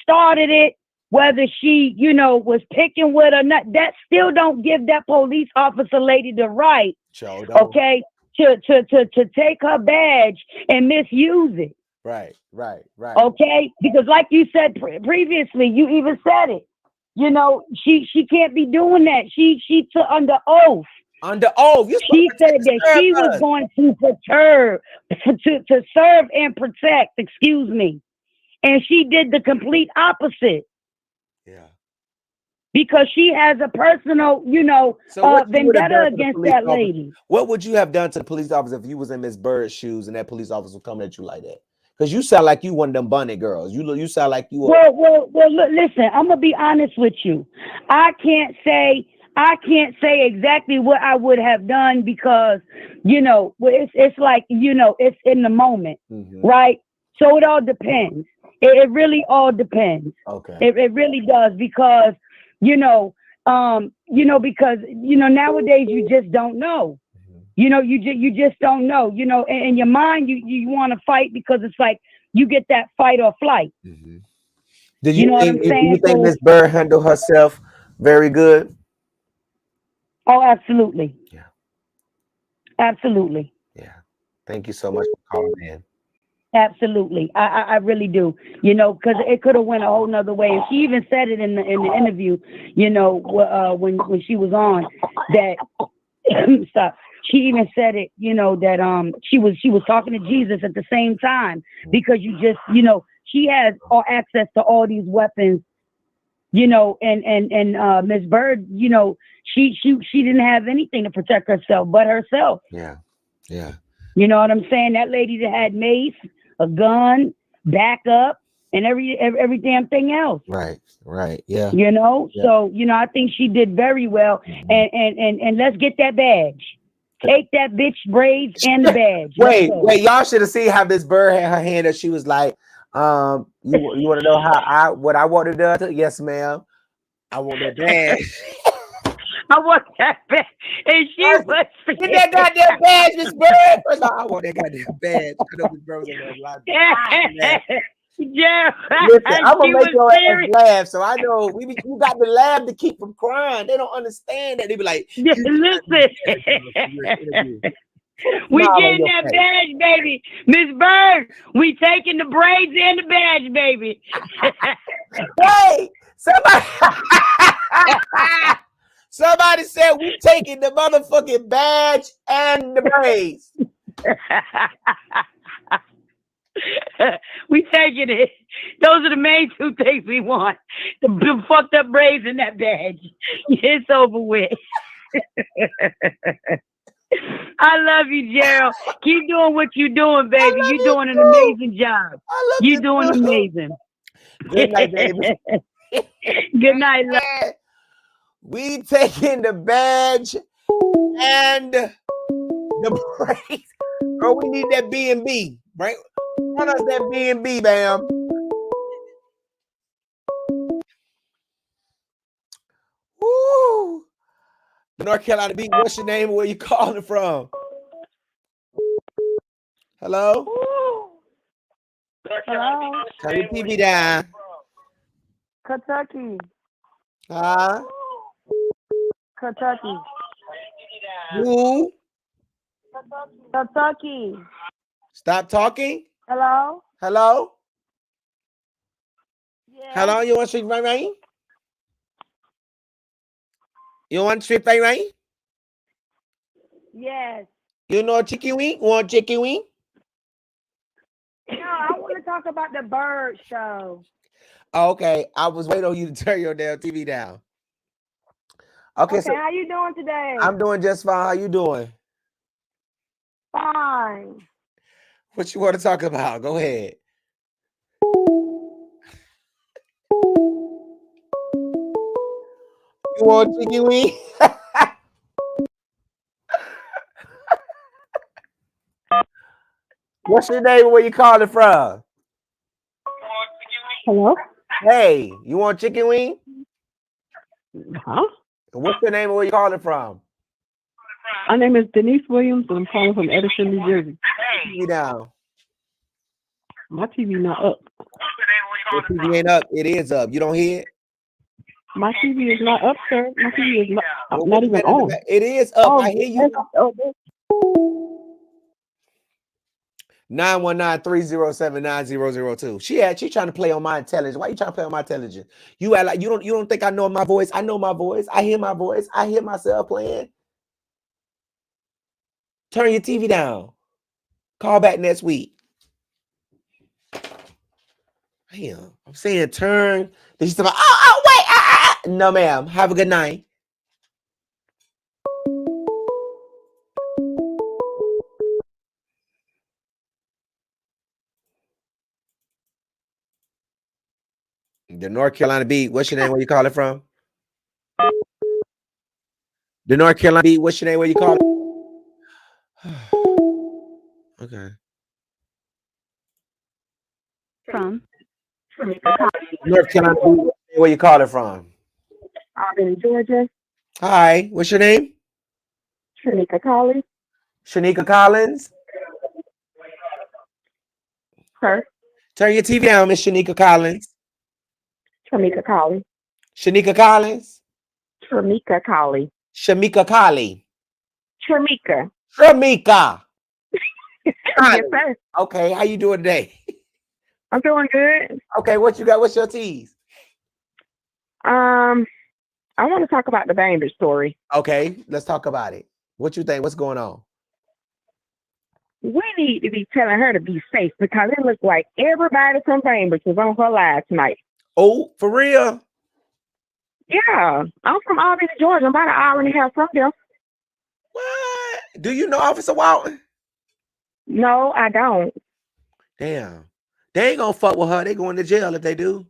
started it, whether she, was picking with or not, that still don't give that police officer lady the right, okay, to take her badge and misuse it. Right. Okay, because like you said previously, you even said it. She can't be doing that. She took under oath. Under oath. She said that she was going to to serve and protect, excuse me. And she did the complete opposite. Yeah. Because she has a personal, vendetta against that lady. What would you have done to the police officer if you was in Miss Bird's shoes and that police officer was coming at you like that? Because you sound like you one of them bunny girls. You sound like you. Well, look, listen, I'm gonna be honest with you. I can't say exactly what I would have done because, it's like, it's in the moment, right? So it all depends. It really all depends. Okay. It really does because, because nowadays you just don't know. You just don't know. In your mind you want to fight because it's like you get that fight or flight. Do You you know what I'm think? Do you saying? think So, Miss Bird handled herself very good? oh, absolutely, Yeah. absolutely. Yeah. Thank you so much for calling in. Absolutely, I really do. You know, because it could have went a whole nother way. And she even said it in the interview. You know, when she was on that. Stop. She even said it. You know that she was talking to Jesus at the same time, because she has all access to all these weapons. You know, and Miss Bird, you know, she didn't have anything to protect herself but herself. Yeah. Yeah. You know what I'm saying? That lady that had mace, a gun, backup, and every damn thing else. Right. Right. Yeah. You know? Yeah. So, you know, I think she did very well. And let's get that badge. Take that bitch braids and the badge. Wait, y'all should have seen how this bird had her hand up. She was like, you want to know what I want to do? Yes, ma'am. I want that badge. I want that badge. And she was get that goddamn badge, Miss Bird. First of all, I want that goddamn badge. I know Miss Bird was in there live. Yeah. Listen, I'm gonna make your ass laugh. So I know you got the laugh to keep from crying. They don't understand that. They be like, listen. We getting that badge, baby. Miss Bird, we taking the braids and the badge, baby. Hey, somebody said we taking the motherfucking badge and the braids. We taking it. Those are the main two things we want. The fucked up braids and that badge. It's over with. I love you, Gerald. Keep doing what you're doing, baby. You're doing an amazing job. You're doing amazing. Good night, baby. Good night, love. We taking the badge and the braids. Girl, we need that B&B, right? Run us that B&B, bam. Woo! North Carolina Beach, what's your name and where you calling from? Hello? Hello? Turn your TV down. Kentucky. Huh? Kentucky. Who? Kentucky. Stop talking. Hello? Hello? Yeah. Hello, you want to speak right? You want to speak right? Yes. You know chicken wing? Want chicken wing? No, I want to talk about the bird show. Okay, I was waiting on you to turn your damn TV down. Okay, so how you doing today? I'm doing just fine. How you doing? Fine. What you want to talk about? Go ahead. You want chicken wing? What's your name and where you calling from? Hello? Hey, you want chicken wing? Huh? What's your name and where you calling from? My name is Denise Williams, and I'm calling from Edison, New Jersey. TV down. My TV not up. Your TV ain't up. It is up. You don't hear it? My TV is not up, sir. My TV is not even on. It is up. I hear you. 919-307-9002. She trying to play on my intelligence. Why you trying to play on my intelligence? You act like you don't think I know my voice. I know my voice. I hear my voice. I hear myself playing. Turn your TV down. Call back next week. Damn, I'm saying turn. Then she's like, wait. No, ma'am. Have a good night. The North Carolina Beat. What's your name? Where you calling from? The North Carolina Beat. What's your name? Where you calling? Okay. From North Carolina Beat. Where you calling from? I'm in Georgia. Hi. What's your name? Shanika Collins. Shanika Collins. Sir. Turn your TV down, Miss Shanika Collins. Shamika Colley. Shanika Collins? Shamika Colley. Shamika Colley. Shamika. Shamika. Yes, sir. Okay, how you doing today? I'm doing good. Okay, what you got? What's your teas? I want to talk about the Bainbridge story. Okay, let's talk about it. What you think? What's going on? We need to be telling her to be safe because it looks like everybody from Bainbridge was on her live tonight. Oh, for real? Yeah, I'm from Albany, Georgia. I'm about an hour and a half from there. What? Do you know Officer Walton? No, I don't. Damn. They ain't gonna fuck with her. They going to jail if they do.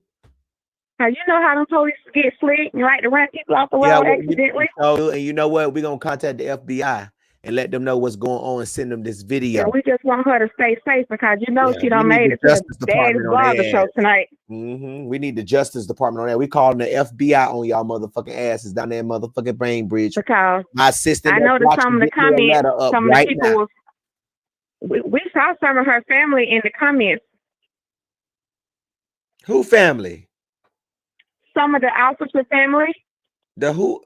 Now, you know how them police get slick and like to run people off the road accidentally? And you know what? We're gonna contact the FBI and let them know what's going on and send them this video. Yeah, we just want her to stay safe because you know she done made it to the Daddy's Blogger show tonight. We need the Justice Department on that. We calling the FBI on y'all motherfucking asses down there in motherfucking Bainbridge. Because my assistant, I know that some of the comments, some of the people we saw some of her family in the comments. Who family? Some of the officer family. The who?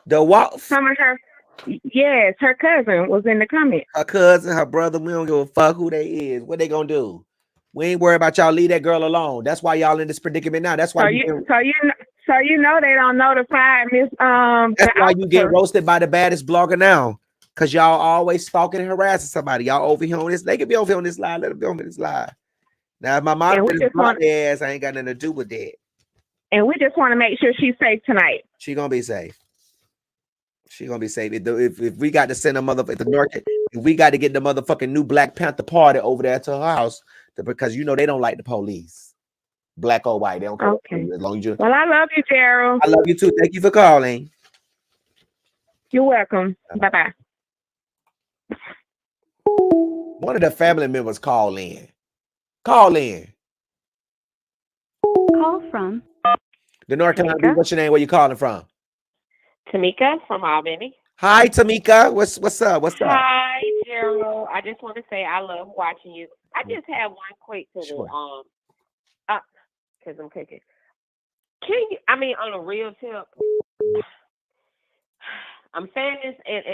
The what? Some of her. Yes, her cousin was in the comments. Her cousin, her brother. We don't give a fuck who they is. What they gonna do? We ain't worried about y'all. Leave that girl alone. That's why y'all in this predicament now. That's why so you know they don't notify Miss That's why you get roasted by the baddest blogger now. Cause y'all always stalking and harassing somebody. Y'all over here on this. They can be over here on this live. Let them be on this live. Now if my mom just block their ass, I ain't got nothing to do with that. And we just want to make sure she's safe tonight. She gonna be safe. She gonna be safe. If we got to send a motherfucker to North, if we got to get the motherfucking new Black Panther party over there to her house, because you know they don't like the police, black or white. They don't care. Okay. As long as you. Well, I love you, Gerald. I love you too. Thank you for calling. You're welcome. Bye bye. One of the family members call in. Call in. Call from The North Carolina. What's your name? Where you calling from? Tamika from Albany. Hi, Tamika. What's up? What's up? Hi, Gerald. I just want to say I love watching you. I just have one quick to Sure. because I'm cooking. Can you? I mean, on a real tip, I'm saying this, and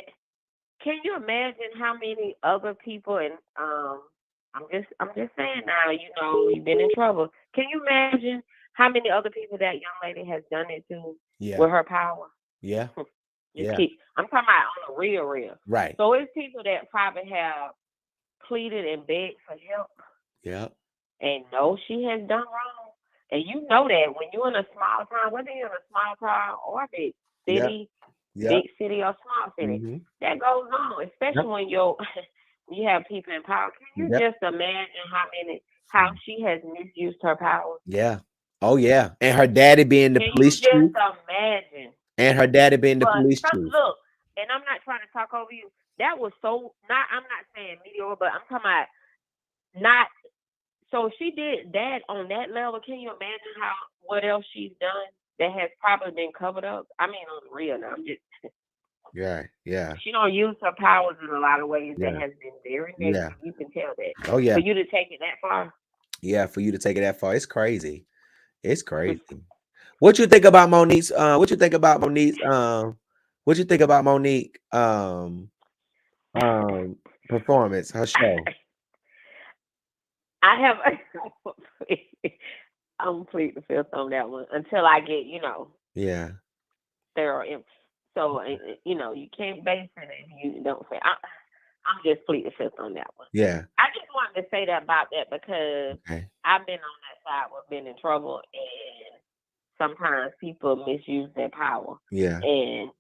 can you imagine how many other people? And I'm just saying now. You know, you've been in trouble. Can you imagine how many other people that young lady has done it to with her power? Yeah. I'm talking about on a real. Right. So it's people that probably have pleaded and begged for help. Yeah. And know she has done wrong. And you know that when you're in a small town, whether you're in a small town or big city, big city or small city, that goes on. Especially when you have people in power. Can you just imagine how she has misused her power? Yeah. Oh yeah. And her daddy being the police chief. Just imagine. And her daddy being the police chief. Look, and I'm not trying to talk over you. That was so I'm not saying mediocre, but I'm talking about not. So she did that on that level. Can you imagine what else she's done that has probably been covered up? I mean, on the real now. I'm just. Yeah. She don't use her powers in a lot of ways that has been very negative. You can tell that. Oh yeah. For you to take it that far. Yeah, for you to take it that far, it's crazy. It's crazy. What you think about Monique's? What you think about Monique's? What you think about Monique? Performance, her show. I have. I'm pleading the fifth on that one until I get, Yeah. thorough. So you can't base it if you don't say. I'm just pleading the fifth on that one. Yeah. I just wanted to say that about that because I've been on that side with being in trouble, and sometimes people misuse their power. Yeah. And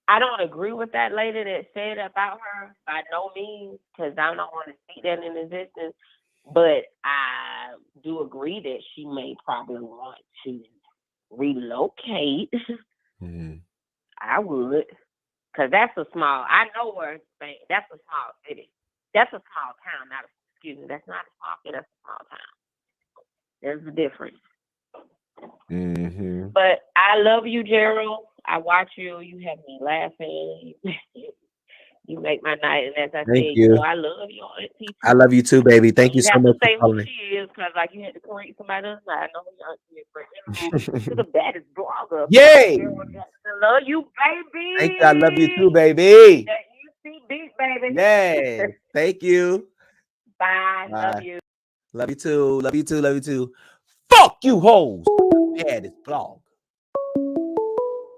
I don't agree with that lady that said about her by no means, because I don't want to speak that in existence. But I do agree that she may probably want to relocate. I would, because that's a small. I know where it's saying. That's a small city. That's a small town. That's not a small city. That's a small town. There's a difference. But I love you, Gerald. I watch you. You have me laughing. You make my night, and as I Thank said, you. I love your auntie I too. love you too, baby. Thank you You so have to much for say who calling. she is, because like you had to correct somebody else. I know who your auntie is, but anywho, to the baddest blogger. Yay! I love you, baby. Thank you. I love you too, baby. That UC beat, baby. Yes. Thank you. Bye. Bye. Love you. Love you too. Love you too. Love you too. Fuck you, hoes. Yeah, this blog.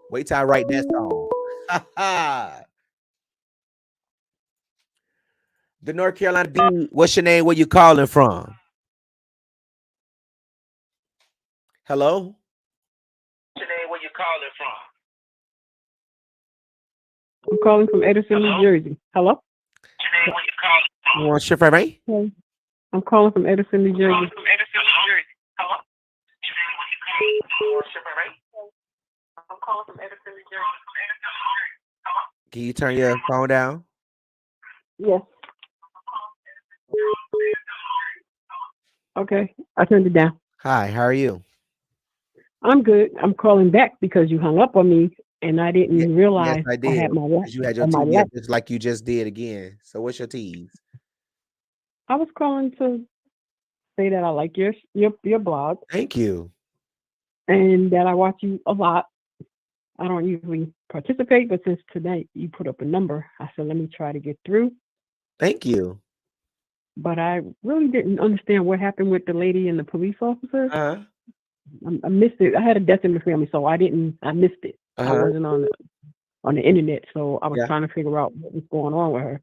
Wait till I write that song. The North Carolina B. What's your name? Where you calling from? Hello? What's your name? Where you calling from? I'm calling from Edison, New Jersey. Hello? What's your name? Where you calling from? You want to shift right? Hey. I'm calling from Edison, New Jersey. Hello? I'm calling from Edison, New Jersey. Can you turn your phone down? Yes. Okay, I turned it down. Hi, how are you? I'm good. I'm calling back because you hung up on me and I didn't realize yes, I did. had my lap. You had your on my TV lap. just like you just did again. So what's your tease? I was calling to say that I like your blog Thank you. and that I watch you a lot. I don't usually participate, but since tonight you put up a number, I said, let me try to get through. Thank you. But I really didn't understand what happened with the lady and the police officer. Uh-huh. I missed it. I had a death in the family, so I missed it. I wasn't on the internet, so I was trying to figure out what was going on with her.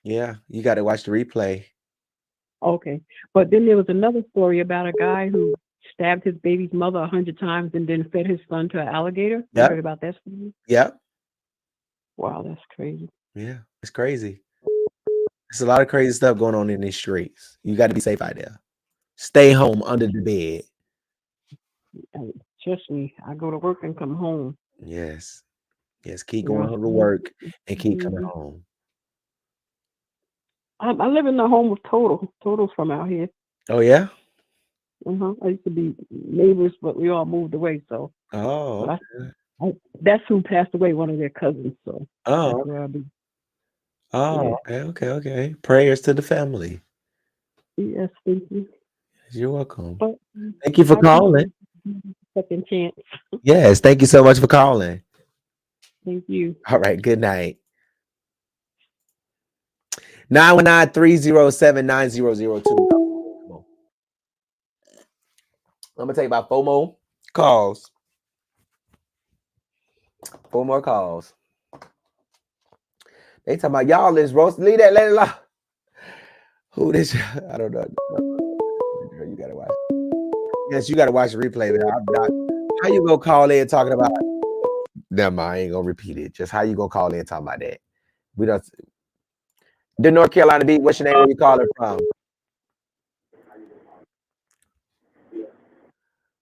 Yeah, you got to watch the replay. Okay. But then there was another story about a guy who stabbed his baby's mother 100 times and then fed his son to an alligator. You heard about that story? Yeah. Wow, that's crazy. Yeah, it's crazy. There's a lot of crazy stuff going on in these streets. You got to be safe out there. Stay home under the bed. Trust me, I go to work and come home. Yes. Yes, keep going to work and keep coming home. I live in the home of Total. Total's from out here. Oh, yeah? I used to be neighbors, but we all moved away. So, that's who passed away, one of their cousins. So, that's where I'll be. Oh, okay. Prayers to the family. Yes, thank you. You're welcome. But, thank you for calling. Second chance. Yes, thank you so much for calling. Thank you. All right, good night. 919-307-9002. I'm gonna take about 4 more calls. 4 more calls. They talking about y'all is roast. Leave that, let it lie. Who this? I don't know. Girl, you gotta watch. Yes, you gotta watch the replay. But I'm not. How you gonna call in talking about? Never mind, I ain't gonna repeat it. Just how you gonna call in talking about that? We don't. The North Carolina beat. What's your name? Where you calling from?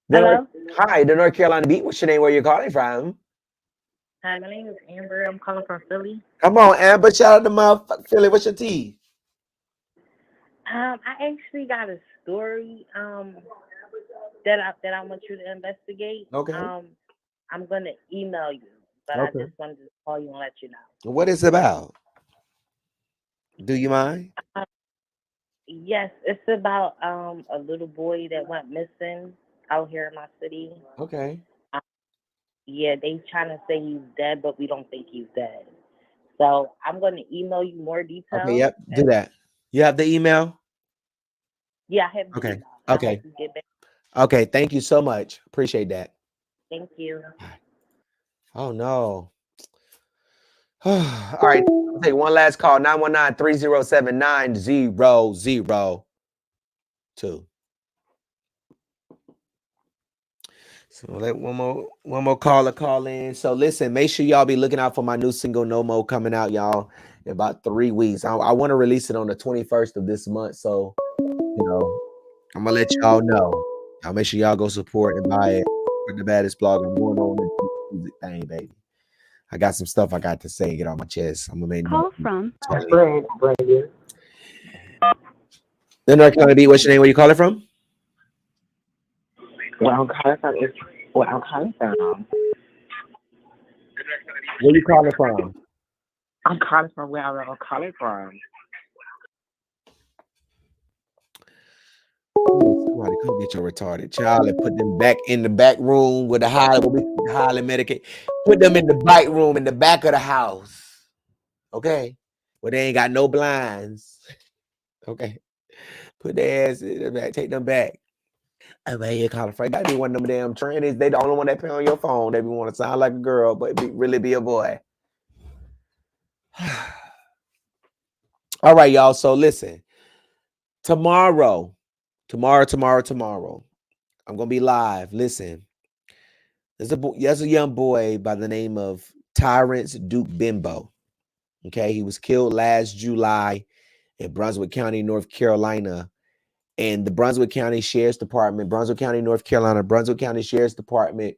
Hello. Hi, the North Carolina beat. What's your name? Where you calling from? Hi, my name is Amber. I'm calling from Philly. Come on, Amber. Shout out to motherfucking Philly. What's your tea? I actually got a story that I want you to investigate. Okay. I'm gonna email you, but I just wanted to call you and let you know. What is it about? Do you mind? Yes, it's about a little boy that went missing out here in my city. Okay. Yeah, they trying to say he's dead, but we don't think he's dead. So I'm going to email you more details. Okay, yep, do that. You have the email? Yeah, I have the email. Okay. Okay, thank you so much. Appreciate that. Thank you. Oh, no. All right, I'll take one last call. 919-307-9002. So let one more caller call in. So listen, make sure y'all be looking out for my new single No Mo coming out, y'all, in about 3 weeks. I want to release it on the 21st of this month. So, I'm gonna let y'all know. Y'all make sure y'all go support and buy it. With the baddest blog. I'm going on the music thing, baby. I got some stuff I got to say, get on my chest. I'm gonna make call from. The North Carolina beat. What's your name? Where you calling from? Where I'm calling from. Where you calling from? I'm calling from where I'm calling from. Somebody come get your retarded child and put them back in the back room with the highly medicated. Put them in the bike room in the back of the house. Okay? Where they ain't got no blinds. Okay? Put their ass in the back. Take them back. I mean, here calling Frank. Gotta be one of them damn trannies. They the only one that pay on your phone. They be want to sound like a girl, but really be a boy. All right, y'all. So listen. Tomorrow, I'm gonna be live. Listen. There's a young boy by the name of Tyrance Duke Bimbo. Okay, he was killed last July in Brunswick County, North Carolina. And the Brunswick County Sheriff's Department, Brunswick County, North Carolina, Brunswick County Sheriff's Department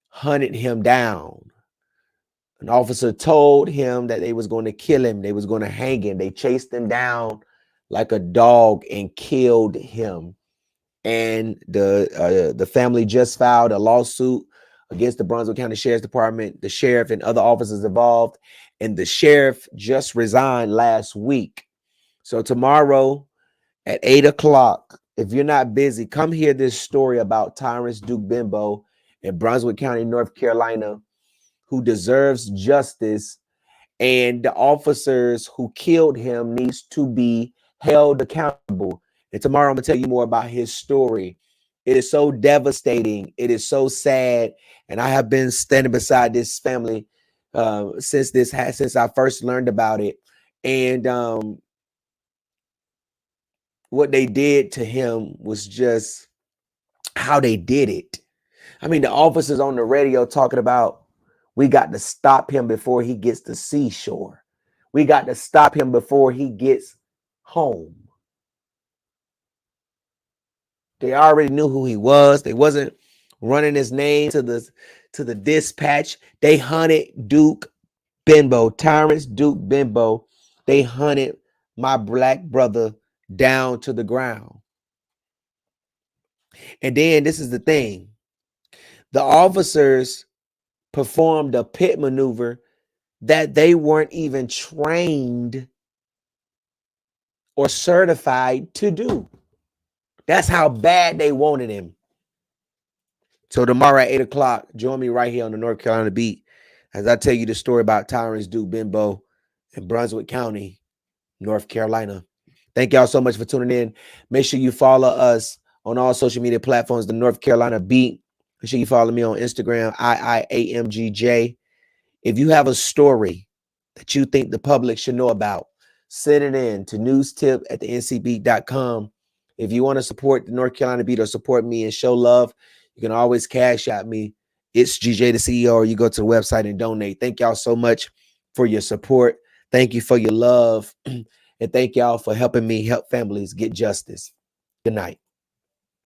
hunted him down. An officer told him that they was going to kill him. They was going to hang him. They chased him down like a dog and killed him. And the family just filed a lawsuit against the Brunswick County Sheriff's Department, the sheriff and other officers involved. And the sheriff just resigned last week. So tomorrow at 8 o'clock, if you're not busy, come hear this story about Tyrance Duke Bimbo in Brunswick County, North Carolina, who deserves justice. And the officers who killed him needs to be held accountable. And tomorrow I'm going to tell you more about his story. It is so devastating. It is so sad. And I have been standing beside this family since I first learned about it. And what they did to him was just how they did it. I mean, the officers on the radio talking about, we got to stop him before he gets to seashore. We got to stop him before he gets home. They already knew who he was. They wasn't running his name to the dispatch. They hunted Duke Bimbo, Tyrance Duke Bimbo. They hunted my black brother down to the ground. And then this is the thing. The officers performed a pit maneuver that they weren't even trained or certified to do. That's how bad they wanted him. So tomorrow at 8 o'clock, join me right here on the North Carolina Beat as I tell you the story about Tyrance Duke Bimbo in Brunswick County, North Carolina. Thank y'all so much for tuning in. Make sure you follow us on all social media platforms, the North Carolina Beat. Make sure you follow me on Instagram, IIAMGJ. If you have a story that you think the public should know about, send it in to newstip@thencbeat.com. If you want to support the North Carolina Beat or support me and show love, you can always cash out me. It's GJ the CEO, or you go to the website and donate. Thank y'all so much for your support. Thank you for your love. And thank y'all for helping me help families get justice. Good night.